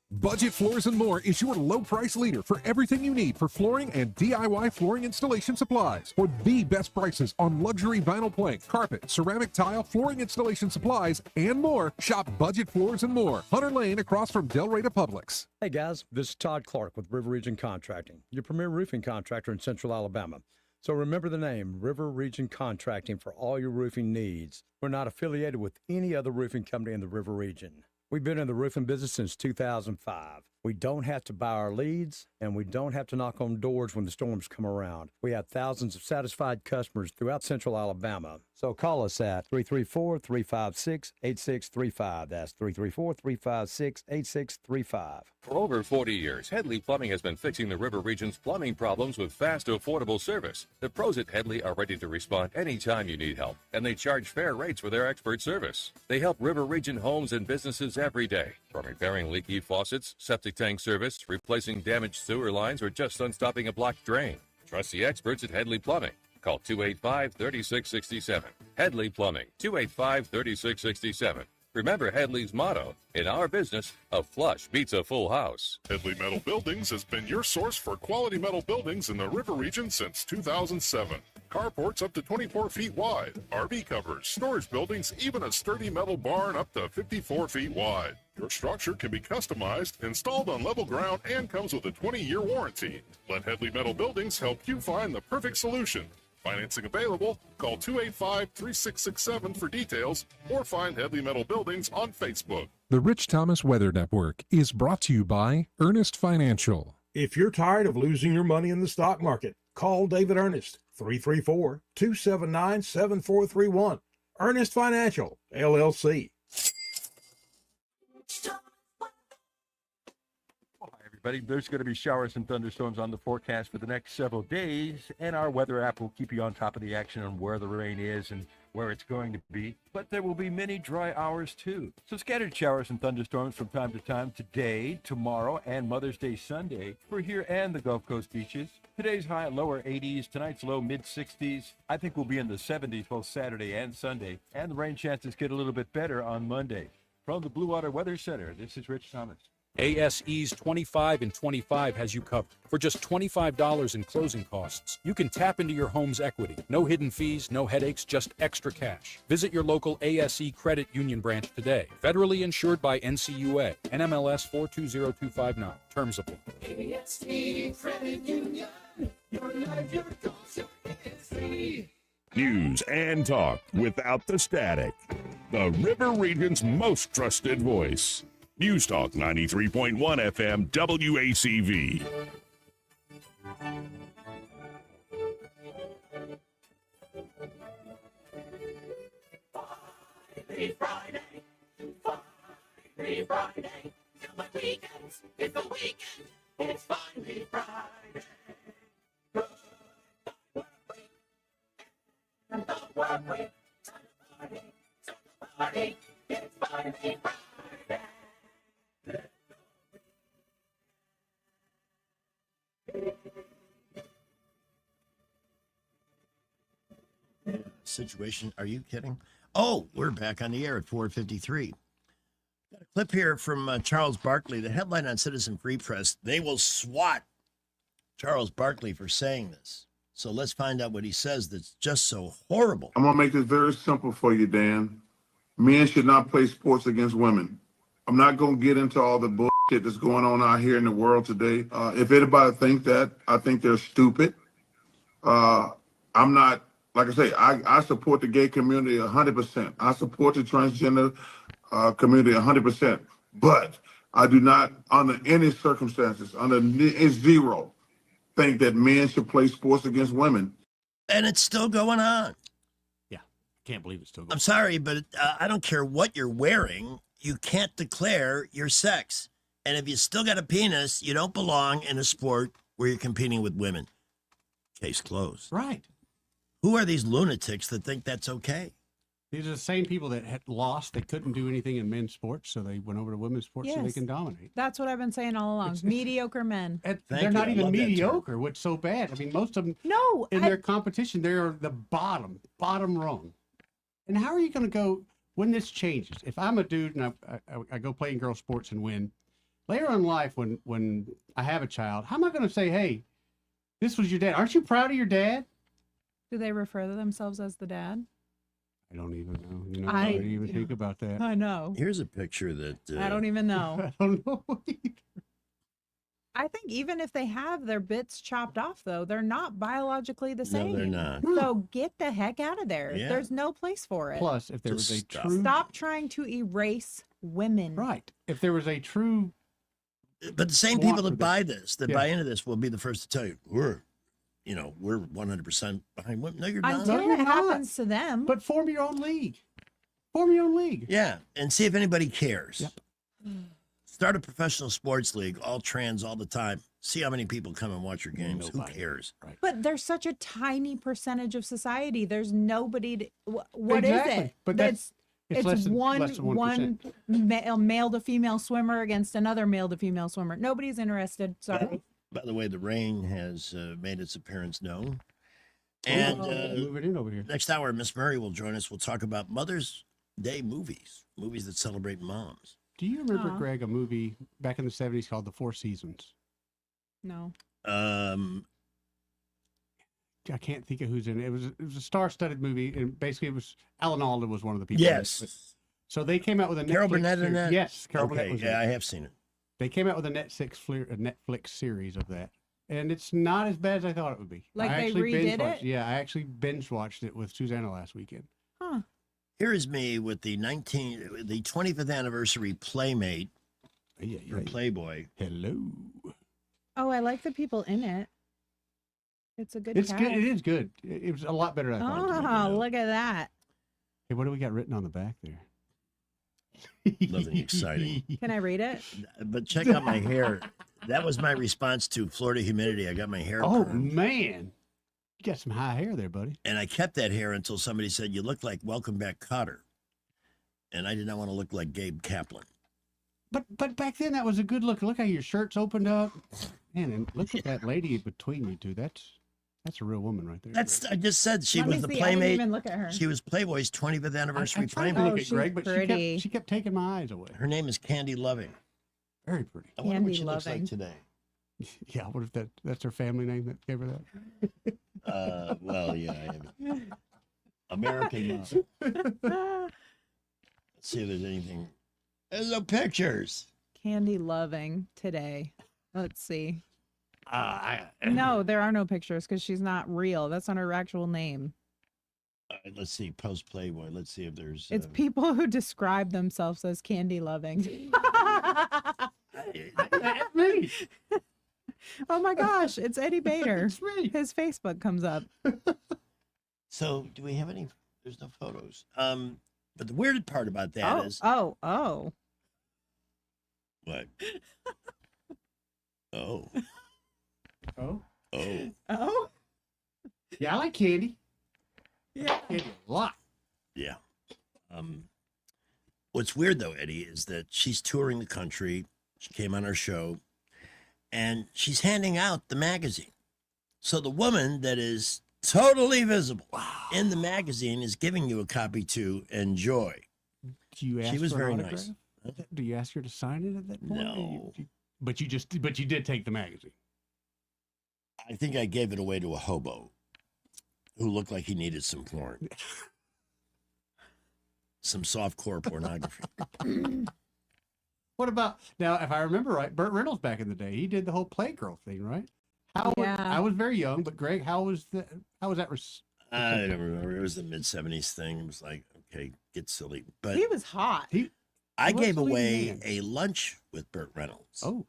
Budget Floors and More is your low price leader for everything you need for flooring and DIY flooring installation supplies. For the best prices on luxury vinyl plank, carpet, ceramic tile, flooring installation supplies, and more, shop Budget Floors and More, Hunter Lane across from Del Rey to Publix. Hey guys, this is Todd Clark with River Region Contracting, your premier roofing contractor in Central Alabama. So remember the name, River Region Contracting, for all your roofing needs. We're not affiliated with any other roofing company in the River Region. We've been in the roofing business since 2005. We don't have to buy our leads, and we don't have to knock on doors when the storms come around. We have thousands of satisfied customers throughout Central Alabama. So call us at 334-356-8635. That's 334-356-8635. For over 40 years, Headley Plumbing has been fixing the River Region's plumbing problems with fast, affordable service. The pros at Headley are ready to respond anytime you need help, and they charge fair rates for their expert service. They help River Region homes and businesses every day, from repairing leaky faucets, septic tank service, replacing damaged sewer lines, or just unstopping a blocked drain. Trust the experts at Headley Plumbing. Call 285-3667. Headley Plumbing, 285-3667. Remember Headley's motto, in our business, a flush beats a full house. Headley Metal Buildings has been your source for quality metal buildings in the River Region since 2007. Carports up to 24 feet wide, RV covers, storage buildings, even a sturdy metal barn up to 54 feet wide. Your structure can be customized, installed on level ground, and comes with a 20-year warranty. Let Headley Metal Buildings help you find the perfect solution. Financing available. Call 285-3667 for details or find Headley Metal Buildings on Facebook. The Rich Thomas Weather Network is brought to you by Earnest Financial. If you're tired of losing your money in the stock market, call David Earnest, 334-279-7431. Earnest Financial, LLC. Everybody, there's going to be showers and thunderstorms on the forecast for the next several days, and our weather app will keep you on top of the action on where the rain is and where it's going to be. But there will be many dry hours too. So scattered showers and thunderstorms from time to time today, tomorrow, and Mother's Day Sunday for here and the Gulf Coast beaches. Today's high lower 80s, tonight's low mid 60s. I think we'll be in the 70s both Saturday and Sunday, and the rain chances get a little bit better on Monday. From the Blue Water Weather Center, this is Rich Thomas. ASE's 25 and 25 has you covered. For just $25 in closing costs, you can tap into your home's equity. No hidden fees, no headaches, just extra cash. Visit your local ASE Credit Union branch today. Federally insured by NCUA. NMLS 420259. Terms apply. ASE Credit Union. Your life, your goals, your free. News and talk without the static. The River Region's most trusted voice. News Talk 93.1 FM WACV. Finally Friday, finally Friday. Come on, weekends, it's the weekend. It's finally Friday. And the work week, time to party, time to party. It's finally Friday. Situation. Are you kidding? Oh, we're back on the air at 4:53. Got a clip here from Charles Barkley. The headline on Citizen Free Press: they will swat Charles Barkley for saying this. So let's find out what he says that's just so horrible. I'm going to make this very simple for you, Dan. Men should not play sports against women. I'm not going to get into all the bullshit that's going on out here in the world today. If anybody thinks that, I think they're stupid. I'm not, like I say, I support the gay community 100%. I support the transgender community 100%. But I do not, under any circumstances, zero, think that men should play sports against women. And it's still going on. Yeah, can't believe it's still going on. I'm sorry, but I don't care what you're wearing. You can't declare your sex. And if you still got a penis, you don't belong in a sport where you're competing with women. Case closed. Right. Who are these lunatics that think that's okay? These are the same people that had lost. They couldn't do anything in men's sports, so they went over to women's sports so they Yes. can dominate. That's what I've been saying all along. Mediocre men. They're not even mediocre. What's so bad? I mean, most of them, No, in their competition, they're the bottom rung. And how are you going to go when this changes? If I'm a dude and I go play in girl sports and win, later in life when I have a child, how am I going to say, hey, this was your dad? Aren't you proud of your dad? Do they refer to themselves as the dad? I don't even know. You know, I- I didn't even think about that. I know. Here's a picture that I don't even know. I don't know. I think even if they have their bits chopped off, though, they're not biologically the same. they're not. So get the heck out of there. Yeah. There's no place for it. Plus, if there was a true Stop trying to erase women. right, if there was a true, But the same want people for that buy this, that Yeah. buy into this, will be the first to tell you, we're 100% behind women. No, you're not. Until it happens to them. but form your own league. Form your own league. Yeah, and see if anybody cares. Start a professional sports league, all trans all the time. See how many people come and watch your games. Who cares? But there's such a tiny percentage of society. There's nobody. What is Exactly. it? But that's- it's less than- one less than one 1%. male to female swimmer against another male to female swimmer. Nobody's interested. Sorry. By the way, the rain has made its appearance known. And move it in over here. next hour, Miss Murray will join us. We'll talk about Mother's Day movies that celebrate moms. Do you remember, Aw. Greg, a movie back in the 70s called The Four Seasons? No. I can't think of who's in it. It was a star-studded movie, and basically it was Alan Alda was one of the people. in it. Yes. So they came out with a Carol Netflix Burnett in series. that? Yes, Carol Okay, Burnett was in yeah, it. I have seen it. They came out with a Netflix series of that, and it's not as bad as I thought it would be. Like I they actually redid binge-watched- it? Yeah, I actually binge watched it with Susanna last weekend. Huh. Here is me with the 25th anniversary Playmate from Playboy. Hello. Oh, I like the people in it. It's a good. It's cast. good. It is good. It was a lot better than I thought it was gonna be, Oh, though. look at that. Hey, what do we got written on the back there? Nothing exciting. Can I read it? But check out my hair. That was my response to Florida humidity. I got my hair Oh permed. man, you got some high hair there, buddy. And I kept that hair until somebody said, "You look like Welcome Back, Kotter." And I did not want to look like Gabe Kaplan. But back then that was a good look. Look how your shirt's opened up, man. And look at that lady between you two. That's a real woman right there. I just said she Let was me the see. I didn't Playmate. even look at her. She was Playboy's 25th anniversary I tried to Playmate. look at Greg, but pretty. she kept taking my eyes away. Her name is Candy Loving. Very pretty. I wonder what Candy she looks like Loving. today. Yeah, what if that's her family name that gave her that? Well, yeah, I am. American Mom. Let's see if there's anything. There's no pictures. Candy Loving today. Let's see. I No, there are no pictures because she's not real. That's not her actual name. Let's see, post Playboy. Let's see if there's. It's people who describe themselves as candy loving. That's me. Oh my gosh, it's Eddie Bader. It's me. His Facebook comes up. So, do we have any? There's no photos. But the weird part about that is Oh. what? Oh. Oh. Oh. Yeah, I like candy. Yeah. Candy a lot. Yeah. What's weird though, Eddie, is that she's touring the country. She came on our show, and she's handing out the magazine. So the woman that is totally visible in the magazine is giving you a copy to enjoy. Do you ask She was for an very autograph? nice. Do you ask her to sign it at that point? No. But you did take the magazine. I think I gave it away to a hobo who looked like he needed some porn. Some softcore pornography. What about now? If I remember right, Burt Reynolds back in the day, he did the whole Playgirl thing, right? I was very young, but Greg, how was that? I don't remember. It was the mid '70s thing. It was like, okay, get silly. But He was hot. I was gave the leading away man. a lunch with Burt Reynolds. Oh.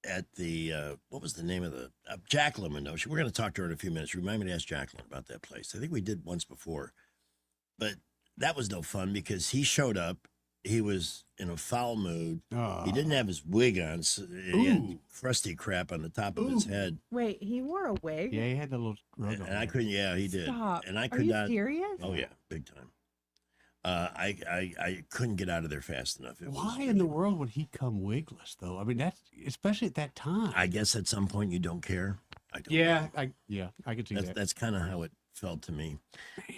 At the what was the name of the Jacqueline would know. We're going to talk to her in a few minutes. Remind me to ask Jacqueline about that place. I think we did once before, but that was no fun because he showed up. He was in a foul mood. He didn't have his wig on. So he had crusty crap on the top of his head. Wait, he wore a wig? Yeah, he had the little rug on. And I couldn't. Yeah, he did. Stop. And I Are could you not. serious? Oh yeah, big time. I couldn't get out of there fast enough. Why in the world would he come wigless though? I mean, that's especially at that time. I guess at some point you don't care. I could see that. That's kind of how it felt to me.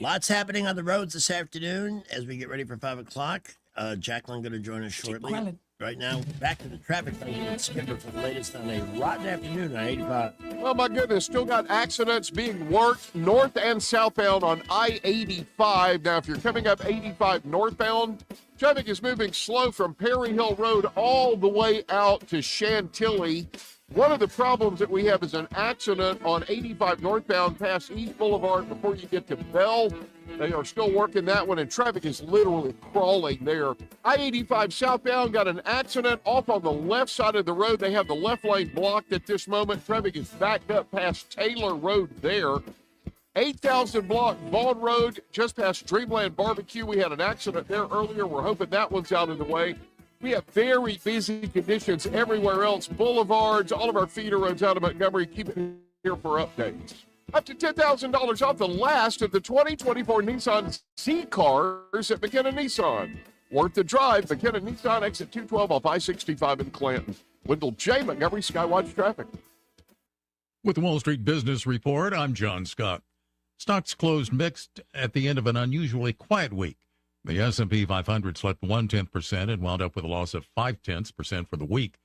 Lots happening on the roads this afternoon as we get ready for 5 o'clock. Jacqueline going to join us shortly. Right now, back to the traffic. Skipper for the latest on a rotten afternoon on 85. Oh my goodness, still got accidents being worked north and southbound on I-85. Now, if you're coming up 85 northbound, traffic is moving slow from Perry Hill Road all the way out to Chantilly. One of the problems that we have is an accident on 85 northbound past East Boulevard before you get to Bell. They are still working that one, and traffic is literally crawling there. I-85 southbound got an accident off on the left side of the road. They have the left lane blocked at this moment. Traffic is backed up past Taylor Road there. 8,000 block Vaughn Road, just past Dreamland Barbecue. We had an accident there earlier. We're hoping that one's out of the way. We have very busy conditions everywhere else. Boulevards, all of our feeder roads out of Montgomery. Keep it here for updates. Up to $10,000 off the last of the 2024 Nissan Z-Cars at McKenna Nissan. Worth the drive, McKenna Nissan, exit 212 off I-65 in Clanton. Wendell J. Montgomery, Skywatch Traffic. With the Wall Street Business Report, I'm John Scott. Stocks closed mixed at the end of an unusually quiet week. The S&P 500 slipped 0.1% and wound up with a loss of 0.5% for the week.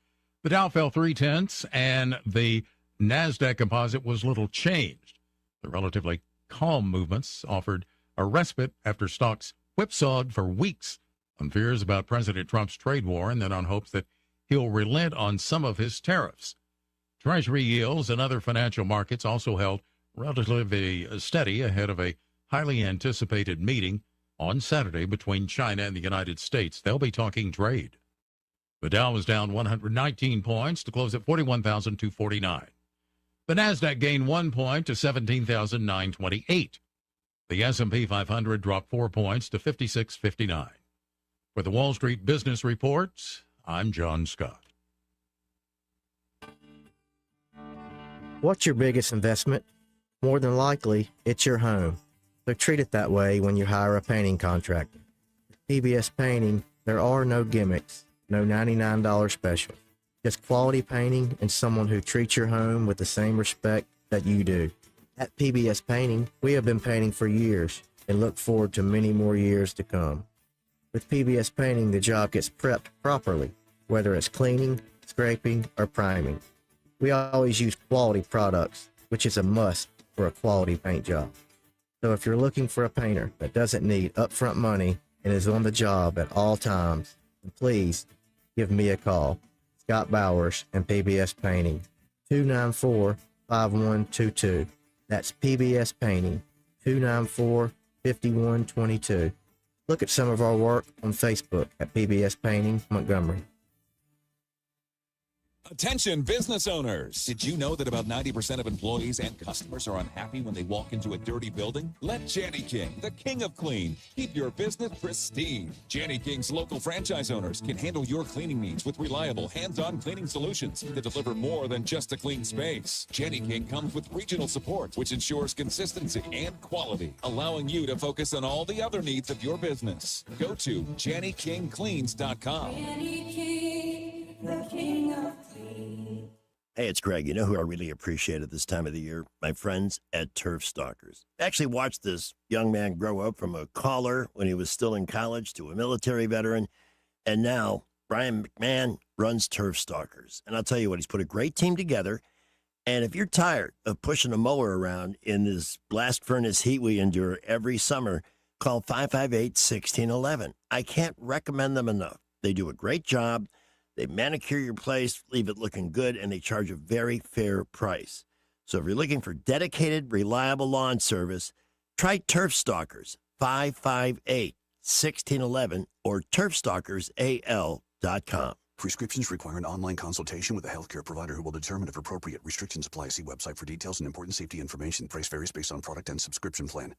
The Dow fell 0.3, and the NASDAQ composite was little changed. The relatively calm movements offered a respite after stocks whipsawed for weeks on fears about President Trump's trade war and then on hopes that he'll relent on some of his tariffs. Treasury yields and other financial markets also held relatively steady ahead of a highly anticipated meeting on Saturday between China and the United States. They'll be talking trade. The Dow was down 119 points to close at 41,249. The NASDAQ gained 1 point to 17,928. The S&P 500 dropped 4 points to 5659. For the Wall Street Business Report, I'm John Scott. What's your biggest investment? More than likely, it's your home. So treat it that way when you hire a painting contractor. PBS Painting, there are no gimmicks, no $99 special. Just quality painting and someone who treats your home with the same respect that you do. At PBS Painting, we have been painting for years and look forward to many more years to come. With PBS Painting, the job gets prepped properly, whether it's cleaning, scraping, or priming. We always use quality products, which is a must for a quality paint job. So if you're looking for a painter that doesn't need upfront money and is on the job at all times, then please give me a call. Scott Bowers and PBS Painting, 294-5122. That's PBS Painting, 5122. Look at some of our work on Facebook at PBS Painting Montgomery. Attention business owners. Did you know that about 90% of employees and customers are unhappy when they walk into a dirty building? Let Janny King, the king of clean, keep your business pristine. Janny King's local franchise owners can handle your cleaning needs with reliable, hands-on cleaning solutions that deliver more than just a clean space. Janny King comes with regional support, which ensures consistency and quality, allowing you to focus on all the other needs of your business. Go to JannyKingCleans.com. Janny King, the king of clean. Hey, it's Greg. You know who I really appreciate at this time of the year? My friends at Turf Stalkers. I actually watched this young man grow up from a caller when he was still in college to a military veteran. And now Brian McMahon runs Turf Stalkers. And I'll tell you what, he's put a great team together. And if you're tired of pushing a mower around in this blast furnace heat we endure every summer, call 558-1611. I can't recommend them enough. They do a great job. They manicure your place, leave it looking good, and they charge a very fair price. So if you're looking for dedicated, reliable lawn service, try Turf Stalkers, 558-1611 or turfstalkersal.com. Prescriptions require an online consultation with a healthcare provider who will determine if appropriate. Restrictions apply. See website for details and important safety information. Price varies based on product and subscription plan.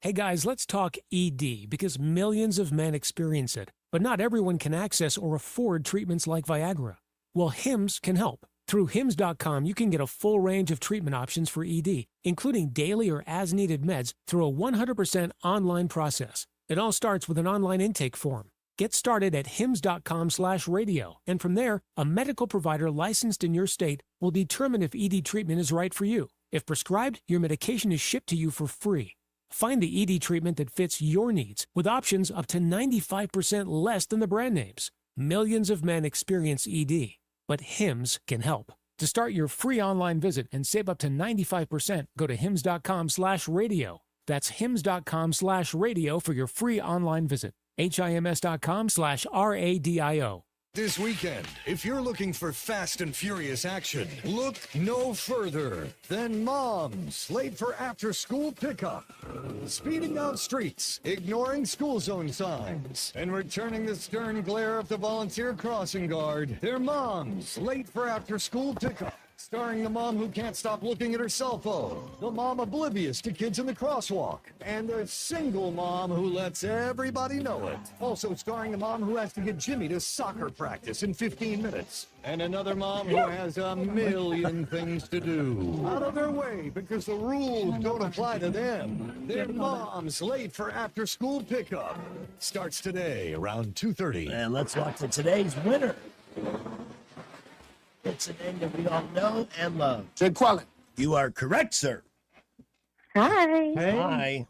Hey guys, let's talk ED because millions of men experience it, but not everyone can access or afford treatments like Viagra. Well, Hims can help. Through Hims.com, you can get a full range of treatment options for ED, including daily or as-needed meds through a 100% online process. It all starts with an online intake form. Get started at hims.com/radio, and from there, a medical provider licensed in your state will determine if ED treatment is right for you. If prescribed, your medication is shipped to you for free. Find the ED treatment that fits your needs with options up to 95% less than the brand names. Millions of men experience ED, but Hims can help. To start your free online visit and save up to 95%, go to hims.com/radio. That's hims.com/radio for your free online visit. HIMS.com/RADIO. This weekend, if you're looking for fast and furious action, look no further than Moms Late for After School Pickup. Speeding down streets, ignoring school zone signs, and returning the stern glare of the volunteer crossing guard. They're Moms Late for After School Pickup. Starring the mom who can't stop looking at her cell phone, the mom oblivious to kids in the crosswalk, and the single mom who lets everybody know it. Also starring the mom who has to get Jimmy to soccer practice in 15 minutes, and another mom who has a million things to do. Out of their way because the rules don't apply to them. Their Moms Late for After School Pickup starts today around 2:30. And let's walk to today's winner. It's a name that we all know and love. Jed Quallen. You are correct, sir. Hi. Hi.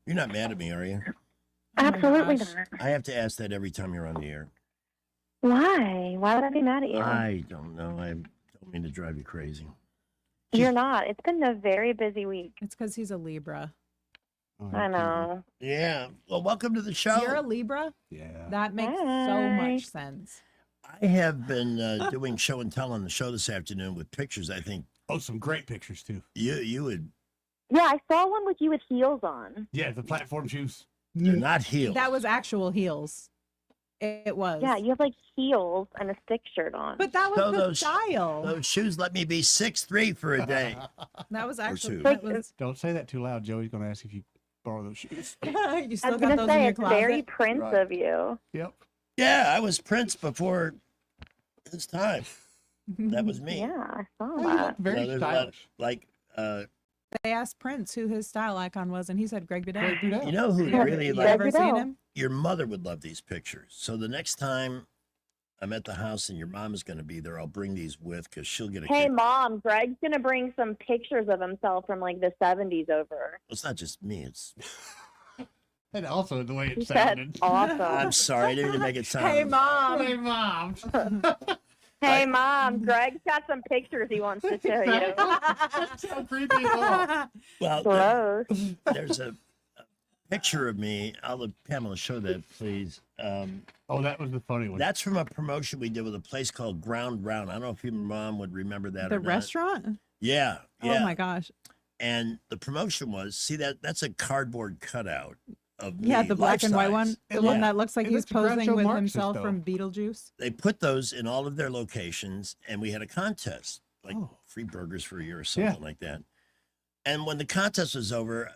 You're not mad at me, are you? Absolutely not. I have to ask that every time you're on the air. Why? Why would I be mad at you? I don't know. I don't mean to drive you crazy. You're not. It's been a very busy week. It's because he's a Libra. I know. Yeah. Well, welcome to the show. You're a Libra? Yeah. That makes so Hi. much sense. I have been doing show and tell on the show this afternoon with pictures. I think. Oh, some great pictures too. You would. Yeah, I saw one with you with heels on. Yeah, the platform shoes. They're not heels. That was actual heels. It was. Yeah, you have like heels and a stick shirt on. But that was So the those- style. Those shoes let me be 6'3" for a day. That was actually. two. That was, Don't say that too loud. Joey's going to ask if you borrow those shoes. you I still was got gonna those say in your it's closet? very Prince Right. of you. Yep. Yeah, I was Prince before his time. That was me. Yeah, I saw Oh, that. Very there's a lot- stylish. like, They asked Prince who his style icon was, and he said Greg Bedell. you know who Yeah, really You Greg like ever seen Bedell. him? your mother would love these pictures. So the next time I'm at the house and your mom is going to be there, I'll bring these with because she'll get a Hey, kick. Mom, Greg's going to bring some pictures of himself from like the 70s over. It's not just me. It's. And also the way He it said, sounded. awesome. I'm sorry, I didn't mean to make it sound. Hey, Mom. Hey, Mom. Hey, Mom, Greg's got some pictures he wants to show you. That's so creepy. Oh. Well, Gross. there's a picture of me. I'll let Pamela show that, please. Oh, that was the funny one. That's from a promotion we did with a place called Ground Round. I don't know if your mom would remember that The or not. restaurant? Yeah, yeah. Oh my gosh. And the promotion was, see that's a cardboard cutout of Yeah, me, the black and white one. life-size. The one Yeah. that looks like It he's looks Groucho posing with Marxist, himself though. from Beetlejuice. They put those in all of their locations, and we had a contest, like free burgers for a year or something like that. And when the contest was over,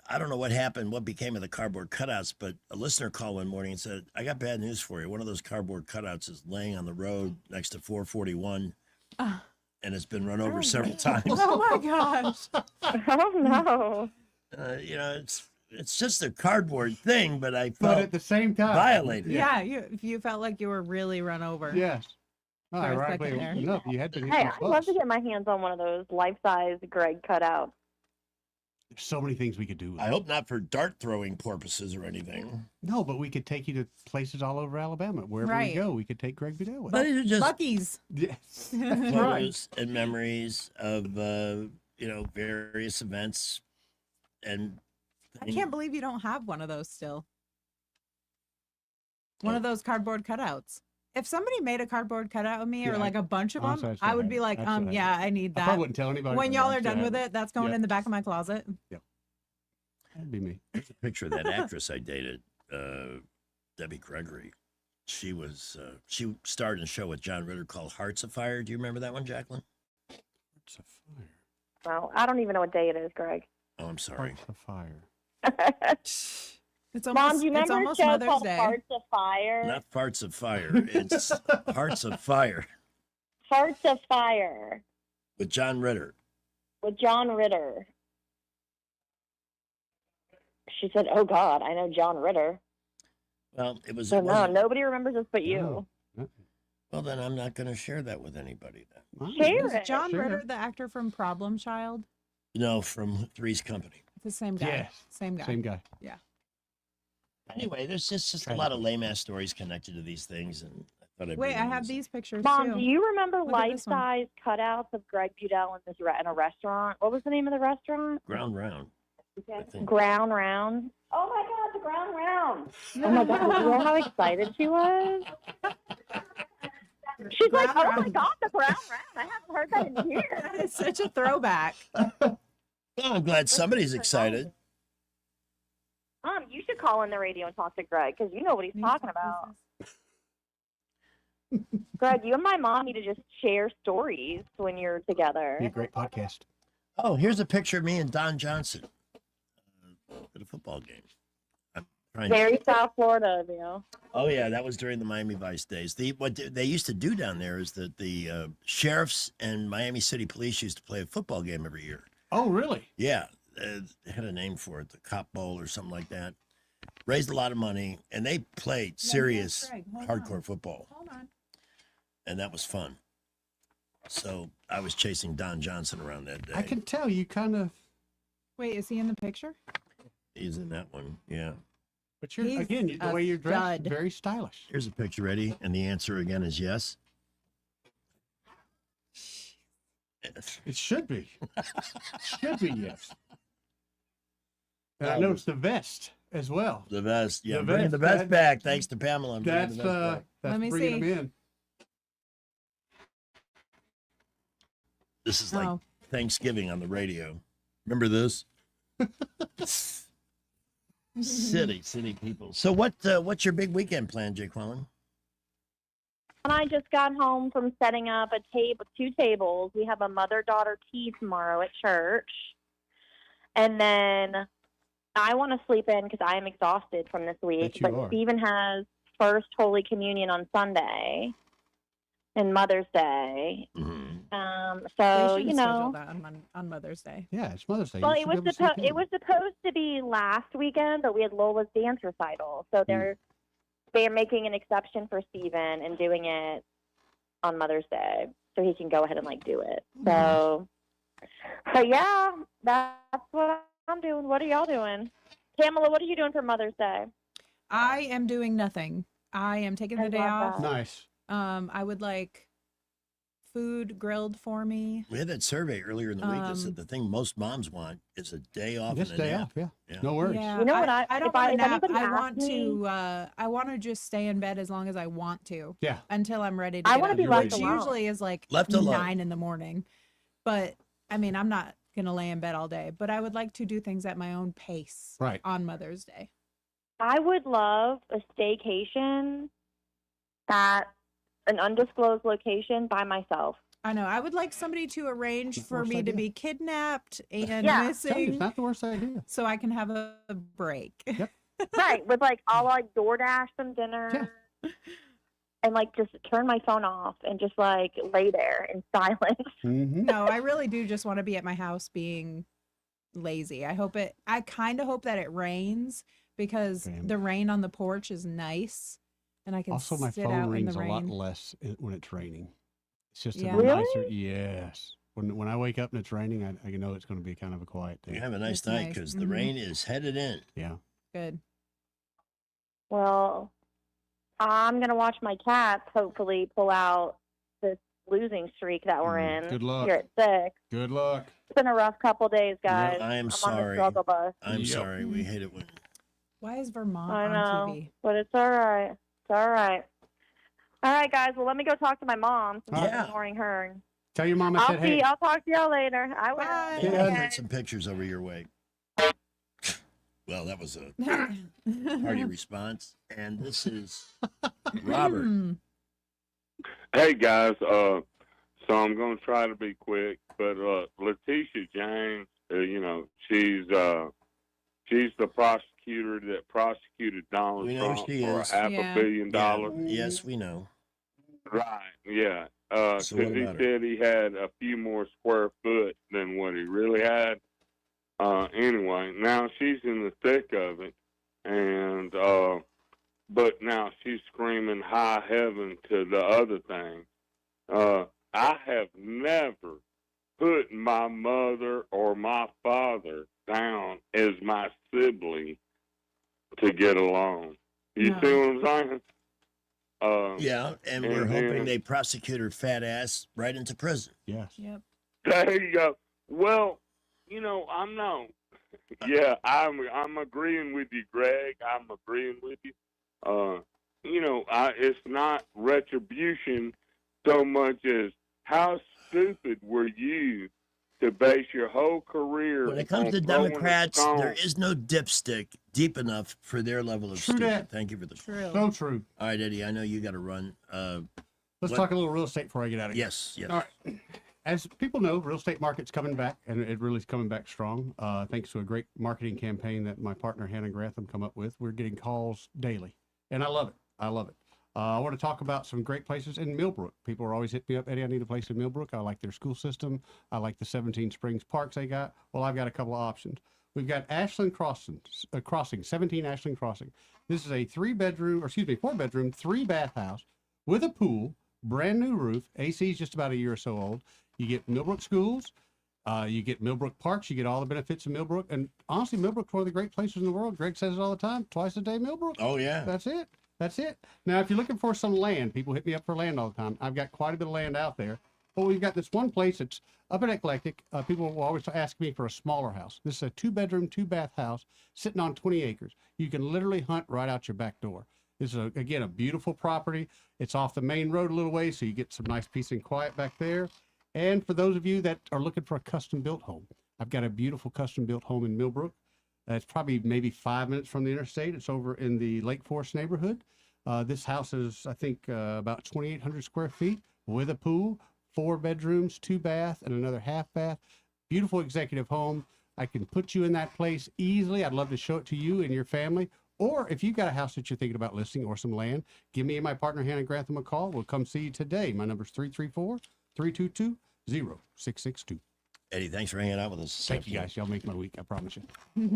I don't know what happened, what became of the cardboard cutouts, but a listener called one morning and said, I got bad news for you. One of those cardboard cutouts is laying on the road next to 441, and it's been run over several times. Oh my gosh. Oh no. You know, it's just a cardboard thing, but I But felt at the same time, violated. Yeah, you felt like you were really run over. Yes. For a Ironically second there. enough, you had been Hey, hitting I'd love to get my hands on one of those life-size Greg cutouts. There's so many things we could do. With I hope not for dart throwing purposes or anything. No, but we could take you to places all over Alabama. Wherever Right. we go, we could take Greg Vidal with But us. these are just Lucky's. Yes. photos and memories of various events, and I can't believe you don't have one of those still. One of those cardboard cutouts. If somebody made a cardboard cutout of me or Yeah, like a bunch of honestly, I them, still I would have be it. like, I still have it. yeah, I need I that. probably wouldn't tell anybody, When but y'all I are still done have with it. it, that's going Yep. in the back of my closet. That'd be me. There's a picture of that actress I dated, Debbie Gregory. She was she starred in a show with John Ritter called Hearts of Fire. Do you remember that one, Jacqueline? Hearts of Fire. Well, I don't even know what day it is, Greg. Oh, I'm sorry. Hearts of Fire. It's Mom, almost, do you it's remember a almost show Mother's called Day. Hearts of Fire? Not Farts of Fire. It's Hearts of Fire Hearts of Fire with John Ritter. with John Ritter. She said, "Oh God, I know John Ritter." Well, it was. So it no, wasn't- nobody remembers this but you. No. Well, then I'm not going to share that with anybody. Then Share Is it. John Sure. Ritter the actor from Problem Child? no, from Three's Company. It's the same guy. Yes. Same guy. Same guy. Yeah. Anyway, there's just a lot of lame ass stories connected to these things, and I thought I'd Wait, bring I them have as- these pictures Mom, too. do you remember Look at this one. life-size cutouts of Greg Budell in a restaurant? What was the name of the restaurant? Ground Round. I think. Ground Round. Oh my God, the Ground Round! Oh my God, you know how excited she was? She's like, Ground "Oh my Round. God, the Ground Round! I haven't heard that in years." That is such a throwback. Well, I'm glad somebody's excited. Mom, you should call in the radio and talk to Greg because you know what he's talking about. Greg, you and my mom need to just share stories when you're together. Be a great podcast. Oh, here's a picture of me and Don Johnson at a football game. I'm trying to- Very South Florida of you. Oh yeah, that was during the Miami Vice days. What they used to do down there is that the sheriffs and Miami City Police used to play a football game every year. Oh, really? Yeah, they had a name for it, the Cop Bowl or something like that. Raised a lot of money, and they played serious Greg. Hold hardcore on. football, Hold on. and that was fun. So I was chasing Don Johnson around that day. I can tell you kind of, Wait, is he in the picture? He's in that one, yeah. but you're He's again the a way you're dressed, stud. very stylish. Here's a picture, Eddie, and the answer again is yes. It should be. Should be, yes. And I noticed the vest as well. The vest, yeah. The I'm bringing the vest, vest that- back, thanks to Pamela. I'm bringing That's the vest back. that's Let me bringing see. them in. This is like Oh. Thanksgiving on the radio. Remember this? City people. So what's your big weekend plan, Jake Quallen? And I just got home from setting up two tables. We have a mother-daughter tea tomorrow at church. And then I want to sleep in because I am exhausted from this week. Bet you But are. Stephen has First Holy Communion on Sunday and Mother's Day. Mm-hmm. They So, should you schedule know. that on Mother's Day. Yeah, it's Mother's Day. Well, You it should was be able to sleep in. it was supposed to be last weekend, but we had Lola's dance recital, so they're making an exception for Steven and doing it on Mother's Day, so he can go ahead and do it. So yeah, that's what I'm doing. What are y'all doing? Pamela, what are you doing for Mother's Day? I am doing nothing. I am taking the day love off. that. Nice. I would like food grilled for me. We had that survey earlier in the week that said the thing most moms want is a day off Just and a day nap. off, yeah. Yeah. No worries. Yeah, You know what I don't if I- want if to nap. anybody I asks want me- to. I want to just stay in bed as long as I want to. Yeah. Until I'm ready to. I get wanna up, be left which alone. usually is like Left alone. 9 in the morning. But I mean, I'm not gonna lay in bed all day. But I would like to do things at my own pace Right. on Mother's Day. I would love a staycation at an undisclosed location by myself. I know. I would like somebody to arrange Not the for worst me to idea. be kidnapped and Yeah. Tell you, missing, it's not the worst idea. so I can have a break. Yep. Right, with like I'll like DoorDash some dinner and like just turn my phone off and just like lay there in silence. Mm-hmm. No, I really do just want to be at my house being lazy. I kind of hope that it rains because Damn. the rain on the porch is nice and I can Also, my sit phone out in rings the a rain. lot less when it's raining. It's just Yeah. a Really? nicer. Yes. When I wake up and it's raining, I know it's going to be kind of a quiet day. You have a nice It's night nice. because the Mhm. rain is headed in. Yeah. Good. Well, I'm gonna watch my cats hopefully pull out this losing streak that we're in Good luck. here at 6. Good luck. It's been a rough couple days, guys. I am I'm on the sorry. struggle bus. I'm Yep. sorry. We hate it when. Why is Vermont I on know, TV? but it's all right. It's all right. All right, guys. Well, let me go talk to my mom since Yeah. I'm ignoring her. Tell your mom I I'll said see. hey. I'll talk to y'all later. I will. Bye. Yeah, Okay. I'll get some pictures over your way. Well, that was a hearty response. And this is Robert. Hey guys, so I'm gonna try to be quick, but Letitia James, she's the prosecutor that prosecuted Donald We know Trump she for is. $500 Yeah. million. Yes, we know. Right? Yeah. So Because what he about her? said he had a few more square foot than what he really had. Anyway, now she's in the thick of it, and but now she's screaming high heaven to the other thing. I have never put my mother or my father down as my sibling to get along. You No. see what I'm saying? Yeah, and we're hoping they prosecute her fat ass right into prison. Yes. Yep. There you go. Well, I'm not. Yeah, I'm agreeing with you, Greg. I'm agreeing with you. It's not retribution so much as how stupid were you to base your whole career When it comes on to throwing a Democrats, stone? there is no dipstick deep enough for their level of True stupid. that. Thank you for the. True. So true. All right, Eddie, I know you got to run. Let's What- talk a little real estate before I get out of here. Yes, yes. All right. As people know, real estate market's coming back, and it really is coming back strong. Thanks to a great marketing campaign that my partner Hannah Grantham come up with. We're getting calls daily, and I love it. I love it. I want to talk about some great places in Millbrook. People are always hitting me up, Eddie, I need a place in Millbrook. I like their school system. I like the 17 Springs parks they got. Well, I've got a couple of options. We've got Ashland Crossing, 17 Ashland Crossing. This is a 4-bedroom, 3-bath house with a pool, brand new roof. AC is just about a year or so old. You get Millbrook schools, you get Millbrook parks, you get all the benefits of Millbrook. And honestly, Millbrook's one of the great places in the world. Greg says it all the time, twice a day, Millbrook. Oh, yeah. That's it. That's it. Now, if you're looking for some land, people hit me up for land all the time. I've got quite a bit of land out there. But we've got this one place that's up at Eclectic. People will always ask me for a smaller house. This is a 2-bedroom, 2-bath house sitting on 20 acres. You can literally hunt right out your back door. This is, again, a beautiful property. It's off the main road a little ways, so you get some nice peace and quiet back there. And for those of you that are looking for a custom-built home, I've got a beautiful custom-built home in Millbrook. It's probably maybe 5 minutes from the interstate. It's over in the Lake Forest neighborhood. This house is, I think, about 2,800 square feet with a pool, 4 bedrooms, 2 bath, and another half bath. Beautiful executive home. I can put you in that place easily. I'd love to show it to you and your family. Or if you've got a house that you're thinking about listing or some land, give me and my partner Hannah Grantham a call. We'll come see you today. My number's 334-322-0662. Eddie, thanks for hanging out with us. Thank you, guys. Y'all make my week. I promise you.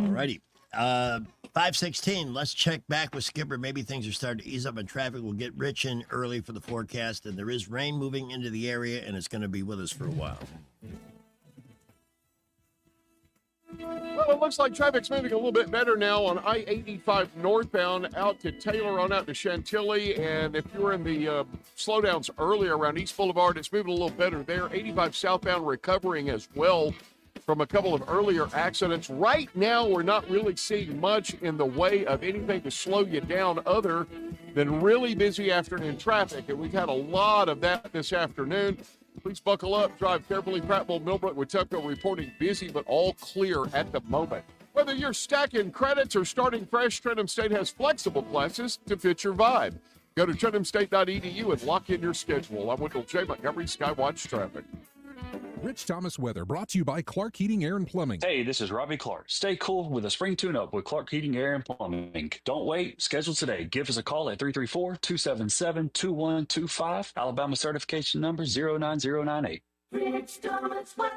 All righty. 5:16. Let's check back with Skipper. Maybe things are starting to ease up in traffic. We'll get Rich in early for the forecast, and there is rain moving into the area, and it's going to be with us for a while. Well, it looks like traffic's moving a little bit better now on I-85 northbound out to Taylor on out to Chantilly. And if you were in the slowdowns earlier around East Boulevard, it's moving a little better there. 85 southbound recovering as well from a couple of earlier accidents. Right now, we're not really seeing much in the way of anything to slow you down other than really busy afternoon traffic. And we've had a lot of that this afternoon. Please buckle up, drive carefully. Prattville, Millbrook, Wetumpka reporting busy but all clear at the moment. Whether you're stacking credits or starting fresh, Trenton State has flexible classes to fit your vibe. Go to TrentonState.edu and lock in your schedule. I'm Wendell J. Montgomery, Skywatch Traffic. Rich Thomas weather brought to you by Clark Heating, Air, and Plumbing. Hey, this is Robbie Clark. Stay cool with a spring tune-up with Clark Heating, Air, and Plumbing. Don't wait. Schedule today. Give us a call at 334-277-2125. Alabama certification number 09098. Rich Thomas weather.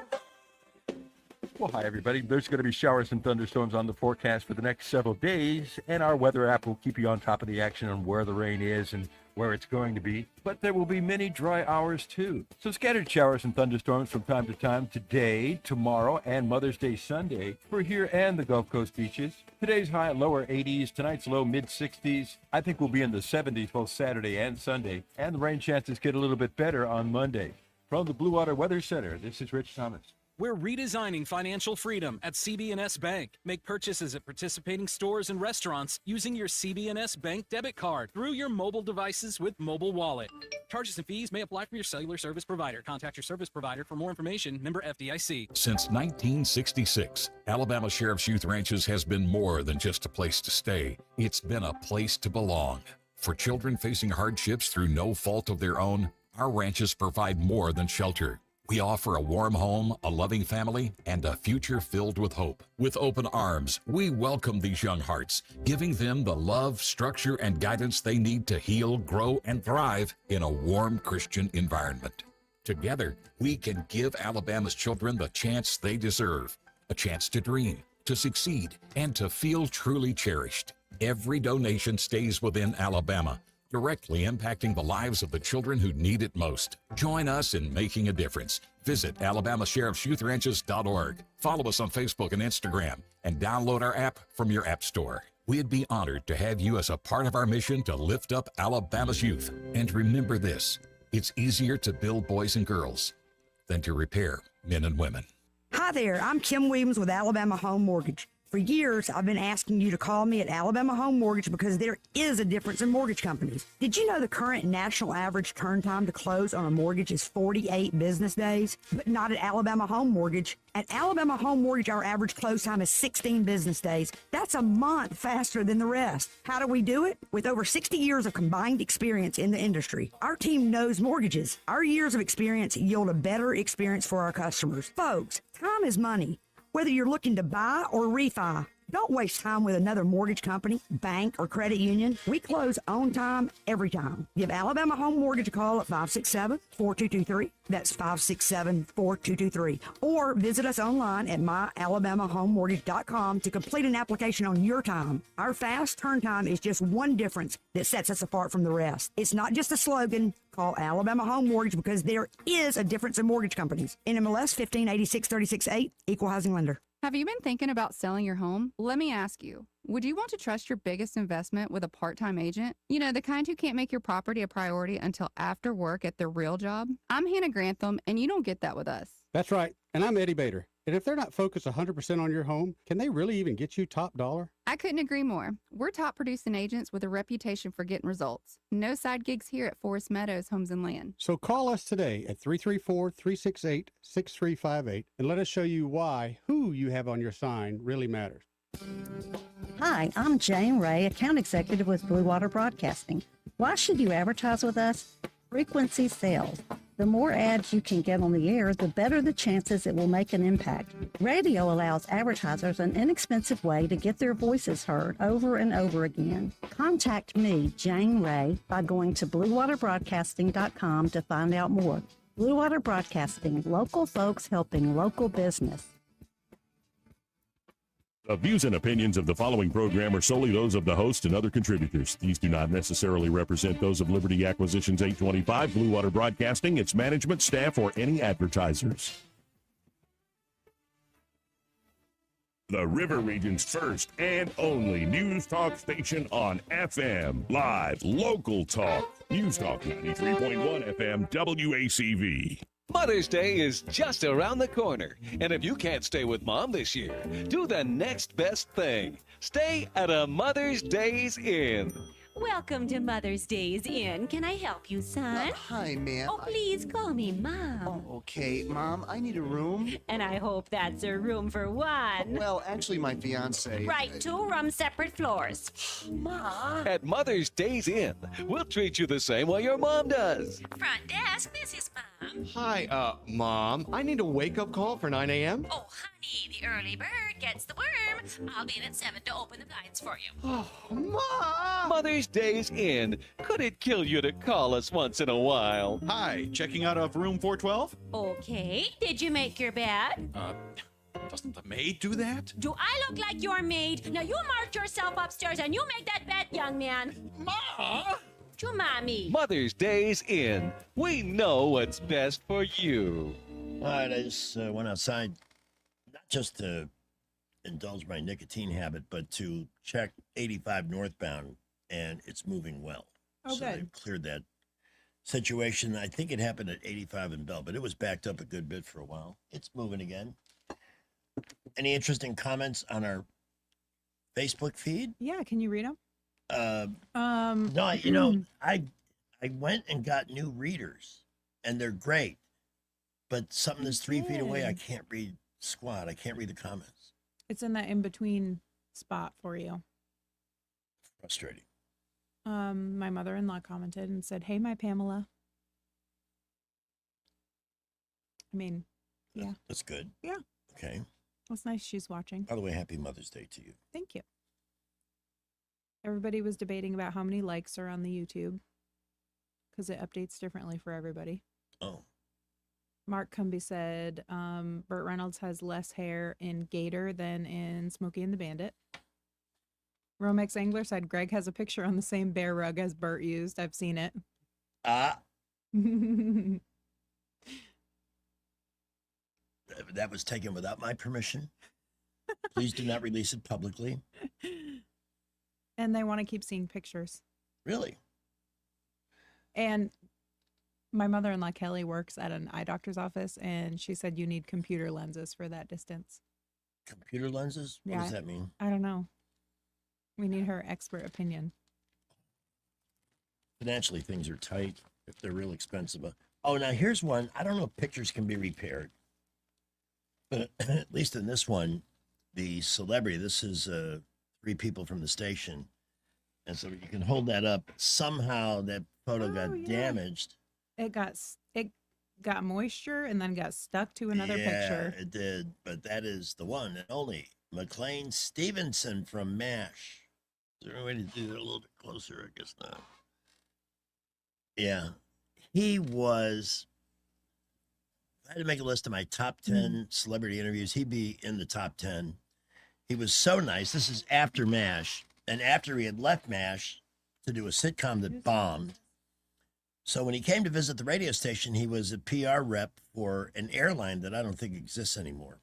Well, hi, everybody. There's going to be showers and thunderstorms on the forecast for the next several days, and our weather app will keep you on top of the action on where the rain is and where it's going to be. But there will be many dry hours, too. So scattered showers and thunderstorms from time to time today, tomorrow, and Mother's Day Sunday for here and the Gulf Coast beaches. Today's high lower 80s, tonight's low mid-60s. I think we'll be in the 70s both Saturday and Sunday, and the rain chances get a little bit better on Monday. From the Blue Water Weather Center, this is Rich Thomas. We're redesigning financial freedom at CB&S Bank. Make purchases at participating stores and restaurants using your CB&S Bank debit card through your mobile devices with Mobile Wallet. Charges and fees may apply for your cellular service provider. Contact your service provider for more information. Member FDIC. Since 1966, Alabama Sheriff's Youth Ranches has been more than just a place to stay. It's been a place to belong. For children facing hardships through no fault of their own, our ranches provide more than shelter. We offer a warm home, a loving family, and a future filled with hope. With open arms, we welcome these young hearts, giving them the love, structure, and guidance they need to heal, grow, and thrive in a warm Christian environment. Together, we can give Alabama's children the chance they deserve, a chance to dream, to succeed, and to feel truly cherished. Every donation stays within Alabama, directly impacting the lives of the children who need it most. Join us in making a difference. Visit AlabamaSheriffsYouthRanches.org. Follow us on Facebook and Instagram, and download our app from your app store. We'd be honored to have you as a part of our mission to lift up Alabama's youth. And remember this, it's easier to build boys and girls than to repair men and women. Hi there, I'm Kim Williams with Alabama Home Mortgage. For years, I've been asking you to call me at Alabama Home Mortgage because there is a difference in mortgage companies. Did you know the current national average turn time to close on a mortgage is 48 business days? But not at Alabama Home Mortgage. At Alabama Home Mortgage, our average close time is 16 business days. That's a month faster than the rest. How do we do it? With over 60 years of combined experience in the industry. Our team knows mortgages. Our years of experience yield a better experience for our customers. Folks, time is money. Whether you're looking to buy or refi, don't waste time with another mortgage company, bank, or credit union. We close on time, every time. Give Alabama Home Mortgage a call at 567-4223. That's 567-4223. Or visit us online at myalabamahomemortgage.com to complete an application on your time. Our fast turn time is just one difference that sets us apart from the rest. It's not just a slogan. Call Alabama Home Mortgage because there is a difference in mortgage companies. NMLS 1586368, Equal Housing Lender. Have you been thinking about selling your home? Let me ask you, would you want to trust your biggest investment with a part-time agent? You know, the kind who can't make your property a priority until after work at their real job? I'm Hannah Grantham, and you don't get that with us. That's right. And I'm Eddie Bader. And if they're not focused 100% on your home, can they really even get you top dollar? I couldn't agree more. We're top producing agents with a reputation for getting results. No side gigs here at Forest Meadows Homes and Land. So call us today at 334-368-6358 and let us show you why who you have on your sign really matters. Hi, I'm Jane Ray, account executive with Blue Water Broadcasting. Why should you advertise with us? Frequency sells. The more ads you can get on the air, the better the chances it will make an impact. Radio allows advertisers an inexpensive way to get their voices heard over and over again. Contact me, Jane Ray, by going to BlueWaterBroadcasting.com to find out more. Blue Water Broadcasting, local folks helping local business. The views and opinions of the following program are solely those of the host and other contributors. These do not necessarily represent those of Liberty Acquisitions 825, Blue Water Broadcasting, its management, staff, or any advertisers. The River Region's first and only news talk station on FM. Live, local talk. News Talk 93.1 FM WACV. Mother's Day is just around the corner, and if you can't stay with Mom this year, do the next best thing. Stay at a Mother's Days Inn. Welcome to Mother's Day's Inn. Can I help you, son? Hi, ma'am. Oh, please call me Mom. Okay, Mom, I need a room. And I hope that's a room for one. Well, actually, my fiance. Right, 2 rooms, separate floors. Mom. At Mother's Day's Inn, we'll treat you the same way your mom does. Front desk, this is Mom. Hi, Mom. I need a wake-up call for 9 a.m. Oh, honey, the early bird gets the worm. I'll be in at 7 to open the blinds for you. Oh, Mom! Mother's Day's Inn. Could it kill you to call us once in a while? Hi, checking out of room 412? Okay, did you make your bed? Doesn't the maid do that? Do I look like your maid? Now you march yourself upstairs and you make that bed, young man. Ma! To mommy. Mother's Day's Inn. We know what's best for you. All right, I just went outside, not just to indulge my nicotine habit, but to check 85 northbound, and it's moving well. Oh, so good. they've cleared that situation. I think it happened at 85 in Bell, but it was backed up a good bit for a while. It's moving again. Any interesting comments on our Facebook feed? Yeah, can you read them? No, I went and got new readers, and they're great. But something that's 3 feet away, I can't read squat. I can't read the comments. It's in that in between spot for you. Frustrating. My mother-in-law commented and said, "Hey, my Pamela." I mean, yeah, That's good. yeah, Okay. that's nice. She's watching. By the way, happy Mother's Day to you. Thank you. Everybody was debating about how many likes are on the YouTube because it updates differently for everybody. Oh. Mark Cumby said Burt Reynolds has less hair in Gator than in Smokey and the Bandit. Romex Angler said Greg has a picture on the same bear rug as Burt used. I've seen it. That was taken without my permission. Please do not release it publicly. And they want to keep seeing pictures. Really? And my mother-in-law Kelly works at an eye doctor's office, and she said you need computer lenses for that distance. Computer lenses? What does that mean? I don't know. We need her expert opinion. Financially, things are tight if they're real expensive. Oh, now here's one. I don't know if pictures can be repaired. But at least in this one, the celebrity, this is 3 people from the station. And so you can hold that up. Somehow that photo got damaged. It got moisture and then got stuck to another picture. It did. But that is the one and only McLean Stevenson from MASH. Is there any way to do that a little bit closer? I guess not. Yeah. He was. If I had to make a list of my top 10 celebrity interviews, he'd be in the top 10. He was so nice. This is after MASH. And after he had left MASH to do a sitcom that bombed. So when he came to visit the radio station, he was a PR rep for an airline that I don't think exists anymore.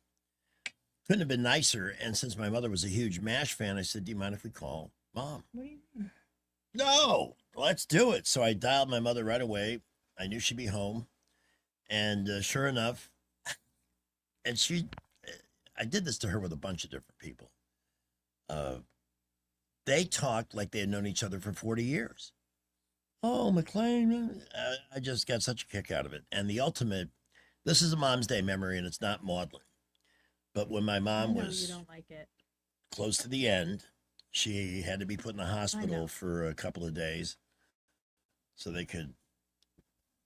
Couldn't have been nicer. And since my mother was a huge MASH fan, I said, "Do you mind if we call Mom?" What do you mean? No, let's do it. So I dialed my mother right away. I knew she'd be home. And sure enough, and I did this to her with a bunch of different people. They talked like they had known each other for 40 years. Oh, McLean. I just got such a kick out of it. And the ultimate, this is a Mom's Day memory, and it's not maudlin. But when my mom was you don't like it. close to the end, she had to be put in the hospital for a couple of days so they could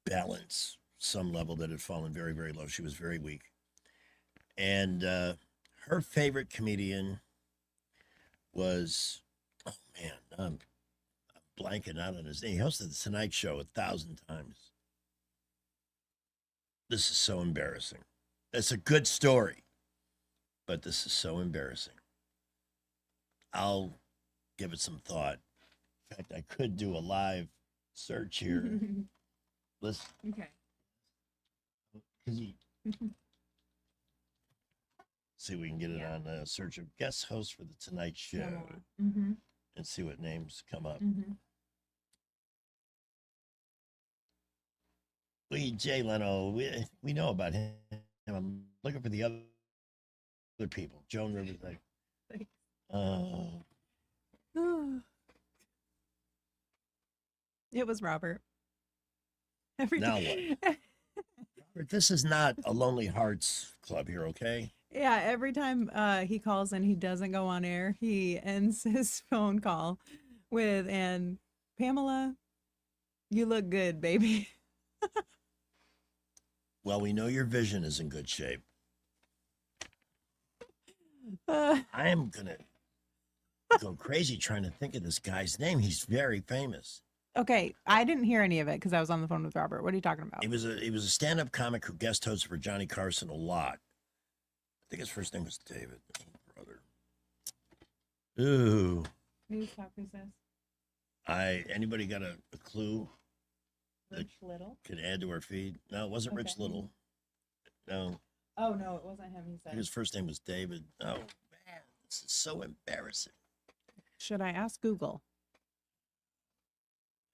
balance some level that had fallen very, very low. She was very weak. And her favorite comedian was, oh man, I'm blanking out on his name. He hosted the Tonight Show 1,000 times. This is so embarrassing. It's a good story, but this is so embarrassing. I'll give it some thought. In fact, I could do a live search here. Listen. Okay. See if we can get it on a search of guest host for the Tonight Show Mm-hmm. and see what names come up. Mm-hmm. Jay Leno, we know about him. I'm looking for the other people. Joan Rivers. It was Robert. Every Now time- Robert, this is not a Lonely Hearts Club here, okay? Yeah, every time he calls and he doesn't go on air, he ends his phone call with, and Pamela, you look good, baby. Well, we know your vision is in good shape. I am going to go crazy trying to think of this guy's name. He's very famous. Okay, I didn't hear any of it because I was on the phone with Robert. What are you talking about? He was a stand-up comic who guest hosted for Johnny Carson a lot. I think his first name was David. Brother. Ooh. News Talk Recess. Anybody got a clue that Rich Little? could add to our feed? No, it wasn't Rich Okay. Little. No, Oh, no, it wasn't him, he said. his first name was David. Oh, man, this is so embarrassing. Should I ask Google?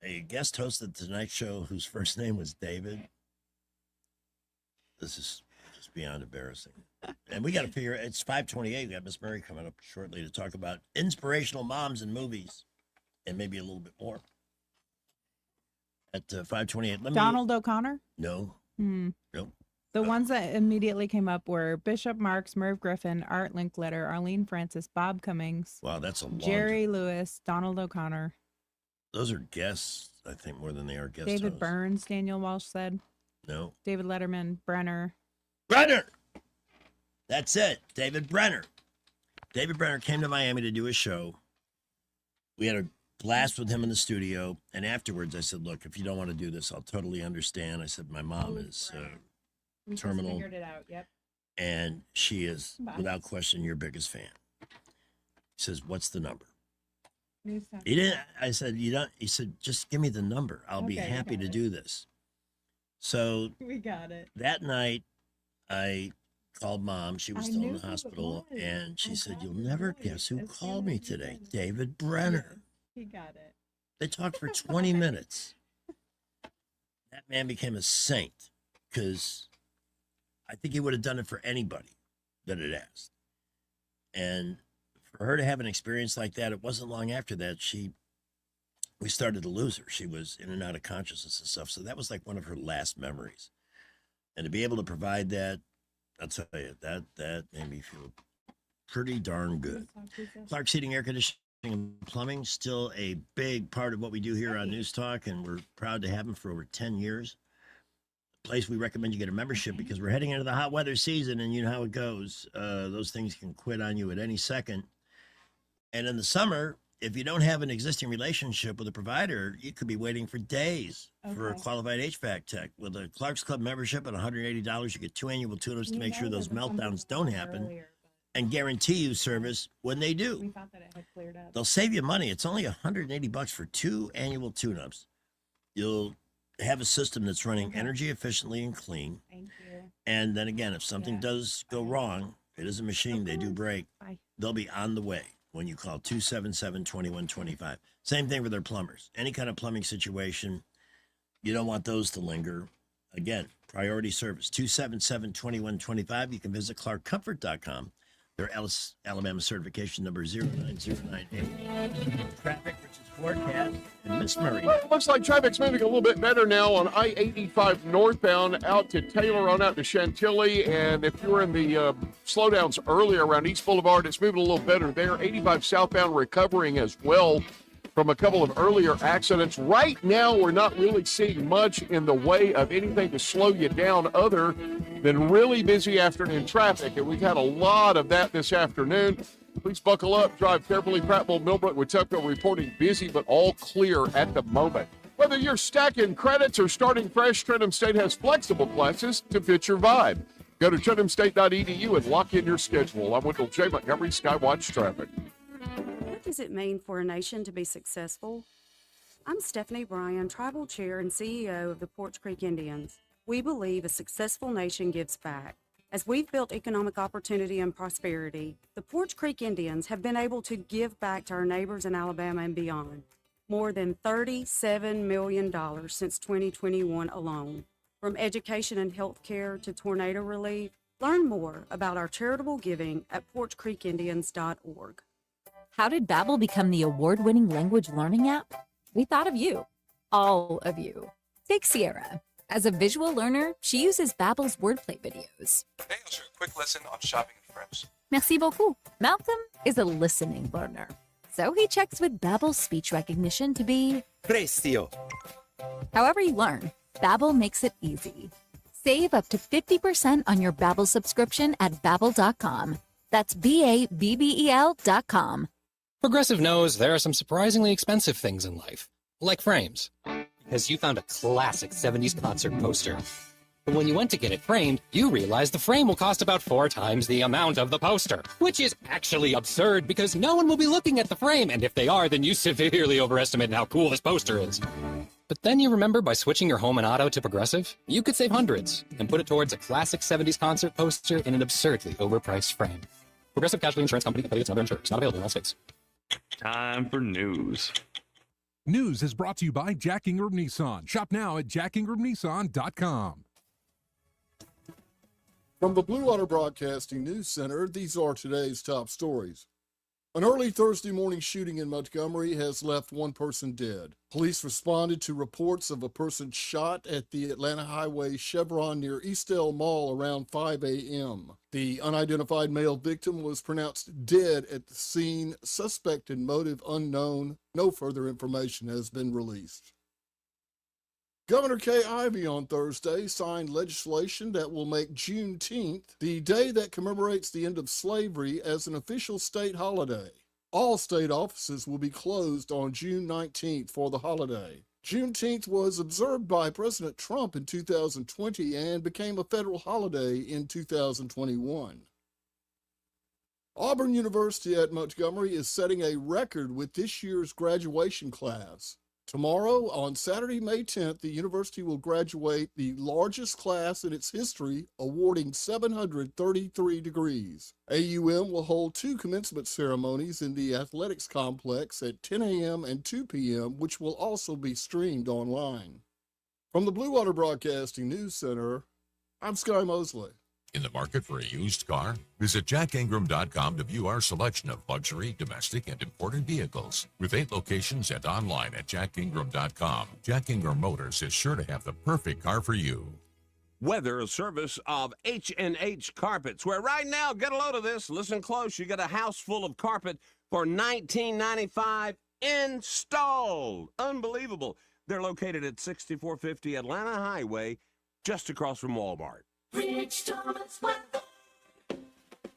A guest host at the Tonight Show whose first name was David. This is just beyond embarrassing. And we got to figure it's 5:28. We got Miss Murray coming up shortly to talk about inspirational moms in movies and maybe a little bit more. At 5:28. Donald O'Connor? No. Hmm. Nope. The ones that immediately came up were Bishop Marks, Merv Griffin, Art Linkletter, Arlene Francis, Bob Cummings, Wow, that's a long. Jerry Lewis, Donald O'Connor, Those are guests, I think, more than they are guest David hosts. Burns, Daniel Walsh said, No. David Letterman, Brenner. Brenner! That's it. David Brenner. David Brenner came to Miami to do a show. We had a blast with him in the studio. And afterwards, I said, look, if you don't want to do this, I'll totally understand. I said, my mom is We just terminal. figured it out, yep. And she is, Bye. without question, your biggest fan. He says, what's the number? News Talk. He didn't. I said, you don't. He said, just give me the number. I'll be Okay, we happy got to it. do this. So We got it. that night, I called mom. She was I still knew in the who it hospital. was. And she I said, got you'll his never voice guess who as soon called as me you today. said it. David Brenner. He got it. They talked for 20 minutes. That man became a saint because I think he would have done it for anybody that had asked. And for her to have an experience like that, it wasn't long after that we started to lose her. She was in and out of consciousness and stuff. So that was like one of her last memories. And to be able to provide that, I'll tell you, that made me feel pretty darn good. Clark's Heating, Air Conditioning, and Plumbing, still a big part of what we do here on News Talk, and we're proud to have them for over 10 years. A place we recommend you get a membership because we're heading into the hot weather season, and you know how it goes. Those things can quit on you at any second. And in the summer, if you don't have an existing relationship with a provider, you could be waiting for days for a Okay. qualified HVAC tech. With a Clark's Club membership at $180, you get 2 annual tune-ups to make sure those meltdowns don't happen and guarantee you service when they do. We thought that it had cleared up. They'll save you money. It's only $180 for 2 annual tune-ups. You'll have a system that's running energy efficiently and clean. Thank you. And then again, if something does go wrong, it is a machine. They do break. Bye. They'll be on the way when you call 277-2125. Same thing with their plumbers. Any kind of plumbing situation, you don't want those to linger. Again, priority service, 277-2125. You can visit clarkcomfort.com. Their Alabama certification number 09098. Traffic, which is forecast, and Miss Murray. Well, it looks like traffic's moving a little bit better now on I-85 northbound out to Taylor on out to Chantilly. And if you were in the slowdowns earlier around East Boulevard, it's moving a little better there. 85 southbound recovering as well from a couple of earlier accidents. Right now, we're not really seeing much in the way of anything to slow you down other than really busy afternoon traffic. And we've had a lot of that this afternoon. Please buckle up, drive carefully. Prattville, Millbrook, Wetumpka reporting busy, but all clear at the moment. Whether you're stacking credits or starting fresh, Trentham State has flexible classes to fit your vibe. Go to trenthamstate.edu and lock in your schedule. I'm Wendell J. Montgomery, Skywatch Traffic. What does it mean for a nation to be successful? I'm Stephanie Bryan, Tribal Chair and CEO of the Porch Creek Indians. We believe a successful nation gives back. As we've built economic opportunity and prosperity, the Porch Creek Indians have been able to give back to our neighbors in Alabama and beyond. More than $37 million since 2021 alone. From education and health care to tornado relief, learn more about our charitable giving at porchcreekindians.org. How did Babbel become the award-winning language learning app? We thought of you. all of you. Take Sierra. As a visual learner, she uses Babbel's wordplay videos. Today I'll share a quick lesson on shopping in French. Merci beaucoup. Malcolm is a listening learner, so he checks with Babbel's speech recognition to be Precio. however you learn. Babbel makes it easy. Save up to 50% on your Babbel subscription at Babbel.com. That's BABBEL.com. Progressive knows there are some surprisingly expensive things in life, like frames. Because you found a classic 70s concert poster. But when you went to get it framed, you realized the frame will cost about 4 times the amount of the poster. Which is actually absurd because no one will be looking at the frame, and if they are, then you severely overestimated how cool this poster is. But then you remember by switching your home and auto to Progressive, you could save hundreds and put it towards a classic 70s concert poster in an absurdly overpriced frame. Progressive Casualty Insurance Company, affiliates and other insurers. Not available in all states. Time for news. News is brought to you by Jack Ingram Nissan. Shop now at jackingramnissan.com. From the Blue Water Broadcasting News Center, these are today's top stories. An early Thursday morning shooting in Montgomery has left one person dead. Police responded to reports of a person shot at the Atlanta Highway Chevron near Eastdale Mall around 5 a.m. The unidentified male victim was pronounced dead at the scene. Suspect and motive unknown. No further information has been released. Governor Kay Ivey on Thursday signed legislation that will make Juneteenth the day that commemorates the end of slavery as an official state holiday. All state offices will be closed on June 19th for the holiday. Juneteenth was observed by President Trump in 2020 and became a federal holiday in 2021. Auburn University at Montgomery is setting a record with this year's graduation class. Tomorrow, on Saturday, May 10th, the university will graduate the largest class in its history, awarding 733 degrees. AUM will hold 2 commencement ceremonies in the athletics complex at 10 a.m. and 2 p.m., which will also be streamed online. From the Blue Water Broadcasting News Center, I'm Sky Mosley. In the market for a used car? Visit jackingram.com to view our selection of luxury, domestic, and imported vehicles. With 8 locations and online at jackingram.com, Jack Ingram Motors is sure to have the perfect car for you. Weather, a service of H&H Carpets, where right now, get a load of this, listen close, you get a house full of carpet for $19.95 installed. Unbelievable. They're located at 6450 Atlanta Highway, just across from Walmart. Rich Thomas weather.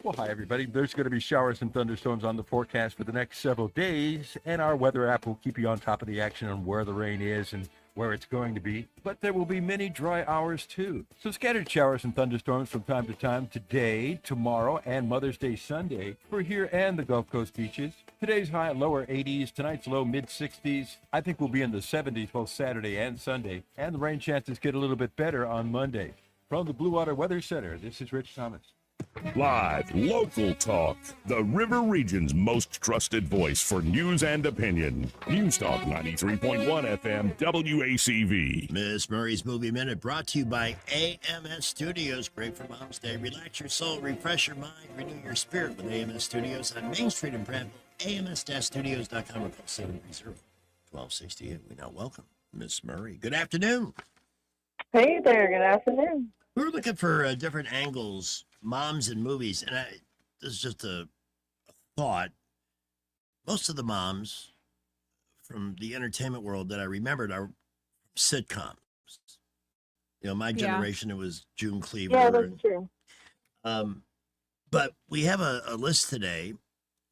Well, hi, everybody. There's going to be showers and thunderstorms on the forecast for the next several days, and our weather app will keep you on top of the action on where the rain is and where it's going to be. But there will be many dry hours, too. So scattered showers and thunderstorms from time to time today, tomorrow, and Mother's Day Sunday for here and the Gulf Coast beaches. Today's high lower 80s, tonight's low mid-60s. I think we'll be in the 70s both Saturday and Sunday, and the rain chances get a little bit better on Monday. From the Blue Water Weather Center, this is Rich Thomas. Live, local talk. The River Region's most trusted voice for news and opinion. News Talk 93.1 FM WACV. Miss Murray's Movie Minute brought to you by AMS Studios. Great for Mom's Day. Relax your soul, refresh your mind, renew your spirit with AMS Studios on Main Street in Prattville. AMS-studios.com or call 730-1268. We now welcome Miss Murray. Good afternoon. Hey there, good afternoon. We were looking for different angles, moms in movies, and this is just a thought. Most of the moms from the entertainment world that I remembered are sitcoms. You know, my generation, it was June Cleaver. Yeah, that's true. But we have a list today.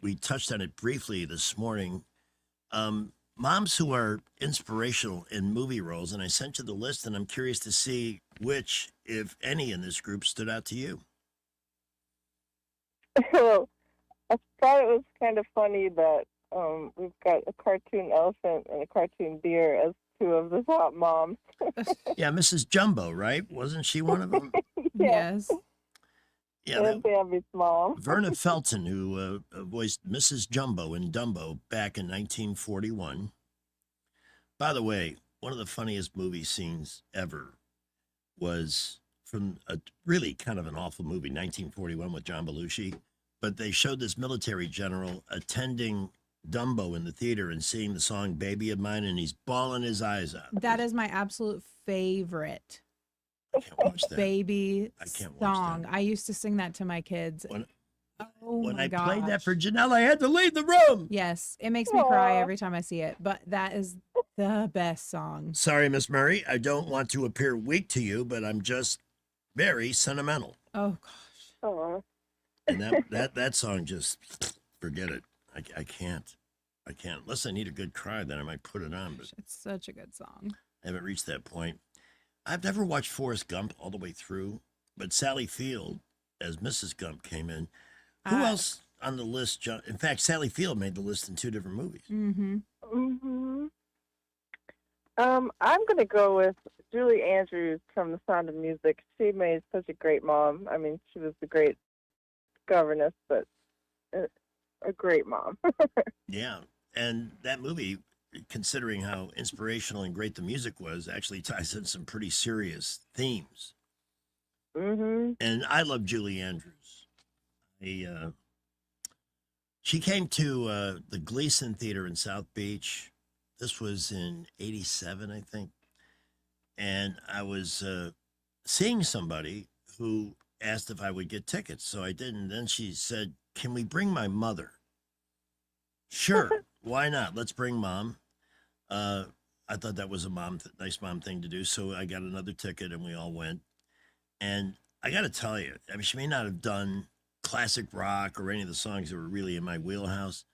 We touched on it briefly this morning. Moms who are inspirational in movie roles, and I sent you the list, and I'm curious to see which, if any, in this group stood out to you. Well, I thought it was kind of funny that we've got a cartoon elephant and a cartoon deer as 2 of the top moms. Yeah, Mrs. Jumbo, right? Wasn't she one of them? Yes. Yeah, That's Abby's mom. Verna Felton, who voiced Mrs. Jumbo in Dumbo back in 1941. By the way, one of the funniest movie scenes ever was from a really kind of an awful movie, 1941 with John Belushi. But they showed this military general attending Dumbo in the theater and seeing the song Baby of Mine, and he's bawling his eyes out. That is my absolute favorite I can't watch that. baby I can't watch song. I used to sing that to my kids. When my I played that gosh. for Janelle, I had to leave the room. Yes, it makes me cry every time I see it, but that is the best song. Sorry, Miss Murray. I don't want to appear weak to you, but I'm just very sentimental. Oh gosh. Oh. And that song just forget it. I can't. Unless I need a good cry, then I might put it on. But It's such a good song. I haven't reached that point. I've never watched Forrest Gump all the way through, but Sally Field as Mrs. Gump came in. Who else on the list? In fact, Sally Field made the list in 2 different movies. Mm-hmm. Mm-hmm. I'm gonna go with Julie Andrews from The Sound of Music. She made such a great mom. I mean, she was a great governess, but a great mom. Yeah, and that movie, considering how inspirational and great the music was, actually ties in some pretty serious themes. Mm-hmm. And I love Julie Andrews. She came to the Gleason Theater in South Beach. This was in '87, I think. And I was seeing somebody who asked if I would get tickets. So I did. And then she said, "Can we bring my mother?" Sure. Why not? Let's bring mom. I thought that was a nice mom thing to do. So I got another ticket and we all went. And I got to tell you, I mean, she may not have done classic rock or any of the songs that were really in my wheelhouse,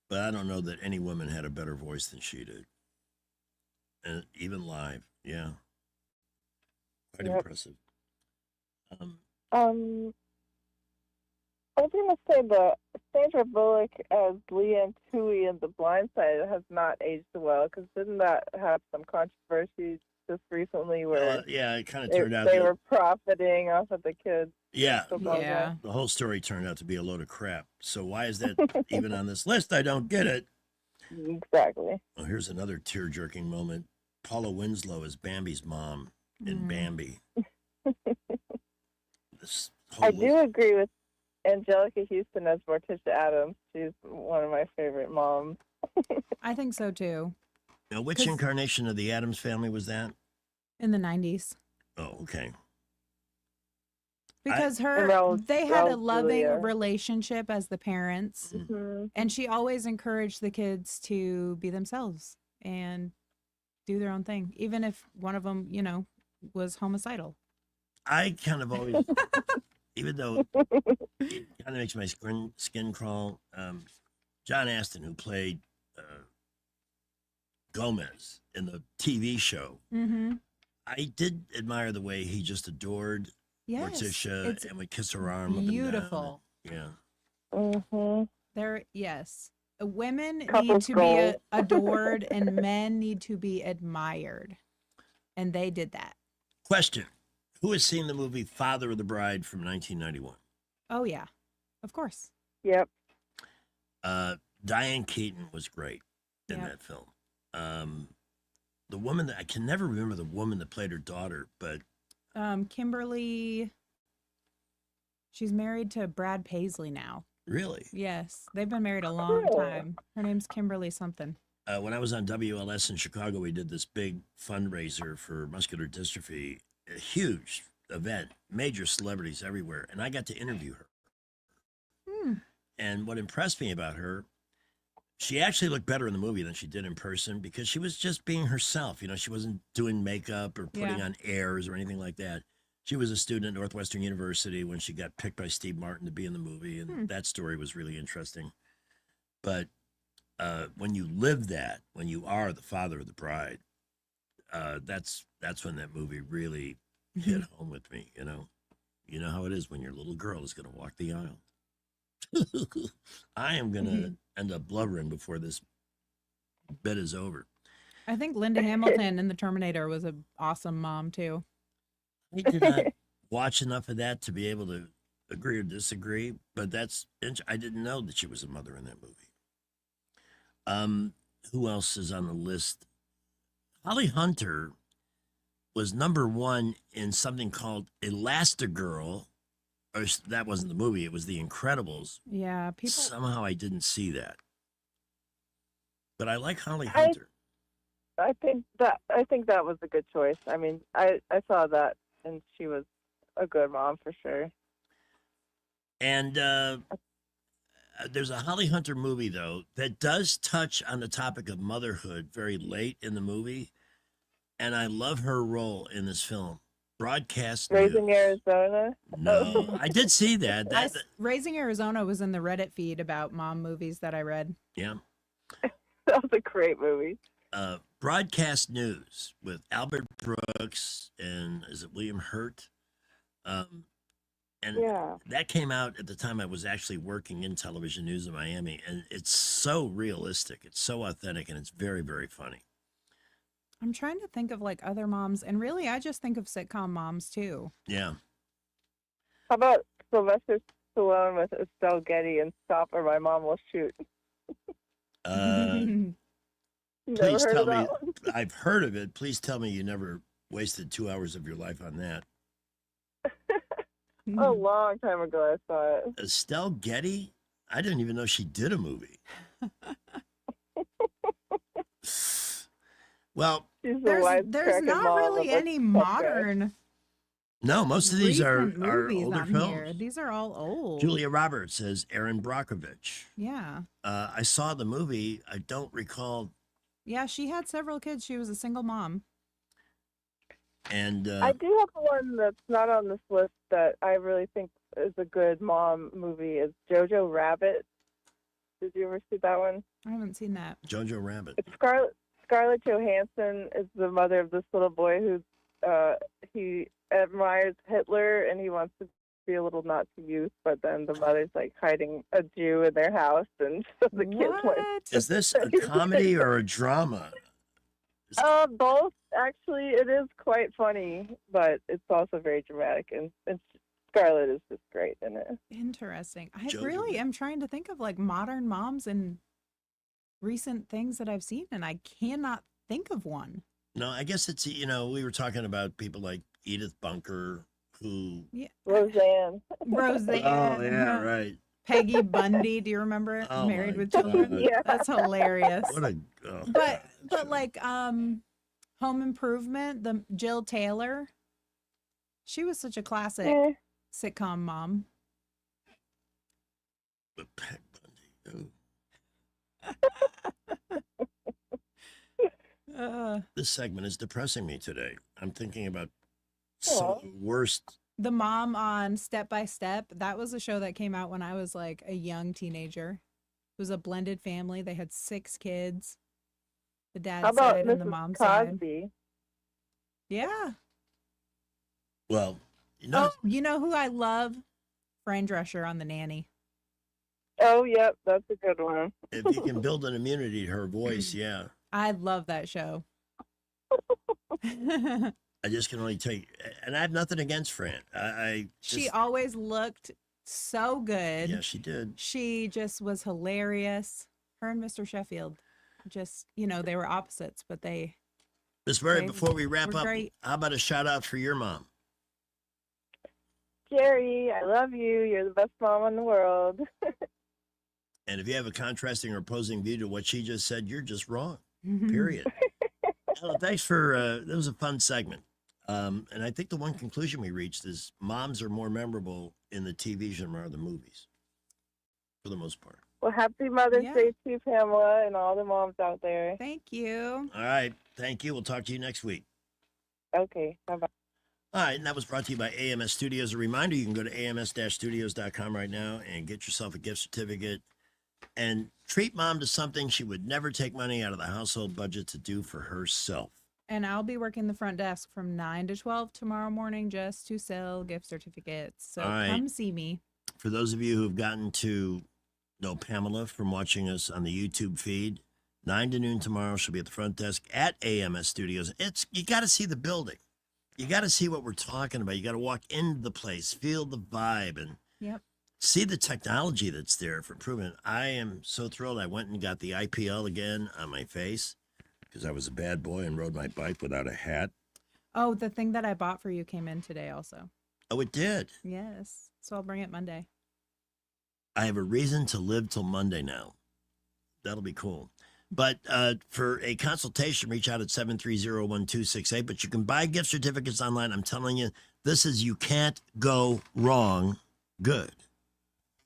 but I don't know that any woman had a better voice than she did. And even live, yeah. Quite impressive. I was gonna say the Sandra Bullock as Leanne Tui in The Blind Side has not aged well, because didn't that have some controversy just recently where Yeah, it kind of turned out they that, were profiting off of the kids? yeah, football game? the whole story turned out to be a load of crap. So why is that even on this list? I don't get it. Exactly. Well, here's another tear-jerking moment. Paula Winslow is Bambi's mom in Bambi. This whole I do agree with Angelica Houston as Morticia Adams. She's one of my favorite moms. I think so too. Now, which incarnation of the Addams Family was that? In the 90s. Oh, okay. Because they had a loving relationship as the parents, and she always encouraged the kids to be themselves and do their own thing, even if one of them, was homicidal. I kind of always, even though it kind of makes my skin crawl, John Astin, who played Gomez in the TV show, I did admire the way he just adored Morticia and would kiss her arm. Beautiful. Up and down. Mm-hmm. Women need Couples to goals. be adored and men need to be admired. And they did that. Question. Who has seen the movie Father of the Bride from 1991? Oh, yeah. Of course. Yep. Diane Keaton was great in that film. The woman that I can never remember the woman that played her daughter, but Kimberly, she's married to Brad Paisley now. really, Yes. They've been married a long time. Her name's Kimberly something. when I was on WLS in Chicago, we did this big fundraiser for muscular dystrophy, a huge event, major celebrities everywhere, and I got to interview her. And what impressed me about her, she actually looked better in the movie than she did in person because she was just being herself. She wasn't doing makeup or putting on airs or anything like that. She was a student at Northwestern University when she got picked by Steve Martin to be in the movie, and that story was really interesting. But when you live that, when you are the father of the bride, that's when that movie really hit home with me. You know how it is when your little girl is going to walk the aisle. I am going to end up blubbering before this bit is over. I think Linda Hamilton in The Terminator was an awesome mom, too. I did not watch enough of that to be able to agree or disagree, but I didn't know that she was a mother in that movie. Who else is on the list? Holly Hunter was #1 in something called Elastigirl. Or that wasn't the movie, it was The Incredibles. Yeah, people. Somehow I didn't see that. But I like Holly Hunter. I think that was a good choice. I mean, I saw that, and she was a good mom for sure. And there's a Holly Hunter movie, though, that does touch on the topic of motherhood very late in the movie. And I love her role in this film. Broadcast Raising News. Arizona. No, I did see that. Raising Arizona was in the Reddit feed about mom movies that I read. Yeah. That was a great movie. Broadcast News with Albert Brooks and is it William Hurt? And that came out at the time I was actually working in television news in Miami, and it's so realistic, it's so authentic, and it's very, very funny. I'm trying to think of like other moms, and really I just think of sitcom moms too. Yeah. How about Sylvester Stallone with Estelle Getty and Stop or My Mom Will Shoot? Please tell me, I've heard of it. Please tell me you never wasted 2 hours of your life on that. A long time ago I saw it. Estelle Getty? I didn't even know she did a movie. Well, there's not really any modern. No, most of these are movies older on films. here. These are all old. Julia Roberts says Erin Brockovich. Yeah. I saw the movie. I don't recall. Yeah, she had several kids. She was a single mom. And I do have one that's not on this list that I really think is a good mom movie. Is Jojo Rabbit. Did you ever see that one? I haven't seen that. Jojo Rabbit. It's Scarlett Johansson is the mother of this little boy who he admires Hitler and he wants to be a little Nazi youth, but then the mother's like hiding a Jew in their house, and so the kids like. Is this a comedy or a drama? Both. Actually, it is quite funny, but it's also very dramatic, and Scarlett is just great in it. Interesting. I really am trying to think of like modern moms and recent things that I've seen, and I cannot think of one. No, I guess it's, we were talking about people like Edith Bunker, who... Yeah. Roseanne. Oh, yeah, right. Peggy Bundy, do you remember? Oh, Married my with Children? God. Yeah. That's hilarious. What a... But like Home Improvement, the Jill Taylor, she was such a classic sitcom mom. But Peg Bundy, This segment is depressing me today. I'm thinking about some of the worst. The mom on Step by Step, that was a show that came out when I was like a young teenager. It was a blended family. They had 6 kids. The dad's side and the mom's side. Yeah. Well, you know who I love? Fran Drescher on The Nanny. Oh, yep, that's a good one. If you can build an immunity to her voice, yeah. I love that show. I just can only take, and I have nothing against Fran. She always looked so good. Yeah, she did. She just was hilarious. Her and Mr. Sheffield, just, they were opposites, but they. Miss Murray, before we wrap up, great. how about a shout out for your mom? Jerry, I love you. You're the best mom in the world. And if you have a contrasting or opposing view to what she just said, you're just wrong. Period. Well, thanks for that was a fun segment. And I think the one conclusion we reached is moms are more memorable in the TV genre or the movies, for the most part. Well, happy Mother's Day to Pamela and all the moms out there. Thank you. All right. Thank you. We'll talk to you next week. Okay. Bye-bye. All right, and that was brought to you by AMS Studios. A reminder, you can go to ams-studios.com right now and get yourself a gift certificate and treat mom to something she would never take money out of the household budget to do for herself. And I'll be working the front desk from 9 to 12 tomorrow morning just to sell gift certificates. So come see me. For those of you who've gotten to know Pamela from watching us on the YouTube feed, 9 to noon tomorrow, she'll be at the front desk at AMS Studios. You got to see the building. You got to see what we're talking about. You got to walk into the place, feel the vibe, and see the technology that's there for improvement. I am so thrilled. I went and got the IPL again on my face because I was a bad boy and rode my bike without a hat. Oh, the thing that I bought for you came in today also. Oh, it did? Yes. So I'll bring it Monday. I have a reason to live till Monday now. That'll be cool. But for a consultation, reach out at 730-1268. But you can buy gift certificates online. I'm telling you, this is you can't go wrong. Good.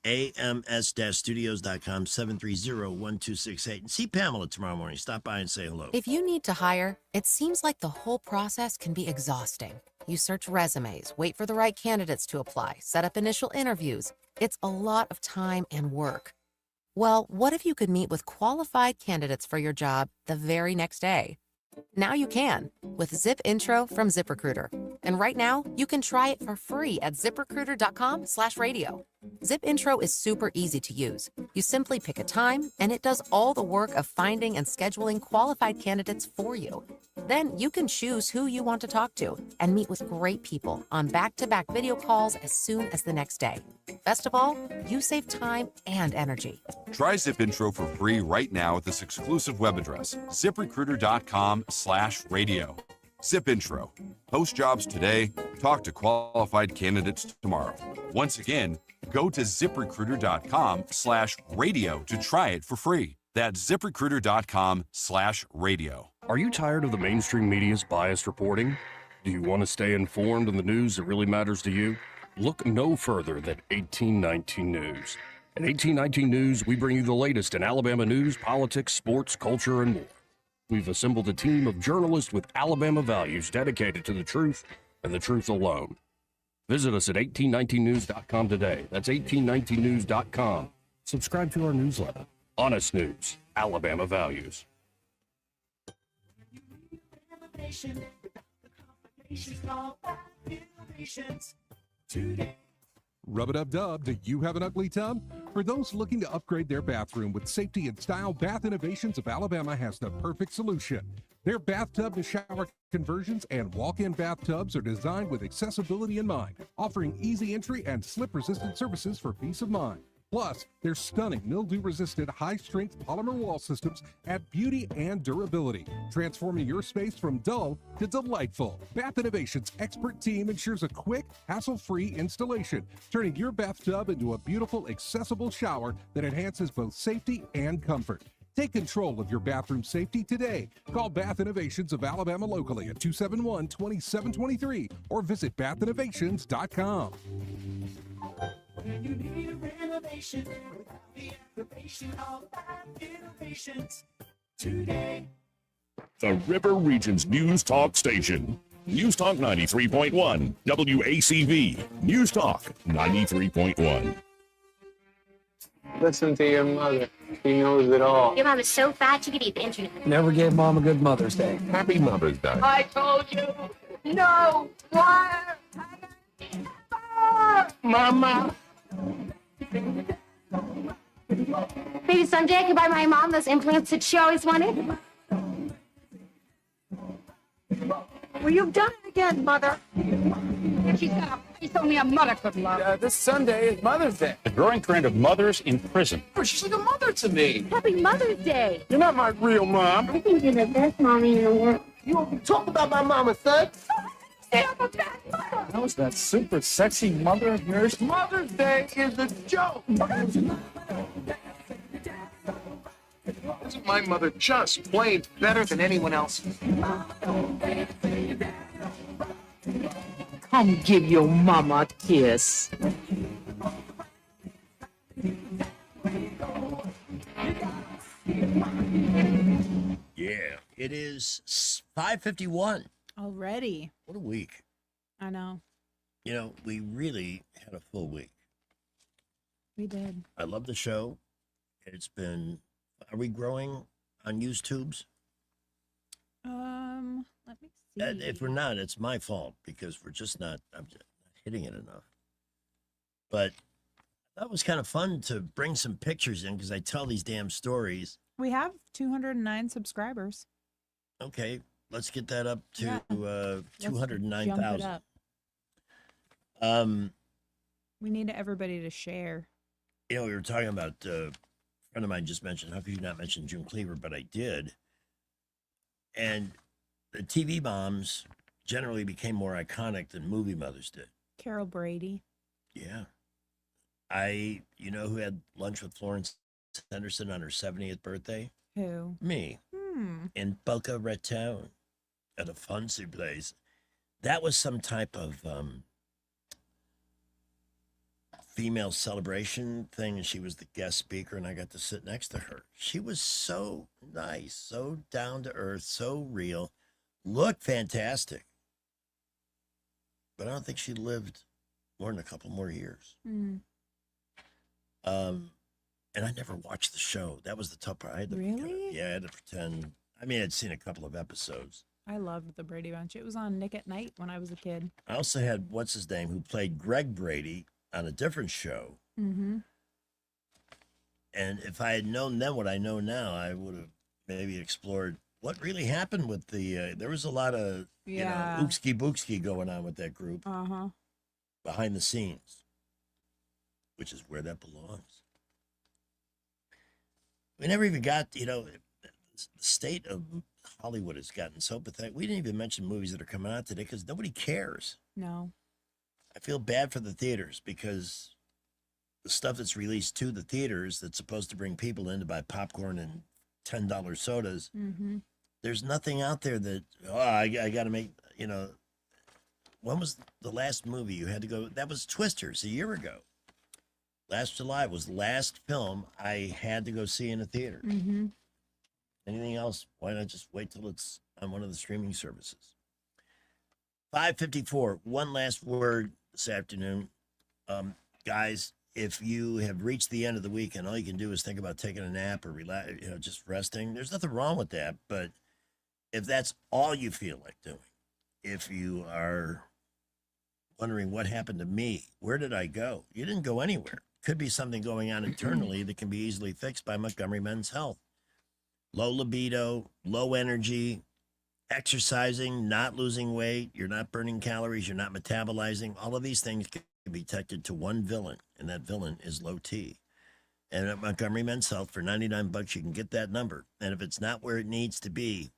AMS-studios.com, 730-1268. And see Pamela tomorrow morning. Stop by and say hello. If you need to hire, it seems like the whole process can be exhausting. You search resumes, wait for the right candidates to apply, set up initial interviews. It's a lot of time and work. Well, what if you could meet with qualified candidates for your job the very next day? Now you can with Zip Intro from ZipRecruiter. And right now, you can try it for free at ziprecruiter.com/radio. Zip Intro is super easy to use. You simply pick a time, and it does all the work of finding and scheduling qualified candidates for you. Then you can choose who you want to talk to and meet with great people on back-to-back video calls as soon as the next day. Best of all, you save time and energy. Try Zip Intro for free right now at this exclusive web address, ziprecruiter.com/radio. Zip Intro. Post jobs today. Talk to qualified candidates tomorrow. Once again, go to ziprecruiter.com/radio to try it for free. That's ziprecruiter.com/radio. Are you tired of the mainstream media's biased reporting? Do you want to stay informed on the news that really matters to you? Look no further than 1819 News. At 1819 News, we bring you the latest in Alabama news, politics, sports, culture, and more. We've assembled a team of journalists with Alabama values dedicated to the truth and the truth alone. Visit us at 1819news.com today. That's 1819news.com. Subscribe to our newsletter. Honest News, Alabama Values. Rub-a-dub-dub, do you have an ugly tub? For those looking to upgrade their bathroom with safety and style, Bath Innovations of Alabama has the perfect solution. Their bathtub to shower conversions and walk-in bathtubs are designed with accessibility in mind, offering easy entry and slip-resistant services for peace of mind. Plus, their stunning mildew-resistant high-strength polymer wall systems add beauty and durability, transforming your space from dull to delightful. Bath Innovations' expert team ensures a quick, hassle-free installation, turning your bathtub into a beautiful, accessible shower that enhances both safety and comfort. Take control of your bathroom safety today. Call Bath Innovations of Alabama locally at 271-2723 or visit bathinnovations.com. When you need a renovation, without the aggravation of Bath Innovations today. The River Region's News Talk Station. News Talk 93.1. WACV. News Talk 93.1. Listen to your mother. She knows it all. Your mom is so fat you could eat the internet. Never gave Mom a good Mother's Day. Happy Mother's Day. I told you, no wire. Mama. Maybe someday I could buy my mom those implants that she always wanted. Well, you've done it again, Mother. She's got a face only a mother could love. This Sunday is Mother's Day. The growing trend of mothers in prison. Oh, she's like a mother to me. Happy Mother's Day. You're not my real mom. I think you're the best mommy in the world. You won't talk about my mama, son. Say I'm a bad mother. How's that super sexy mother of yours? Mother's Day is a joke. Isn't my mother just plain better than anyone else? Come give your mama a kiss. Yeah, it is 5:51. Already. What a week. I know. You know, we really had a full week. We did. I love the show. It's been, are we growing on YouTubes? Let me see. If we're not, it's my fault because we're just not, I'm just not hitting it enough. But that was kind of fun to bring some pictures in because I tell these damn stories. We have 209 subscribers. Okay, let's get that up to Yeah. Let's jump it 209,000. up. We need everybody to share. You know, we were talking about a friend of mine just mentioned, how could you not mention June Cleaver? But I did. And the TV moms generally became more iconic than movie mothers did. Carol Brady. Yeah. You know who had lunch with Florence Henderson on her 70th birthday? Who? Me. In Boca Raton at a fancy place. That was some type of female celebration thing, and she was the guest speaker, and I got to sit next to her. She was so nice, so down to earth, so real, looked fantastic. But I don't think she lived more than a couple more years. And I never watched the show. That was the tough part. I had to Really? I had to pretend. I mean, I'd seen a couple of episodes. I loved the Brady Bunch. It was on Nick at Night when I was a kid. I also had what's his name who played Greg Brady on a different show. Mm-hmm. And if I had known then what I know now, I would have maybe explored what really happened with the. There was a lot of oopski bookski going on with that group behind the scenes, which is where that belongs. We never even got, the state of Hollywood has gotten so pathetic. We didn't even mention movies that are coming out today because nobody cares. No. I feel bad for the theaters because the stuff that's released to the theaters that's supposed to bring people in to buy popcorn and $10 sodas, there's nothing out there that, I got to make, when was the last movie you had to go? That was Twisters a year ago. Last July was the last film I had to go see in a theater. Anything else? Why not just wait till it's on one of the streaming services? 5:54. One last word this afternoon. Guys, if you have reached the end of the week and all you can do is think about taking a nap or relax, just resting, there's nothing wrong with that. But if that's all you feel like doing, if you are wondering what happened to me, where did I go? You didn't go anywhere. Could be something going on internally that can be easily fixed by Montgomery Men's Health. Low libido, low energy, exercising, not losing weight, you're not burning calories, you're not metabolizing. All of these things can be detected to one villain, and that villain is low T. And at Montgomery Men's Health, for $99, you can get that number. And if it's not where it needs to be,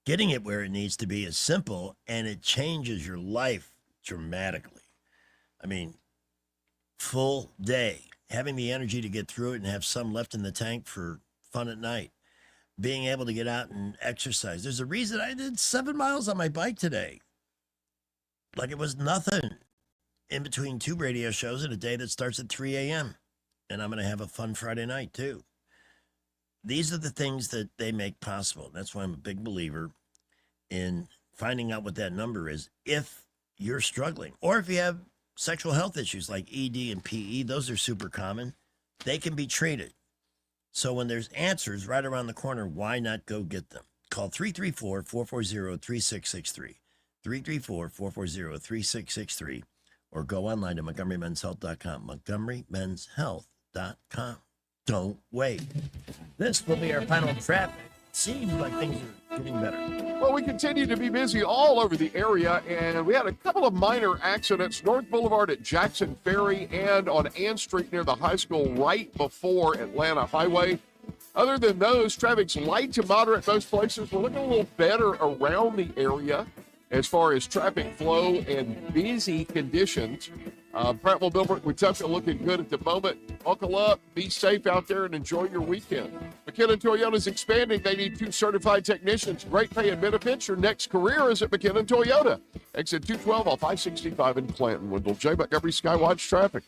getting it where it needs to be is simple, and it changes your life dramatically. I mean, full day, having the energy to get through it and have some left in the tank for fun at night, being able to get out and exercise. There's a reason I did 7 miles on my bike today. Like it was nothing in between two radio shows in a day that starts at 3 a.m. And I'm going to have a fun Friday night too. These are the things that they make possible. That's why I'm a big believer in finding out what that number is if you're struggling, or if you have sexual health issues like ED and PE. Those are super common. They can be treated. So when there's answers right around the corner, why not go get them? Call 334-440-3663, 334-440-3663, or go online to MontgomeryMen'sHealth.com, MontgomeryMen'sHealth.com. Don't wait. This will be our final traffic. Seems like things are getting better. Well, we continue to be busy all over the area, and we had a couple of minor accidents. North Boulevard at Jackson Ferry and on Ann Street near the high school right before Atlanta Highway. Other than those, traffic's light to moderate most places. We're looking a little better around the area as far as traffic flow and busy conditions. Prattville, Millbrook, Wetumpka looking good at the moment. Buckle up, be safe out there, and enjoy your weekend. McKinnon Toyota is expanding. They need 2 certified technicians. Great pay and benefits. Your next career is at McKinnon Toyota. Exit 212 off I-65 in Clanton. Wendell J. Montgomery Skywatch Traffic.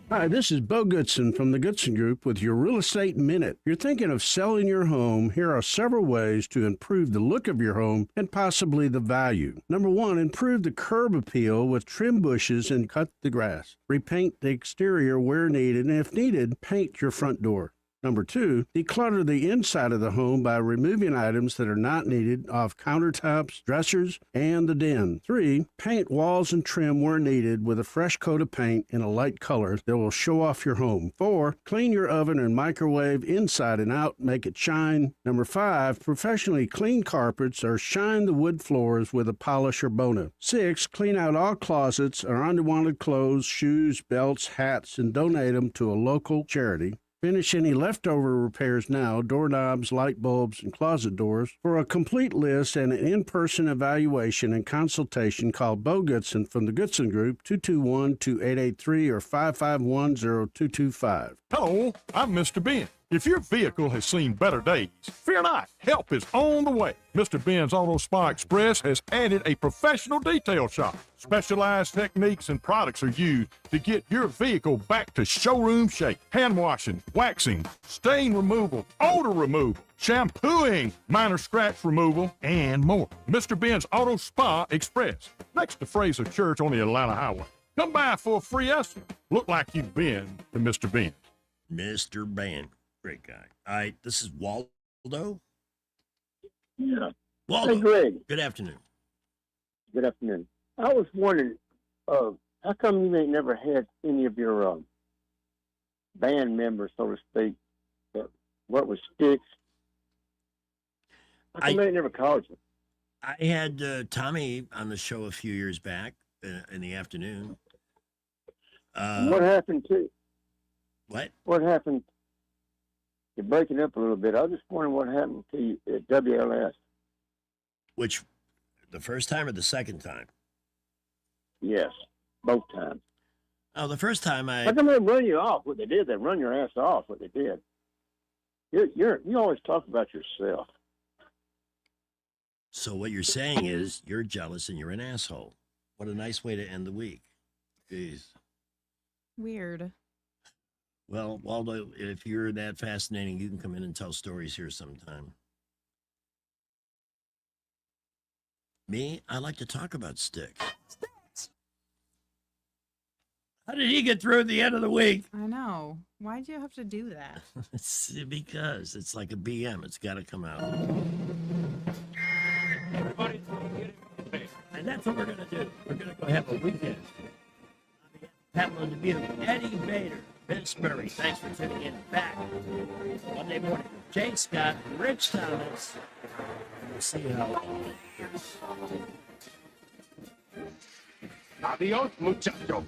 Hi, this is Bo Goodson from the Goodson Group with your Real Estate Minute. If you're thinking of selling your home, here are several ways to improve the look of your home and possibly the value. Number 1, improve the curb appeal with trim bushes and cut the grass. Repaint the exterior where needed, and if needed, paint your front door. Number 2, declutter the inside of the home by removing items that are not needed off countertops, dressers, and the den. 3, paint walls and trim where needed with a fresh coat of paint in a light color that will show off your home. 4, clean your oven and microwave inside and out, make it shine. Number 5, professionally clean carpets or shine the wood floors with a polish or Bona. 6, clean out all closets or unwanted clothes, shoes, belts, hats, and donate them to a local charity. Finish any leftover repairs now, doorknobs, light bulbs, and closet doors. For a complete list and an in-person evaluation and consultation, call Bo Goodson from the Goodson Group, 221-2883 or 551-0225. Hello, I'm Mr. Ben. If your vehicle has seen better days, fear not. Help is on the way. Mr. Ben's Auto Spa Express has added a professional detail shop. Specialized techniques and products are used to get your vehicle back to showroom shape. Hand washing, waxing, stain removal, odor removal, shampooing, minor scratch removal, and more. Mr. Ben's Auto Spa Express, next to Fraser Church on the Atlanta Highway. Come by for a free estimate. Look like you've been to Mr. Ben. Mr. Ben. Great guy. All right, this is Waldo. Yeah. Waldo. Hey, Greg. Good afternoon. Good afternoon. I was wondering, how come you ain't never had any of your band members, so to speak, that work with Sticks? How come they never called you? I had Tommy on the show a few years back in the afternoon. What happened to? What? What happened? You're breaking up a little bit. I was just wondering what happened to you at WLS. Which, the first time or the second time? Yes, both times. Oh, the first time How come they run you off? What they did, they run your ass off. What they did. You always talk about yourself. So what you're saying is you're jealous and you're an asshole. What a nice way to end the week. Jeez. Weird. Well, Waldo, if you're that fascinating, you can come in and tell stories here sometime. Me, I like to talk about Sticks. How did he get through at the end of the week? I know. Why'd you have to do that? It's because it's like a BM. It's got to come out. Everybody, and that's what we're going to do. We're going to go have a weekend. Pamela DeVito, Eddie Bader, Vince Murray. Thanks for tuning in back Monday morning. Jake Scott, Rich Thomas. We'll see how it goes. Adios, muchachos.